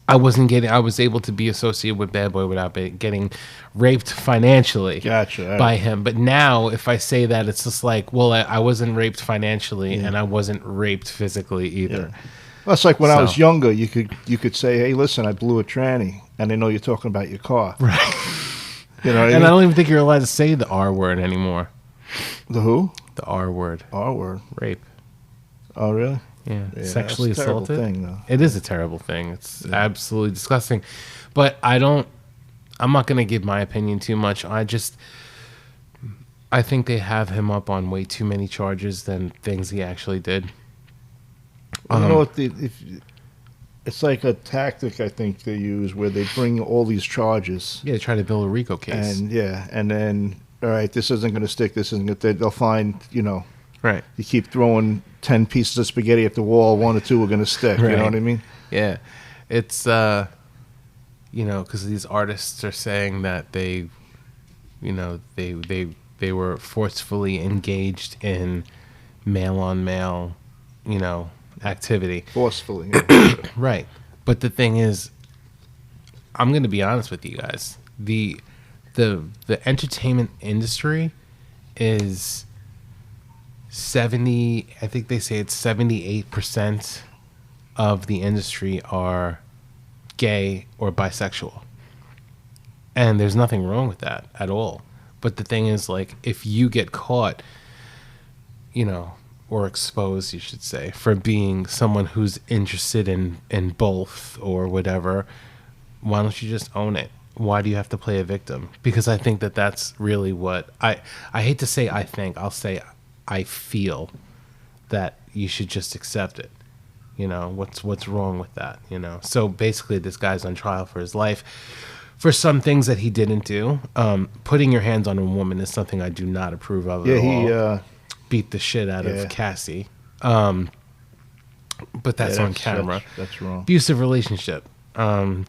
I was able to be associated with Bad Boy without getting raped financially. Gotcha. By him. But now, if I say that, it's just like, well, I wasn't raped financially, and I wasn't raped physically either. Yeah. Well, it's like when I was younger, you could say, "Hey, listen, I blew a tranny," and they know you're talking about your car. Right. What I mean? And I don't even think you're allowed to say the R word anymore. The who? The R word. R word. Rape. Oh, really? Yeah, Yeah, sexually that's a terrible assaulted. thing, though. It is a terrible thing. It's absolutely disgusting. But I'm not going to give my opinion too much. I think they have him up on way too many charges than things he actually did. You know what? It's like a tactic I think they use where they bring all these charges. Yeah, they try to build a RICO case. And then all right, this isn't going to stick. This isn't going to. They'll find, Right. You keep throwing 10 pieces of spaghetti at the wall, 1 or 2 are going to stick. Right. You know what I mean? Yeah, it's because these artists are saying that they were forcefully engaged in male on male, activity. Forcefully. Right. But the thing is, I'm going to be honest with you guys. The entertainment industry is 70, I think they say it's 78% of the industry are gay or bisexual. And there's nothing wrong with that at all. But the thing is, like, if you get caught, or exposed, you should say, for being someone who's interested in both or whatever, why don't you just own it? Why do you have to play a victim? Because I think that's really what I hate to say. I'll say I feel that you should just accept it. What's wrong with that? So basically, this guy's on trial for his life for some things that he didn't do. Putting your hands on a woman is something I do not approve of at all. Beat the shit out of Cassie. But that's on camera. That's wrong. Abusive relationship.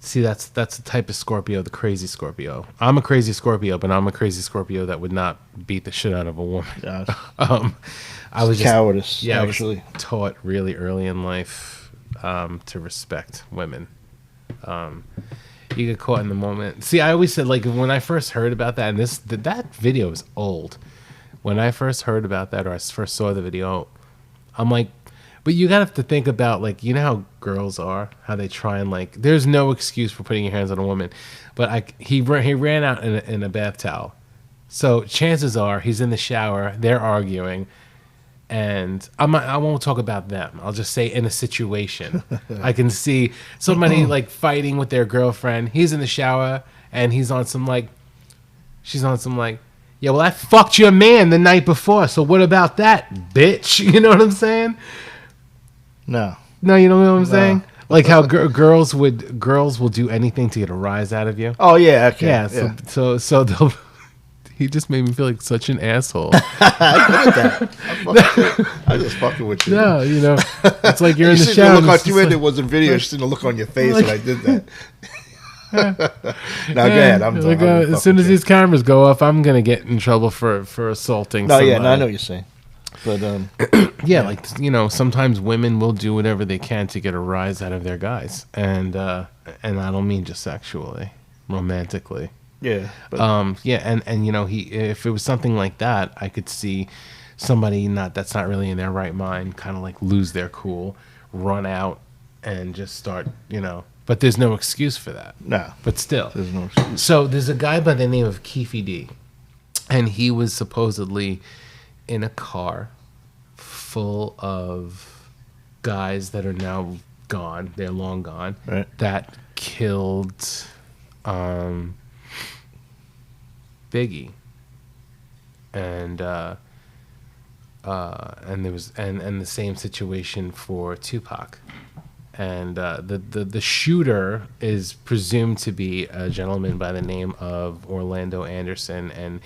See, that's the type of Scorpio, the crazy Scorpio. I'm a crazy Scorpio, but I'm a crazy Scorpio that would not beat the shit out of a woman. Yeah. I was cowardice. Yeah, actually, I was taught really early in life to respect women. You get caught in the moment. See, I always said, like, when I first heard about that, and that video is old. When I first heard about that, or I first saw the video, I'm like, but you gotta have to think about, like, how girls are, how they try and, like, there's no excuse for putting your hands on a woman, but he ran out in a bath towel, so chances are he's in the shower, they're arguing, and I won't talk about them. I'll just say in a situation, I can see somebody like fighting with their girlfriend. He's in the shower and she's on some like, yeah, well, I fucked your man the night before, so what about that, bitch? You know what I'm saying? No, you know what I'm saying? Like how girls will do anything to get a rise out of you. Oh yeah, okay. Yeah, so they'll. He just made me feel like such an asshole. I just fucking with you. No, it's like you're in the shower. There wasn't video. Just seen the look on your face when I did that. Now, go ahead. As soon as these cameras go off, I'm gonna get in trouble for assaulting. No, I know what you're saying. But like sometimes women will do whatever they can to get a rise out of their guys, and I don't mean just sexually, romantically. Yeah. But, and if it was something like that, I could see somebody that's not really in their right mind kind of like lose their cool, run out, and just start, But there's no excuse for that. No. But still. There's no excuse. So there's a guy by the name of Click D, and he was supposedly in a car full of guys that are now gone. They're long gone. Right. That killed Biggie, and there was and the same situation for Tupac, and the shooter is presumed to be a gentleman by the name of Orlando Anderson, and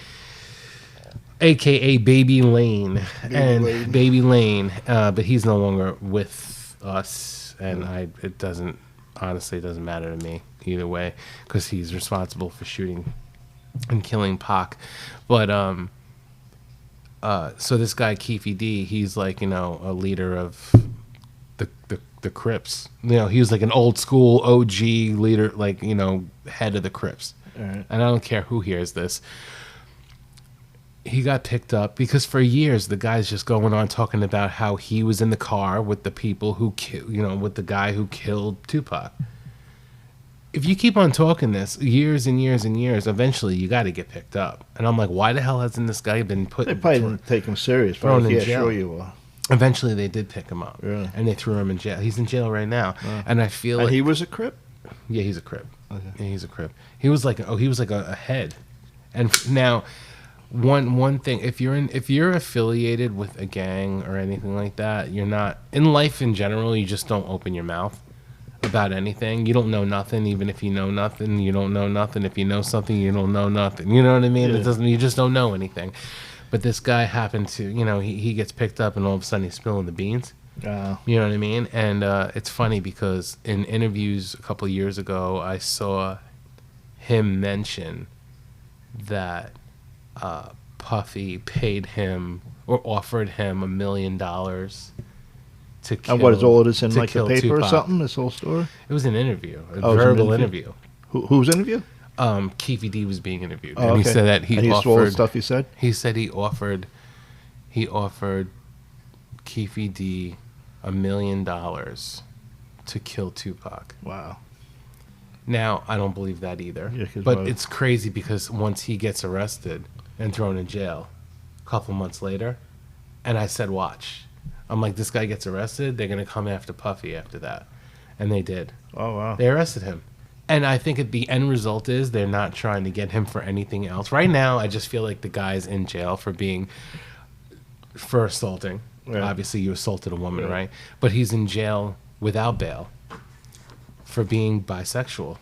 AKA Baby Lane, Baby Lane, but he's no longer with us, and it doesn't matter to me either way because he's responsible for shooting and killing Pac. But so this guy Click D, he's like a leader of the Crips. He was like an old school OG leader, like head of the Crips. Right. And I don't care who hears this. He got picked up because for years the guy's just going on talking about how he was in the car with the people who with the guy who killed Tupac. If you keep on talking this years and years and years, eventually you got to get picked up. And I'm like, why the hell hasn't this guy been put? They probably didn't take him serious. Thrown But in yeah, jail. sure you are. Eventually, they did pick him up, Really? and they threw him in jail. He's in jail right now, and I feel like he was a Crip. Yeah, he's a Crip. Okay. Yeah, he's a Crip. He was like a head, and now one thing, if you're affiliated with a gang or anything like that, you're not in life in general. You just don't open your mouth about anything. You don't know nothing, even if you know nothing. You don't know nothing. If you know something, you don't know nothing. You know what I mean? Yeah. It doesn't. You just don't know anything. But this guy happened to, he gets picked up and all of a sudden he's spilling the beans. You know what I mean? And it's funny because in interviews a couple of years ago, I saw him mention that Puffy paid him or offered him $1 million to kill. And what is all of this in like the paper Tupac. or something? This whole story? It was an interview, a it was an verbal interview? interview. Who's interview? Keefy D was being interviewed, Oh, and he okay. said that he and offered saw all the stuff he said. He said he offered Keefy D $1 million to kill Tupac. Wow. Now I don't believe that either. Yeah, but it's crazy because once he gets arrested and thrown in jail, a couple months later, and I said, watch. I'm like, this guy gets arrested, they're gonna come after Puffy after that, and they did. Oh wow. They arrested him. And I think the end result is they're not trying to get him for anything else. Right now, I just feel like the guy's in jail for assaulting. Yeah. Obviously, you assaulted a woman, Yeah. right? But he's in jail without bail for being bisexual.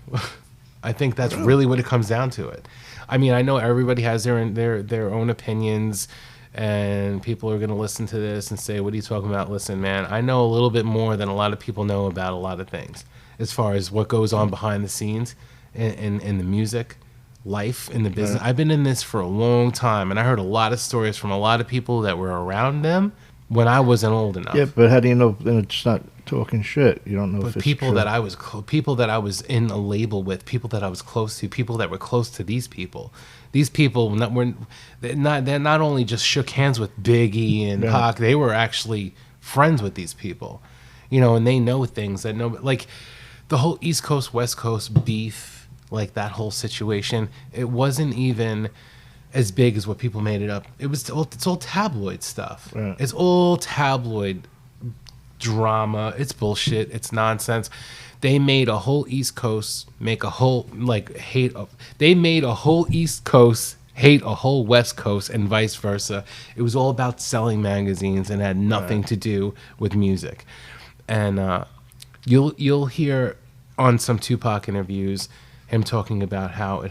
I think that's really what it comes down to it. I mean, I know everybody has their own opinions, and people are going to listen to this and say, what are you talking about? Listen, man, I know a little bit more than a lot of people know about a lot of things. As far as what goes on behind the scenes in the music, life, in the business. I've been in this for a long time, and I heard a lot of stories from a lot of people that were around them when I wasn't old enough. Yeah, but how do you know? Then it's not talking shit. You don't know if it's people true. that I was people that I was in a label with, people that I was close to, people that were close to these people. These people they're not only just shook hands with Biggie and Pac, they were actually friends with these people, and they know things that like the whole East Coast West Coast beef, like that whole situation. It wasn't even as big as what people made it up. It's all tabloid stuff. Right. It's all tabloid drama. It's bullshit. It's nonsense. They made a whole East Coast make a whole they made a whole East Coast hate a whole West Coast and vice versa. It was all about selling magazines and had nothing to do with music. And you'll hear on some Tupac interviews him talking about how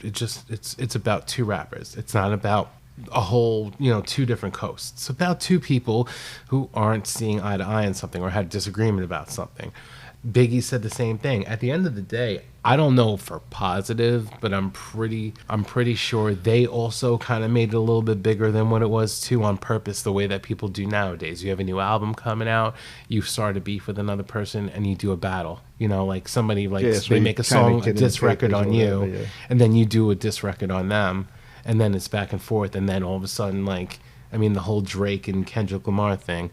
it's about two rappers. It's not about a whole, two different coasts. It's about two people who aren't seeing eye to eye on something or had disagreement about something. Biggie said the same thing. At the end of the day, I don't know for positive, but I'm pretty sure they also kind of made it a little bit bigger than what it was too, on purpose, the way that people do nowadays. You have a new album coming out, you start a beef with another person, and you do a battle. Like somebody so they make a song, a diss record on you, and then you do a diss record on them, and then it's back and forth, and then all of a sudden, the whole Drake and Kendrick Lamar thing.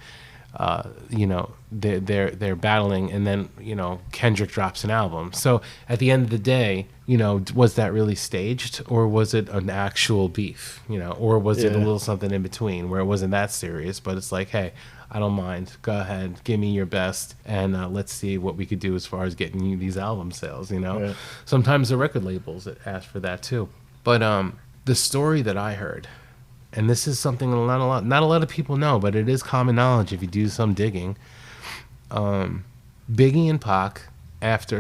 They're battling, and then Kendrick drops an album. So at the end of the day, was that really staged, or was it an actual beef? Or was it a little something in between where it wasn't that serious, but it's like, hey, I don't mind. Go ahead, give me your best, and let's see what we could do as far as getting you these album sales. Yeah. Sometimes the record labels that ask for that too. But the story that I heard. And this is something not a lot of people know, but it is common knowledge if you do some digging. Biggie and Pac,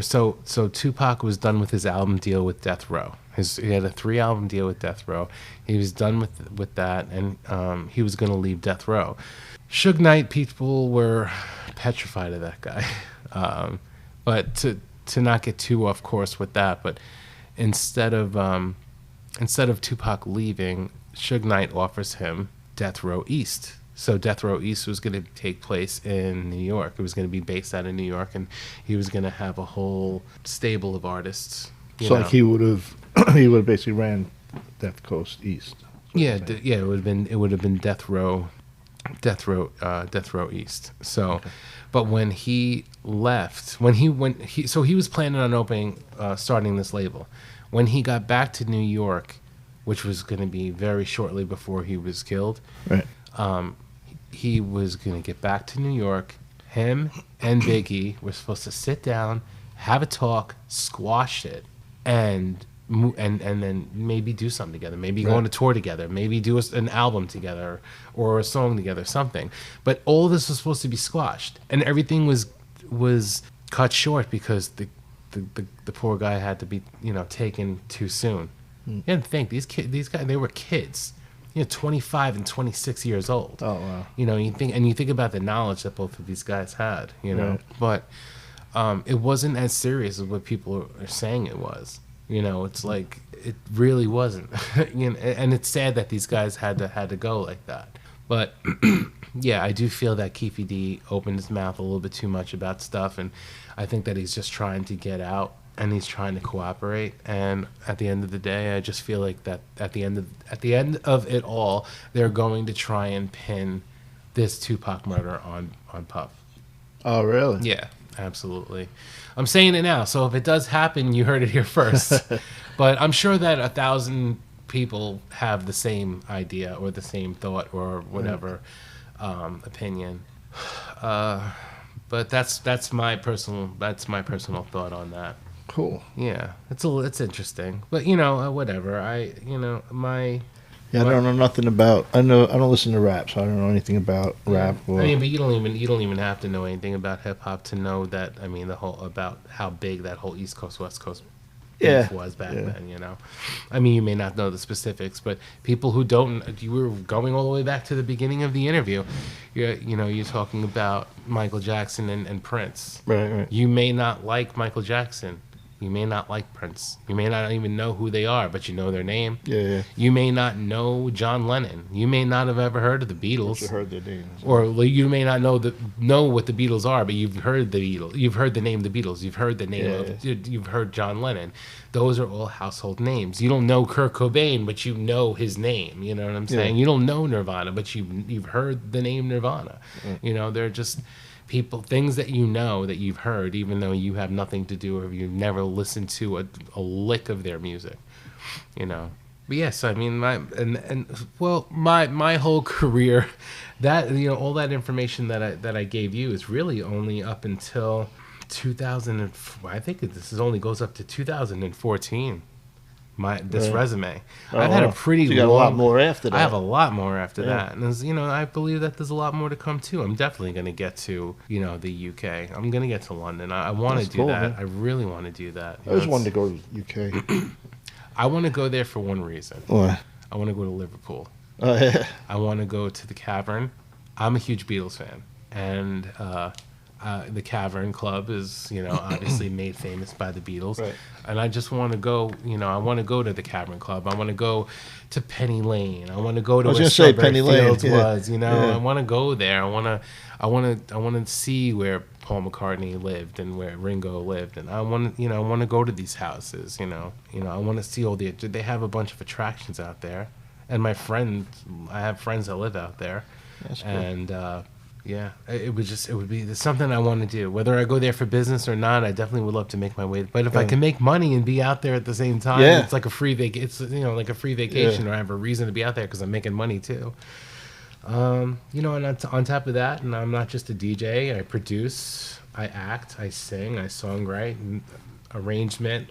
so Tupac was done with his album deal with Death Row. He had a 3-album deal with Death Row. He was done with that, and he was going to leave Death Row. Suge Knight people were petrified of that guy. But to not get too off course with that, but instead of Tupac leaving, Suge Knight offers him Death Row East. So Death Row East was going to take place in New York. It was going to be based out of New York, and he was going to have a whole stable of artists. Like he would have basically ran Death Coast East. It would have been Death Row East. So, okay. But when he left, he was planning on starting this label. When he got back to New York, which was going to be very shortly before he was killed. Right. he was going to get back to New York. Him and Biggie were supposed to sit down, have a talk, squash it, and then maybe do something together. Maybe go on a tour together. Maybe do an album together or a song together, something. But all this was supposed to be squashed, and everything was cut short because the poor guy had to be taken too soon. You had to think these guys, they were kids. 25 and 26 years old. Oh wow! You think about the knowledge that both of these guys had. But it wasn't as serious as what people are saying it was. It's like it really wasn't. And it's sad that these guys had to go like that. But yeah, I do feel that Keefe D opened his mouth a little bit too much about stuff, and I think that he's just trying to get out. And he's trying to cooperate, and at the end of the day, I just feel like that at the end of it all, they're going to try and pin this Tupac murder on Puff. Oh, really? Yeah, absolutely. I'm saying it now, so if it does happen, you heard it here first. But I'm sure that 1,000 people have the same idea or the same thought or whatever opinion. But that's my personal thought on that. Cool. Yeah, it's interesting, but whatever. I don't know nothing about. I don't listen to rap, so I don't know anything about rap. Or, but you don't even have to know anything about hip hop to know that. I mean, about how big that whole East Coast West Coast beef was back then. I mean, you may not know the specifics, but people who don't, you were going all the way back to the beginning of the interview. You're talking about Michael Jackson and Prince. Right. You may not like Michael Jackson. You may not like Prince. You may not even know who they are, but you know their name. Yeah. You may not know John Lennon. You may not have ever heard of the Beatles. You heard their names. Or you may not know what the Beatles are, but you've heard the Beatles. You've heard the name the Beatles. You've heard the name you've heard John Lennon. Those are all household names. You don't know Kurt Cobain, but you know his name. You know what I'm saying? You don't know Nirvana, but you've heard the name Nirvana. They're just things that that you've heard, even though you have nothing to do or you've never listened to a lick of their music, But yes, I mean my whole career, that all that information that I gave you is really only up until 2000. I think this only goes up to 2014. Resume. I've had a pretty so you got a lot more after that. I have a lot more after that. And I believe that there's a lot more to come too. I'm definitely going to get to, the UK. I'm going to get to London. I want to do that. Man. I really want to do that. I always wanted to go to the UK. I want to go there for one reason. Why? I want to go to Liverpool. Oh, yeah. I want to go to the Cavern. I'm a huge Beatles fan. And the Cavern Club is, obviously made famous by the Beatles. Right. And I just want to go, I want to go to the Cavern Club. I want to go to Penny Lane. I want to go to where Strawberry Fields was, I want to go there. I want to see where Paul McCartney lived and where Ringo lived. And I want to go to these houses, I want to see they have a bunch of attractions out there. And I have friends that live out there. That's cool. And, yeah, it would be something I want to do. Whether I go there for business or not, I definitely would love to make my way. But if I can make money and be out there at the same time, it's like a free like a free vacation, or I have a reason to be out there because I'm making money too. And on top of that, and I'm not just a DJ. I produce, I act, I sing, I songwrite, arrangement,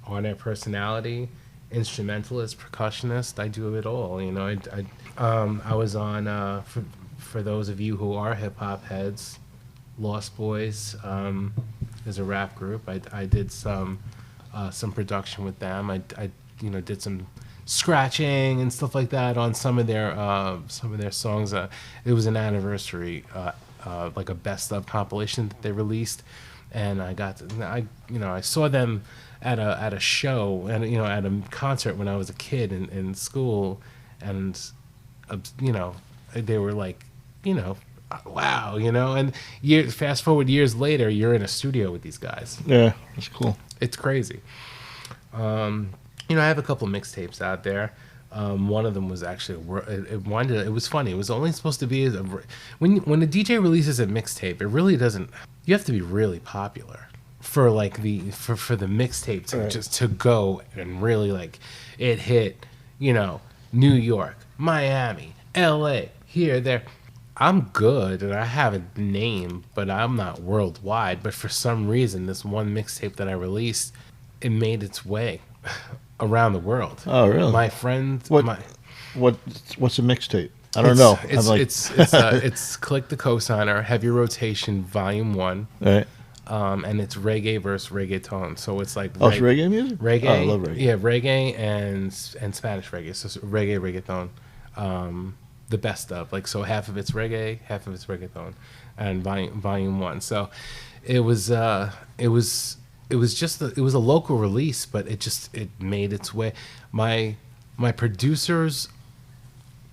on-air personality, instrumentalist, percussionist. I do it all. I was on for those of you who are hip hop heads, Lost Boys is a rap group. I did some production with them. I did some scratching and stuff like that on some of their songs. It was an anniversary, like a best of compilation that they released, and I saw them at a show and at a concert when I was a kid in school, and they were like, wow, and fast forward years later, you're in a studio with these guys. Yeah, that's cool. It's crazy. I have a couple mixtapes out there. One of them was actually it was funny. It was only supposed to be when a DJ releases a mixtape, it really doesn't. You have to be really popular for for the mixtape to just to go and really it hit. New York, Miami, L.A., here, there. I'm good and I have a name, but I'm not worldwide. But for some reason, this one mixtape that I released, it made its way around the world. Oh, really? My friend, what's a mixtape? I don't know. It's Click Da Cosigner, Heavy Rotation, Volume 1. Right. And it's reggae versus reggaeton. So it's like... it's reggae music? Reggae. Oh, I love reggae. Yeah, reggae and Spanish reggae. So it's reggae, reggaeton. The best of. Like, so half of it's reggae, half of it's reggaeton. And volume 1. So it was a local release, but it made its way. My producer's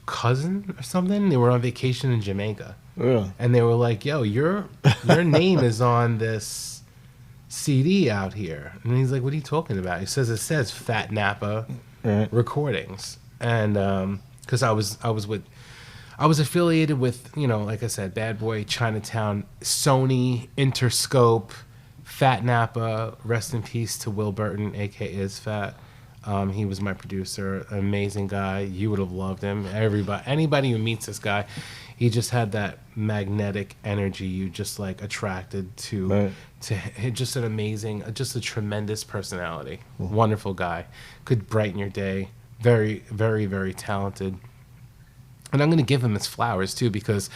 cousin or something, they were on vacation in Jamaica. Yeah. And they were like, yo, your name is on this CD out here. And he's like, what are you talking about? He says it says Fat Napa Recordings. And because I was affiliated with, like I said, Bad Boy, Chinatown, Sony, Interscope, Fat Napa, rest in peace to Will Burton, aka Is Fat. He was my producer, amazing guy. You would have loved him. Anybody who meets this guy, he just had that magnetic energy. You just like attracted to just an amazing, just a tremendous personality. Wonderful guy, could brighten your day. Very, very, very talented. And I'm going to give him his flowers too, because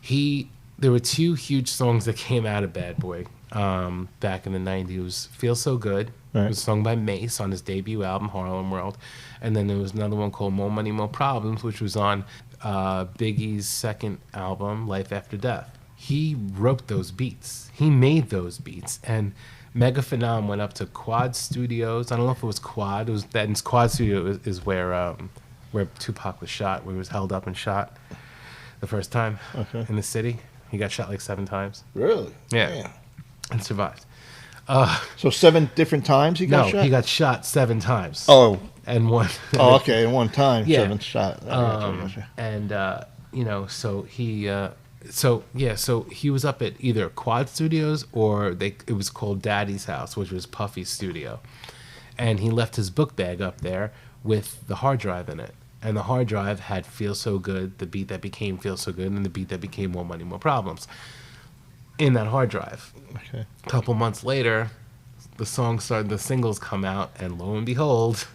there were 2 huge songs that came out of Bad Boy back in the 90s. It was Feel So Good. Right. It was sung by Mace on his debut album, Harlem World. And then there was another one called More Money, More Problems, which was on Biggie's second album, Life After Death. He wrote those beats. He made those beats. And Mega Phenom went up to Quad Studios. I don't know if it was Quad. It was that in Quad Studio is where Tupac was shot, where he was held up and shot the first time in the city. He got shot like 7 times. Really? Yeah. Damn. And survived. So 7 different times he got shot? No, he got shot 7 times. Oh. And one. Oh, okay. And one time, yeah. 7 shot. And, so he... So he was up at either Quad Studios or it was called Daddy's House, which was Puffy's studio. And he left his book bag up there with the hard drive in it. And the hard drive had Feel So Good, the beat that became Feel So Good, and the beat that became More Money, More Problems in that hard drive. Okay. A couple months later, the singles come out, and lo and behold,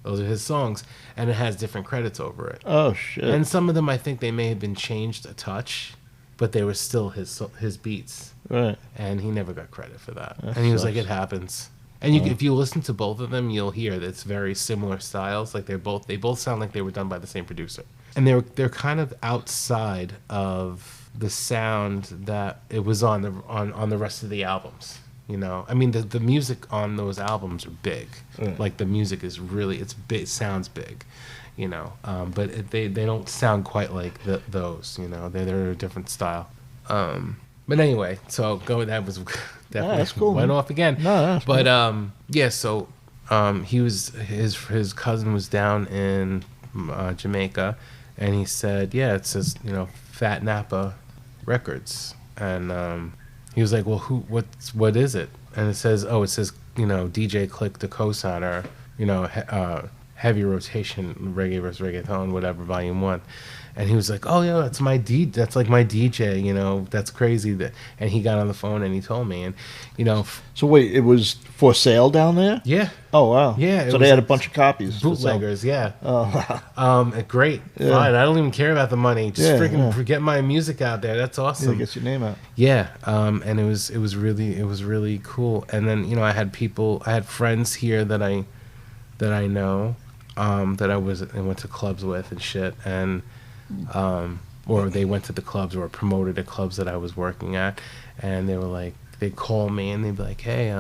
those are his songs. And it has different credits over it. Oh, shit. And some of them, I think they may have been changed a touch, but they were still his beats. Right. And he never got credit for that. And he was like, it happens. And if you listen to both of them, you'll hear that it's very similar styles. Like they both sound like they were done by the same producer. And they're kind of outside of the sound that it was on the rest of the albums. I mean the music on those albums are big. Right. Like the music is really it sounds big. But they don't sound quite like those. They're a different style. But anyway, so that was definitely that's cool, went man. off again. No, that's but cool. So he was his cousin was down in Jamaica, and he said, yeah, it says Fat Napa Records, and he was like, well, what is it? And it says DJ Click Da Cosigner, Heavy Rotation, Reggae vs. Reggaeton, whatever, Volume 1. And he was like, oh, yeah, that's like my DJ, that's crazy. And he got on the phone and he told me, and, So wait, it was for sale down there? Yeah. Oh, wow. Yeah. So they had a bunch of copies. Bootleggers, yeah. Oh, wow. Great. Yeah. Fine. I don't even care about the money. Just get my music out there. That's awesome. Yeah, get your name out. Yeah. And it was really cool. And then, I had friends here that I know, that I went to clubs with and shit, and or they went to the clubs or promoted at clubs that I was working at, and they were like, they'd call me and they'd be like, hey,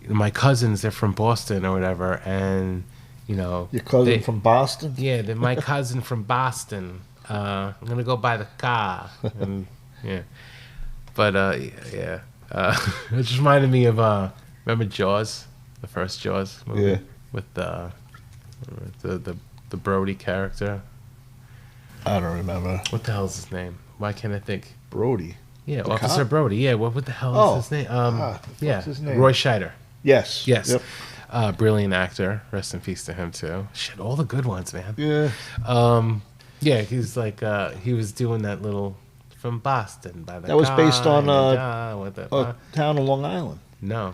my cousins, they're from Boston or whatever, and your cousin from Boston? Yeah, they're my cousin from Boston. I'm gonna go buy the car, and yeah, but yeah, it just reminded me of remember Jaws, the first Jaws movie? Yeah. With the Brody character. I don't remember. What the hell is his name? Why can't I think? Brody. Yeah, the Officer cop? Brody. Yeah, what the hell is his name? What's his name? Roy Scheider. Yes. Yes. Yep. Brilliant actor. Rest in peace to him too. Shit, all the good ones, man. Yeah. Yeah, he's like he was doing that little from Boston by the That was based on a town on Long Island. No.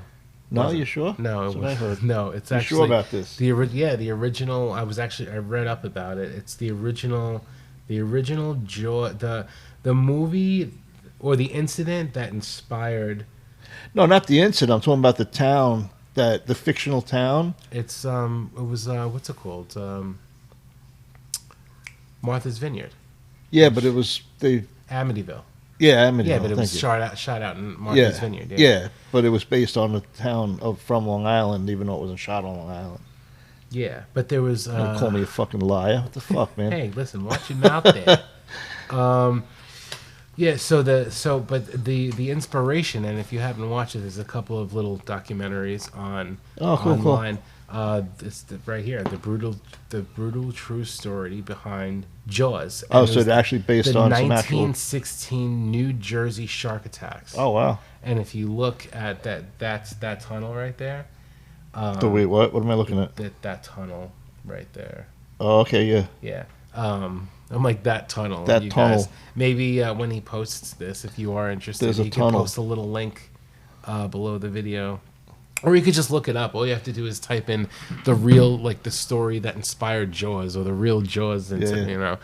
No, you sure? No, That's what I heard. No, it's You actually sure about this? the original. I read up about it. It's the original the movie or the incident that inspired. No, not the incident. I'm talking about the town, the fictional town. It's it was what's it called? Martha's Vineyard. Yeah, but it was Amityville. Yeah, Amityville. Yeah, but it was shot out in Martha's Vineyard. Yeah, but it was based on the town from Long Island, even though it wasn't shot on Long Island. Yeah, but there was. Don't call me a fucking liar. What the fuck, man? Hey, listen, watch your mouth there. Yeah, but the inspiration, and if you haven't watched it, there's a couple of little documentaries online. This right here, the brutal true story behind Jaws. And so it's actually based on some actual 1916 New Jersey shark attacks. Oh wow! And if you look at that's that tunnel right there. Wait, what? What am I looking at? That tunnel right there. Oh, okay, yeah. Yeah. I'm like that tunnel. That tunnel. Guys, maybe when he posts this, if you are interested, There's a he can tunnel. post a little link below the video. Or you could just look it up. All you have to do is type in the real, like the story that inspired Jaws or the real Jaws, you know.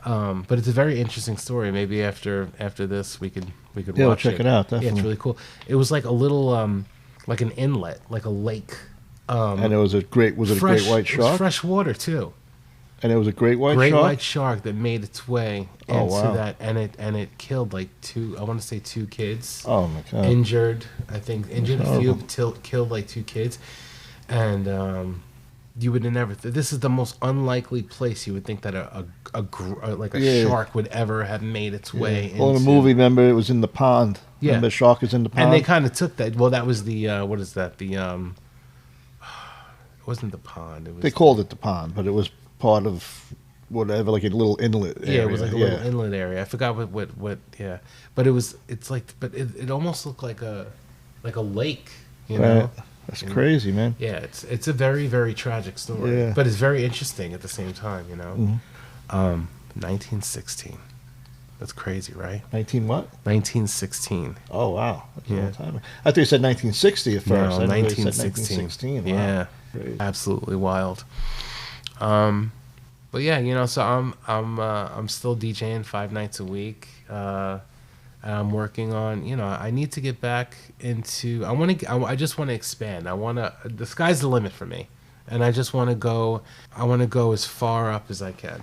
But it's a very interesting story. Maybe after this, we could watch it. We'll check it out. Definitely. Yeah, it's really cool. It was like a little, like an inlet, like a lake. And it was a great white shark? It was fresh water too. And it was a great white shark? Great white shark that made its way into that, and it killed like two kids. Oh my god! Injured a few, killed like 2 kids, and you would have never. This is the most unlikely place you would think that a shark would ever have made its way. Well, in the movie, remember it was in the pond. Yeah, remember the shark is in the pond, and they kind of took that. Well, that was the what is that? The it wasn't the pond. It was they called it the pond, but it was part of whatever, like a little inlet area. Yeah, it was like a little inlet area. I forgot what yeah. But it almost looked like a lake, you know? That's crazy, man. Yeah, it's a very, very tragic story. But it's very interesting at the same time, you know. 1916. That's crazy, right? 19 what? 1916. Oh wow. That's a long time. I thought you said 1960 at first. No, I 1916. Wow. Yeah. Crazy. Absolutely wild. But yeah, you know, so I'm still DJing 5 nights a week. I'm working on, you know, I need to get back into. I just want to expand. The sky's the limit for me, and I just want to go. I want to go as far up as I can.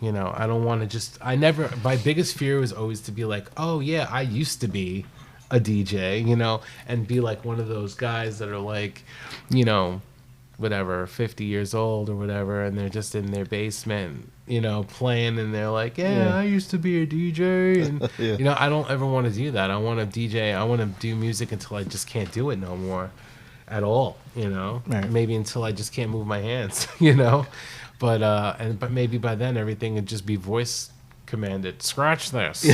You know, I don't want to just. My biggest fear was always to be like, oh yeah, I used to be a DJ, you know, and be like one of those guys that are like, you know, whatever, 50 years old or whatever, and they're just in their basement, you know, playing, and they're like, yeah. I used to be a DJ, and you know, I don't ever want to do that. I want to DJ. I want to do music until I just can't do it no more, at all. You know, maybe until I just can't move my hands. You know, but maybe by then everything would just be voice commanded. Scratch this,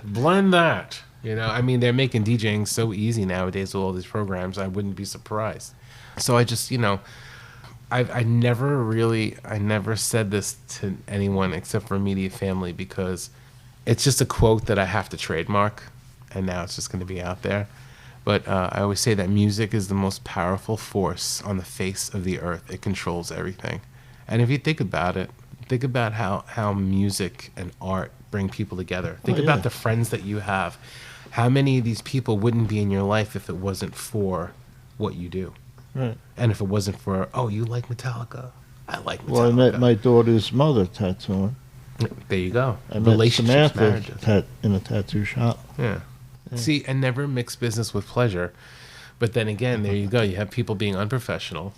blend that. You know, I mean, they're making DJing so easy nowadays with all these programs. I wouldn't be surprised. So I just, you know, I never said this to anyone except for immediate family, because it's just a quote that I have to trademark, and now it's just going to be out there. But I always say that music is the most powerful force on the face of the earth. It controls everything. And if you think about it, think about how music and art bring people together. Think about the friends that you have. How many of these people wouldn't be in your life if it wasn't for what you do? Right. And if it wasn't for, oh, you like Metallica? I like Metallica. Well, I met my daughter's mother tattooing. There you go. I met Samantha in a tattoo shop. Yeah. See, and never mix business with pleasure. But then again, there you go. You have people being unprofessional.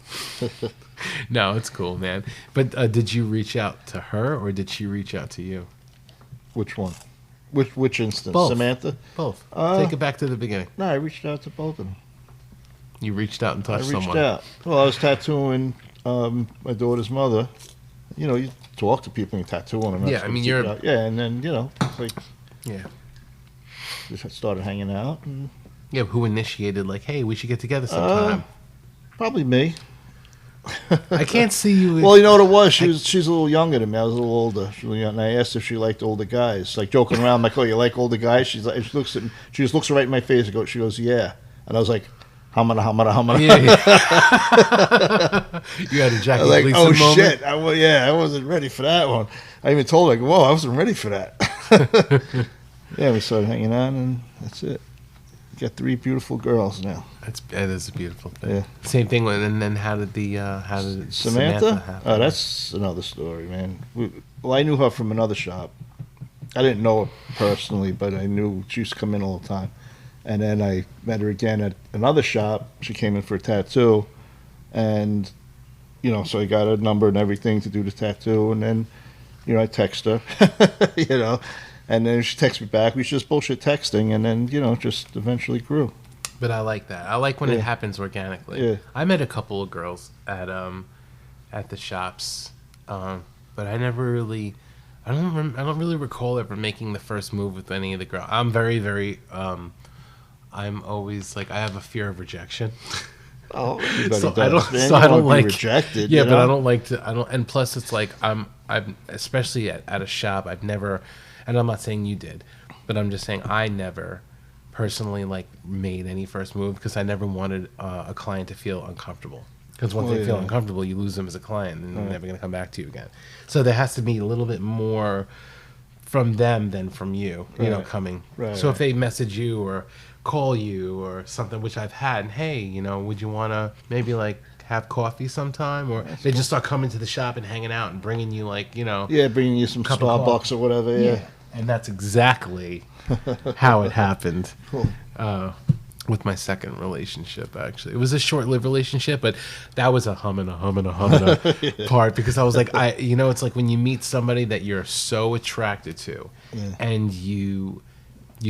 No, it's cool, man. But did you reach out to her, or did she reach out to you? Which one? Which instance? Both. Samantha? Both. Take it back to the beginning. No, I reached out to both of them. You reached out and touched someone. I reached out. Well, I was tattooing my daughter's mother. You know, you talk to people and you tattoo on them. Yeah, I mean, you're... Yeah, and then, you know, it's like... Yeah. Just started hanging out. And, yeah, who initiated, like, hey, we should get together sometime? Probably me. I can't see you. Well, you know what it was? She's a little younger than me. I was a little older. She was young, and I asked if she liked older guys. Like joking around, I'm like, "Oh, you like older guys?" She's like, she looks at me. She just looks right in my face and she goes, "Yeah." And I was like, "Hamana." Yeah. You had a Jackie like, Gleason oh moment? shit! I wasn't ready for that one. I even told her, like, "Whoa, I wasn't ready for that." Yeah, we started hanging out, and that's it. Got 3 beautiful girls now. That is a beautiful thing. Yeah. Same thing. And then how did Samantha happen? Oh, that's another story, man. Well, I knew her from another shop. I didn't know her personally, but I knew she used to come in all the time. And then I met her again at another shop. She came in for a tattoo, and so I got her number and everything to do the tattoo. And then, I text her, and then she texts me back. We just bullshit texting, and then just eventually grew. But I like that. I like when it happens organically. Yeah. I met a couple of girls at the shops, but I never really. I don't really recall ever making the first move with any of the girls. I'm very, very. I'm always like I have a fear of rejection. Oh, so I don't like rejected. Yeah, but I don't like to. I don't. And plus, it's like I'm especially at a shop. I've never, and I'm not saying you did, but I'm just saying I never personally like made any first move because I never wanted a client to feel uncomfortable. Because once they feel uncomfortable, you lose them as a client, and they're never going to come back to you again. So there has to be a little bit more from them than from you, coming. Right, so if they message you or call you or something, which I've had, and hey, would you want to maybe like have coffee sometime? Or they just start coming to the shop and hanging out and bringing you like, bringing you some Starbucks or whatever. Yeah. And that's exactly how it happened. Cool. With my second relationship, actually. It was a short-lived relationship, but that was a humming part because I was like, it's like when you meet somebody that you're so attracted to and you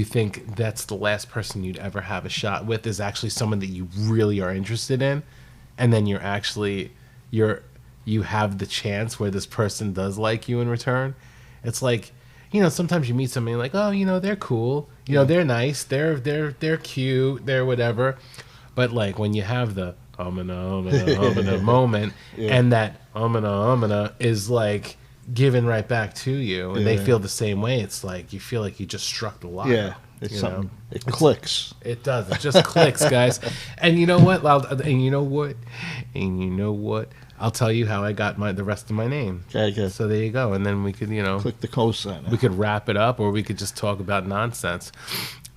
think that's the last person you'd ever have a shot with is actually someone that you really are interested in, and then you have the chance where this person does like you in return. It's like, sometimes you meet somebody like, oh, they're cool, they're nice, they're cute, they're whatever, but like when you have the moment, and that is like given right back to you, and they feel the same way. It's like you feel like you just struck the lotto. Yeah, it's something. It clicks. It does. It just clicks, guys. And you know what? I'll tell you how I got the rest of my name. Okay. So there you go. And then we could, Click the cosigner. We could wrap it up, or we could just talk about nonsense.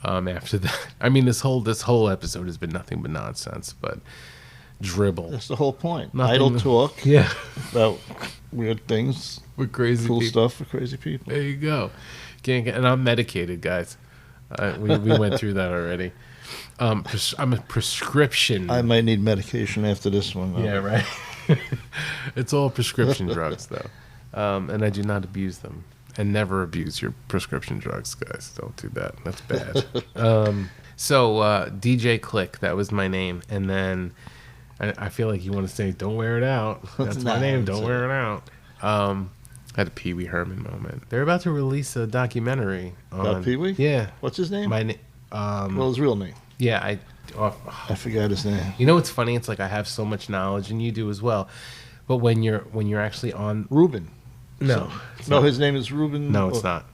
After that, I mean, this whole episode has been nothing but nonsense, but dribble. That's the whole point. Nothing Idle talk. Yeah. About weird things. With crazy cool people. Stuff for crazy people. There you go. And I'm medicated, guys. We went through that already. I'm a prescription. I might need medication after this one, though. Yeah, right. It's all prescription drugs, though. And I do not abuse them. And never abuse your prescription drugs, guys. Don't do that. That's bad. So DJ Click, that was my name. And then I feel like you want to say, don't wear it out. That's my name. Don't wear it out. I had a Pee Wee Herman moment. They're about to release a documentary on About Pee Wee? Yeah. What's his name? My name. Well, his real name. Yeah, I forgot his name. You know what's funny? It's like I have so much knowledge, and you do as well. But when you're actually on Ruben. No. No, his name is Ruben. No, it's not.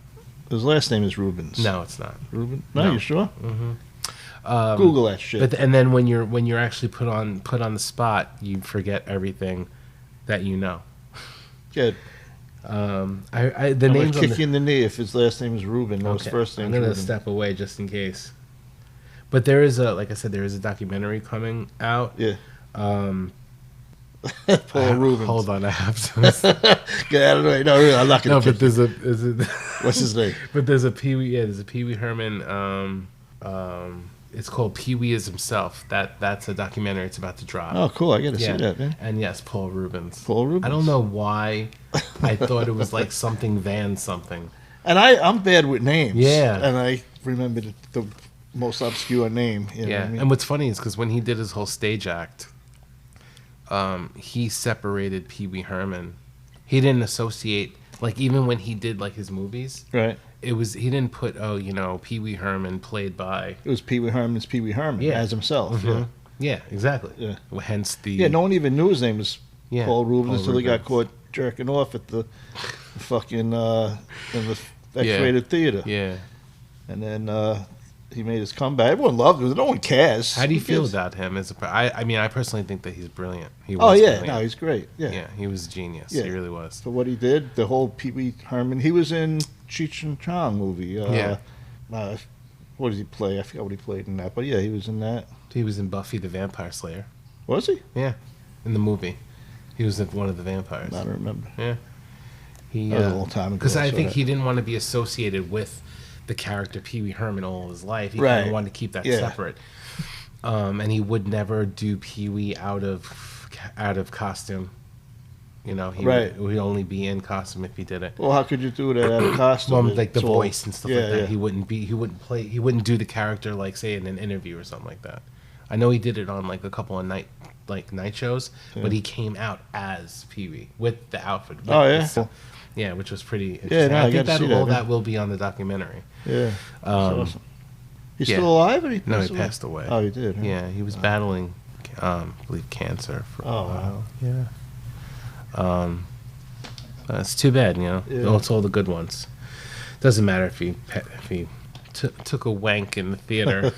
His last name is Rubens. No, it's not. Ruben? No, you sure? Mm-hmm. Google that shit. And then when you're actually put on the spot, you forget everything that you know. Good. The I'm names gonna kick you in the knee if his last name is Ruben. No, his first name is Ruben. I'm gonna step away just in case. But there is like I said, there is a documentary coming out. Yeah. Paul Rubens. Hold on, I have to. Get out of the way. No, really, I'm not gonna. No, but there's What's his name? But there's a Pee Wee. Yeah, there's a Pee Wee Herman. It's called Pee Wee is Himself. That's a documentary. It's about to drop. Oh, cool! I gotta see that, man. And yes, Paul Rubens. Paul Rubens. I don't know why. I thought it was like something Van something. And I'm bad with names. Yeah. And I remembered the most obscure name. You know what I mean? And what's funny is because when he did his whole stage act, he separated Pee Wee Herman. He didn't associate, like, even when he did like his movies. Right. He didn't put Pee Wee Herman played by. It was Pee Wee Herman as himself. Mm-hmm. Yeah. Yeah, exactly. Yeah. Hence the. No one even knew his name was Paul Rubens until he got caught jerking off at the fucking in the X-rated theater. Yeah. And then he made his comeback. Everyone loved him. No one cares. How do you feel about him as a? I mean, I personally think that he's brilliant. He was brilliant. No, he's great. Yeah, he was a genius. Yeah. He really was. For what he did, the whole Pee Wee Herman. He was in Cheech and Chong movie. What did he play? I forgot what he played in that. But yeah, he was in that. He was in Buffy the Vampire Slayer. Was he? Yeah, in the movie, he was one of the vampires. I don't remember. Yeah, that was a long time ago. Because I think he didn't want to be associated with the character Pee Wee Herman all his life. He kind of wanted to keep that separate. And he would never do Pee Wee out of costume. You know, he would only be in costume if he did it. Well, how could you do that out of costume? Well, like the voice and stuff like that. He wouldn't do the character like say in an interview or something like that. I know he did it on like a couple of night shows, but he came out as Pee Wee with the outfit. Yeah, which was pretty interesting. Yeah, no, I think that will be on the documentary. Yeah. Awesome. He's still alive? Or no, he passed away. Oh, he did? Huh? Yeah, he was battling, I believe, cancer for a while. Wow. Yeah. It's too bad, you know. Yeah. It's all the good ones. Doesn't matter if he took a wank in the theater.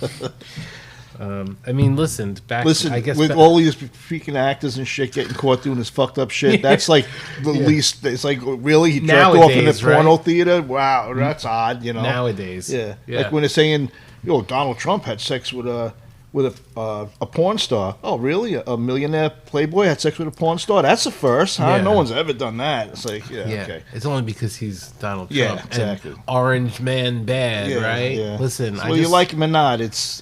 I mean, listen, I guess with all these freaking actors and shit getting caught doing this fucked up shit, that's like the least. It's like, really? He jerked off in the porno theater? Wow, that's odd, you know. Nowadays. Yeah. Like when they're saying, Donald Trump had sex with a porn star. Oh, really? A millionaire playboy had sex with a porn star? That's a first, huh? Yeah. No one's ever done that. It's like, okay. It's only because he's Donald Trump. Yeah, exactly. And Orange Man bad, right? Yeah. Listen, so you like him or not, it's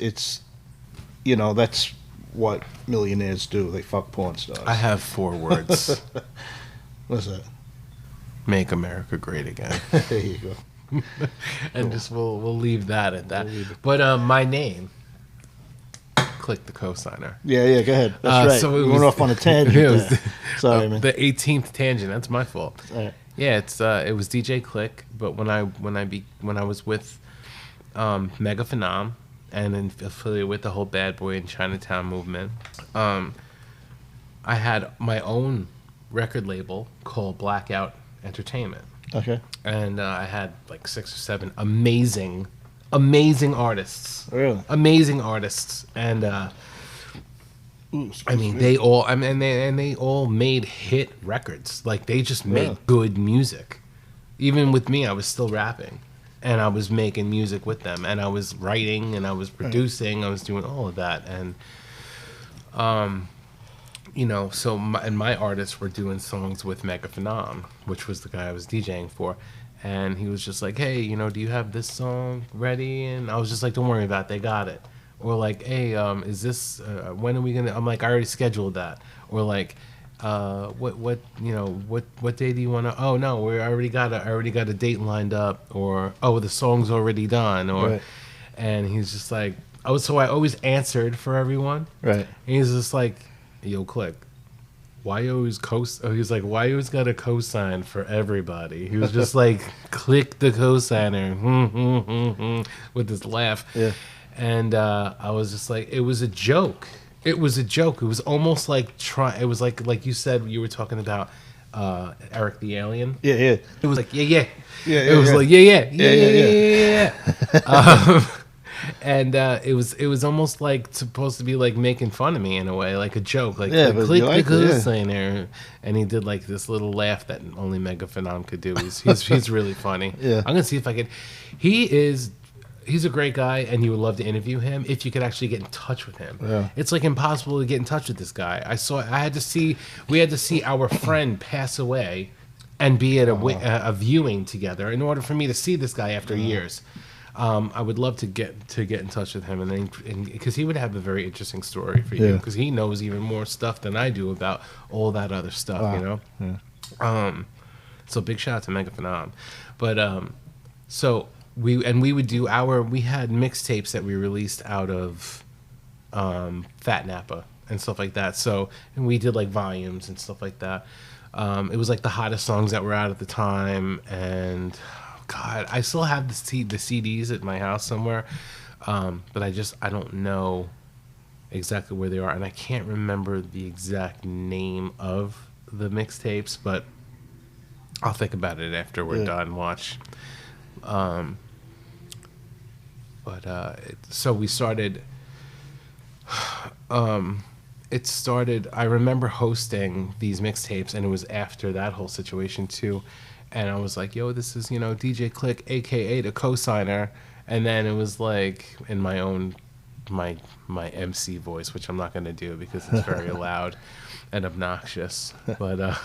that's what millionaires do. They fuck porn stars. I have 4 words. What's that? Make America Great Again. There you go. And just we'll leave that at that. But my name, Click Da Cosigner. Yeah, go ahead. That's right. So we went off on a tangent. Sorry, man. The 18th tangent. That's my fault. All right. Yeah, it was DJ Click, but when I was with Mega Phenom and affiliated with the whole Bad Boy in Chinatown movement, I had my own record label called Blackout Entertainment. Okay. And I had like 6 or 7 amazing artists. Really? Amazing artists. And I mean, they all made hit records. Like they just made good music. Even with me, I was still rapping, and I was making music with them, and I was writing, and I was producing, I was doing all of that, and so my artists were doing songs with Mega Phenom, which was the guy I was DJing for. And he was just like, hey, do you have this song ready? And I was just like, don't worry about it, they got it. Or like, hey, is this, when are we going to, I'm like, I already scheduled that. Or like, what day do you want to, oh no, I already got a date lined up. Or, oh, the song's already done. Or, and he's just like, so I always answered for everyone. Right. And he's just like, yo, Click. Why you always he's like, why you always got a cosign for everybody? He was just like, Click the cosigner, with this laugh. Yeah. And I was just like, it was a joke. It was a joke. It was almost like it was like you said, you were talking about Eric the Alien. Yeah. It was like, yeah. It was like, yeah. And it was almost like supposed to be like making fun of me in a way, like a joke, like Click the cosigner. And he did like this little laugh that only Mega Phenom could do. He's really funny. Yeah. I'm gonna see if I could. He's a great guy, and you would love to interview him if you could actually get in touch with him. Yeah. It's like impossible to get in touch with this guy. We had to see our friend pass away and be at a viewing together in order for me to see this guy after years. I would love to get in touch with him, and because he would have a very interesting story for you, because he knows even more stuff than I do about all that other stuff, Yeah. So big shout out to Mega Phenom, but so we would do we had mixtapes that we released out of Fat Napa and stuff like that. So and we did like volumes and stuff like that. It was like the hottest songs that were out at the time, and God, I still have the CDs at my house somewhere, but I don't know exactly where they are, and I can't remember the exact name of the mixtapes, but I'll think about it after we're done. Watch. So we started. It started. I remember hosting these mixtapes, and it was after that whole situation too. And I was like, "Yo, this is DJ Click, aka the Cosigner," and then it was like in my own my MC voice, which I'm not going to do because it's very loud and obnoxious. But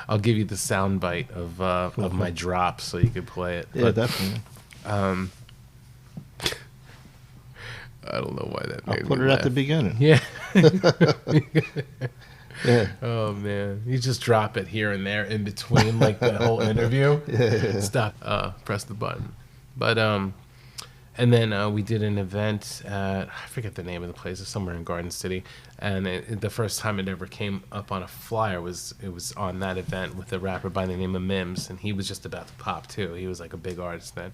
I'll give you the sound bite of my drop so you could play it. Yeah, but, definitely. I don't know why that made I'll put me it laugh. at the beginning. Yeah. Yeah. Oh man, you just drop it here and there in between, like the whole interview. Yeah. Stop. Press the button. But and then we did an event at, I forget the name of the place. It's somewhere in Garden City, and the first time it ever came up on a flyer was on that event with a rapper by the name of Mims, and he was just about to pop too. He was like a big artist then.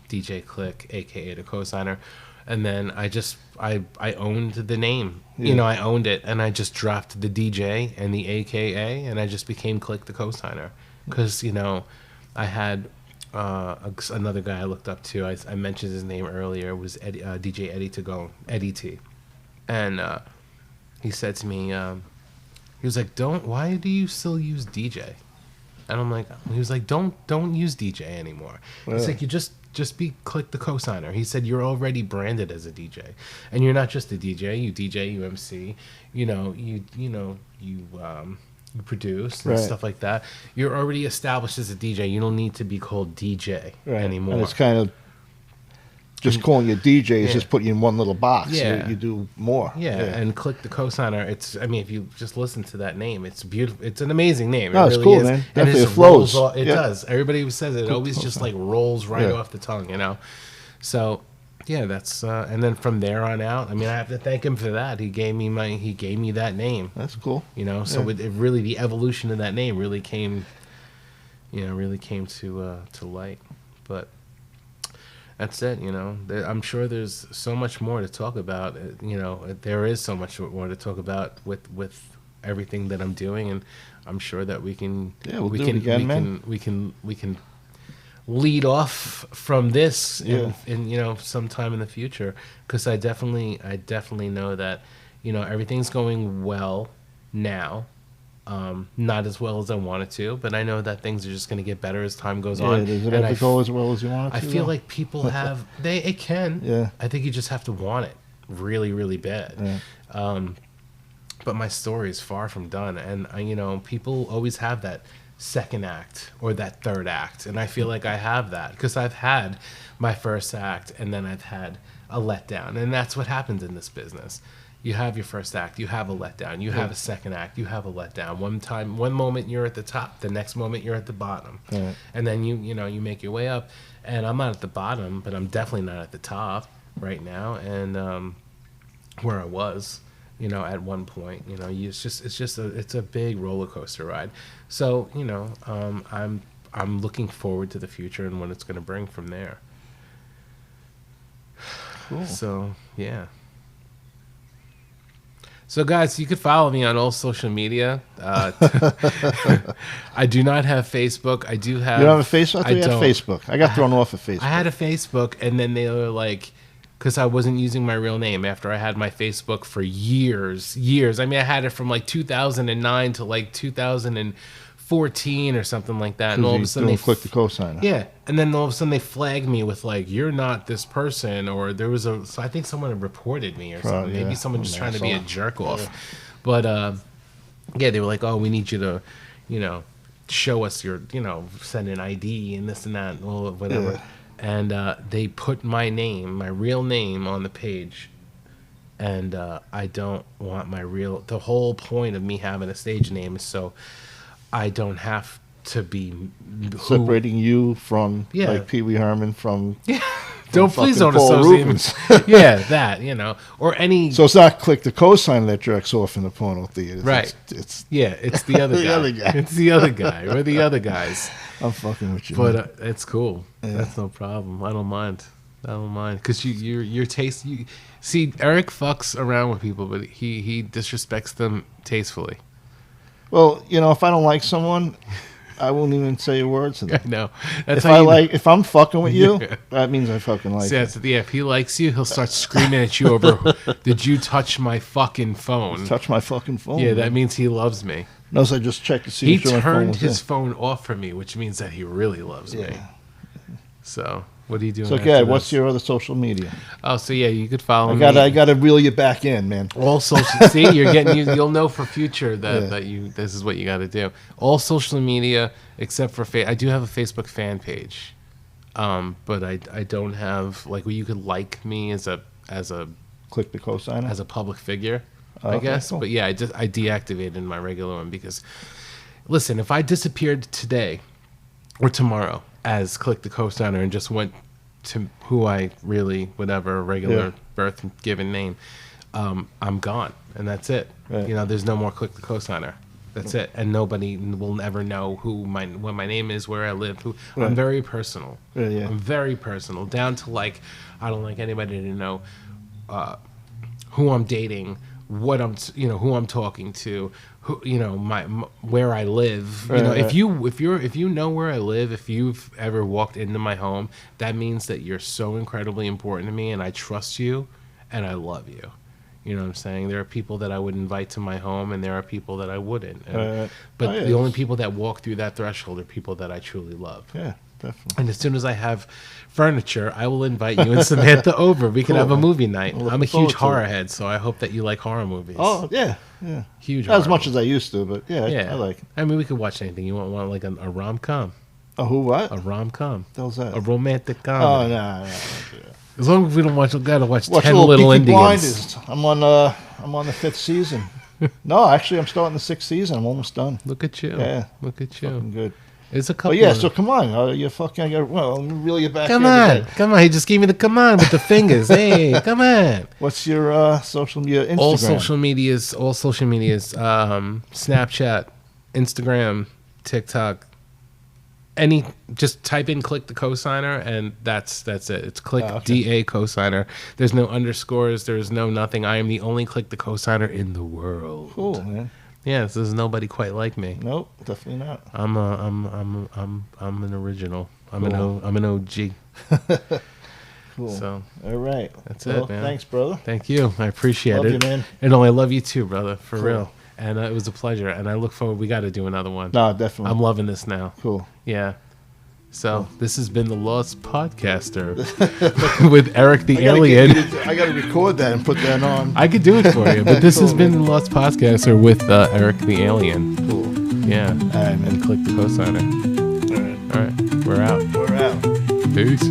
DJ Click, aka the Cosigner. And then I owned the name. Yeah. I owned it, and I just dropped the DJ and the AKA, and I just became Click the Cosigner. Because, I had another guy I looked up to. I mentioned his name earlier. Was DJ Eddie T. And he said to me, he was like, why do you still use DJ? And I'm like, he was like, don't use DJ anymore. Wow. He's like, you just be Click the Cosigner. He said, you're already branded as a DJ, and you're not just a DJ. You DJ, you MC, you produce and Right. stuff like that. You're already established as a DJ. You don't need to be called DJ anymore. And it's kind of just calling you DJ is just putting you in one little box. Yeah. You do more. Yeah, and Click the Cosigner. If you just listen to that name, it's beautiful. It's an amazing name. No, it it's really cool, is. man. And Definitely it it flows. It Yeah. does. Everybody says it. It always just like rolls right off the tongue, So, yeah, that's and then from there on out, I have to thank him for that. He gave me that name. That's cool. So it really, the evolution of that name really came, to light. But that's it. I'm sure there's so much more to talk about. There is so much more to talk about with everything that I'm doing, and I'm sure that we can. Yeah, we'll do it again, man. We can lead off from this in sometime in the future, because I definitely know that everything's going well now. Not as well as I wanted to, but I know that things are just going to get better as time goes on. Does it ever go as well as you want it to? I feel like people have it can. Yeah. I think you just have to want it really, really bad. Yeah. But my story is far from done, and people always have that second act or that third act, and I feel like I have that because I've had my first act and then I've had a letdown, and that's what happens in this business. You have your first act, you have a letdown, you have a second act, you have a letdown. One moment you're at the top, the next moment you're at the bottom. Right. And then you make your way up, and I'm not at the bottom, but I'm definitely not at the top right now, and where I was at one point. It's a big roller coaster ride. So I'm looking forward to the future and what it's going to bring from there. Cool. So yeah. So guys, you could follow me on all social media. I do not have Facebook. I do have. You don't have a Facebook? I don't. have Facebook. I got thrown off of Facebook. I had a Facebook, and then they were like, because I wasn't using my real name after I had my Facebook for years. I had it from like 2009 to like 2014 or something like that. And all of a sudden they Click the Cosigner. Yeah, and then all of a sudden they flagged me with like, you're not this person, or there was so I think someone had reported me or something. Yeah. Maybe someone just trying to be a jerk off. Yeah. But yeah, they were like, oh, we need you to, show us your, send an ID and this and that and all whatever. Yeah. And they put my real name on the page. And I don't want the whole point of me having a stage name is so I don't have to be separating you from like Pee Wee Herman from please don't Paul associate me. Rubens. Yeah, that, or any. So it's not Click the Cosigner that jerks off in the porno theater. Right. It's it's the other guy. other guy. It's the other guy. We're the other guys. I'm fucking with you. But it's cool. Yeah. That's no problem. I don't mind. Because your taste. See, Eric fucks around with people, but he disrespects them tastefully. Well, if I don't like someone, I won't even say a word to them. No, that's If I'm fucking with you, that means I fucking like you. Yeah, if he likes you, he'll start screaming at you over, did you touch my fucking phone? Touch my fucking phone. Yeah, that means he loves me. Notice I just checked to see he if my phone turned was his there. phone off for me, which means that he really loves me. So, what are you doing? So, yeah, what's your other social media? Oh, so yeah, you could follow me. I gotta reel you back in, man. All social. See, you're getting. You'll know for future that this is what you got to do. All social media except for I do have a Facebook fan page, but I don't have like where you could like me as a Click the cosigner as a public figure. I guess. Cool. But yeah, I deactivated my regular one because, listen, if I disappeared today or tomorrow as Click the Cosigner and just went to who I really, whatever, regular birth given name, I'm gone. And that's it. Right. There's no more Click the Cosigner. That's it. And nobody will ever know what my name is, where I live. Right. I'm very personal. Yeah. I'm very personal. Down to like, I don't like anybody to know who I'm dating, what who I'm talking to, who where I live. Right. If you know where I live, if you've ever walked into my home, that means that you're so incredibly important to me, and I trust you, and I love you. You know what I'm saying? There are people that I would invite to my home, and there are people that I wouldn't. But the only people that walk through that threshold are people that I truly love. Yeah, definitely. And as soon as I have furniture, I will invite you and Samantha over. We can have a movie night. I'm a huge horror head, so I hope that you like horror movies. Oh, yeah. Huge. Not as much as I used to, but I like it. I mean, we could watch anything. You want like a rom-com? A who, what? A rom-com. What was that? A romantic comedy. Oh, no. As long as we don't gotta watch 10 Little Indians. I'm on the 5th season. No, actually, I'm starting the 6th season. I'm almost done. Look at you. Yeah. Look at you. Fucking good. It's a couple. But yeah, so come on. You fucking, let me reel you back. Come on. He just gave me the come on with the fingers. Hey, come on. What's your social media, Instagram? All social medias, Snapchat, Instagram, TikTok, just type in Click the Cosigner, and that's it. It's Click DA Cosigner. There's no underscores. There's no nothing. I am the only Click the Cosigner in the world. Cool, man. Yeah, so there's nobody quite like me. Nope, definitely not. I'm an original. I'm an OG. Cool. So all right, that's it, man. Thanks, brother. Thank you. I appreciate it. Love you, man. And I love you too, brother. For real. And it was a pleasure. And I look forward. We got to do another one. No, definitely. I'm loving this now. Cool. Yeah. So this has been the Lost Podcaster with Eric the Alien. I got to record that and put that on. I could do it for you, but this has been the Lost Podcaster with Eric the Alien. Cool. Yeah. All right, man. And Click the Cosigner. All right. We're out. We're out. Peace.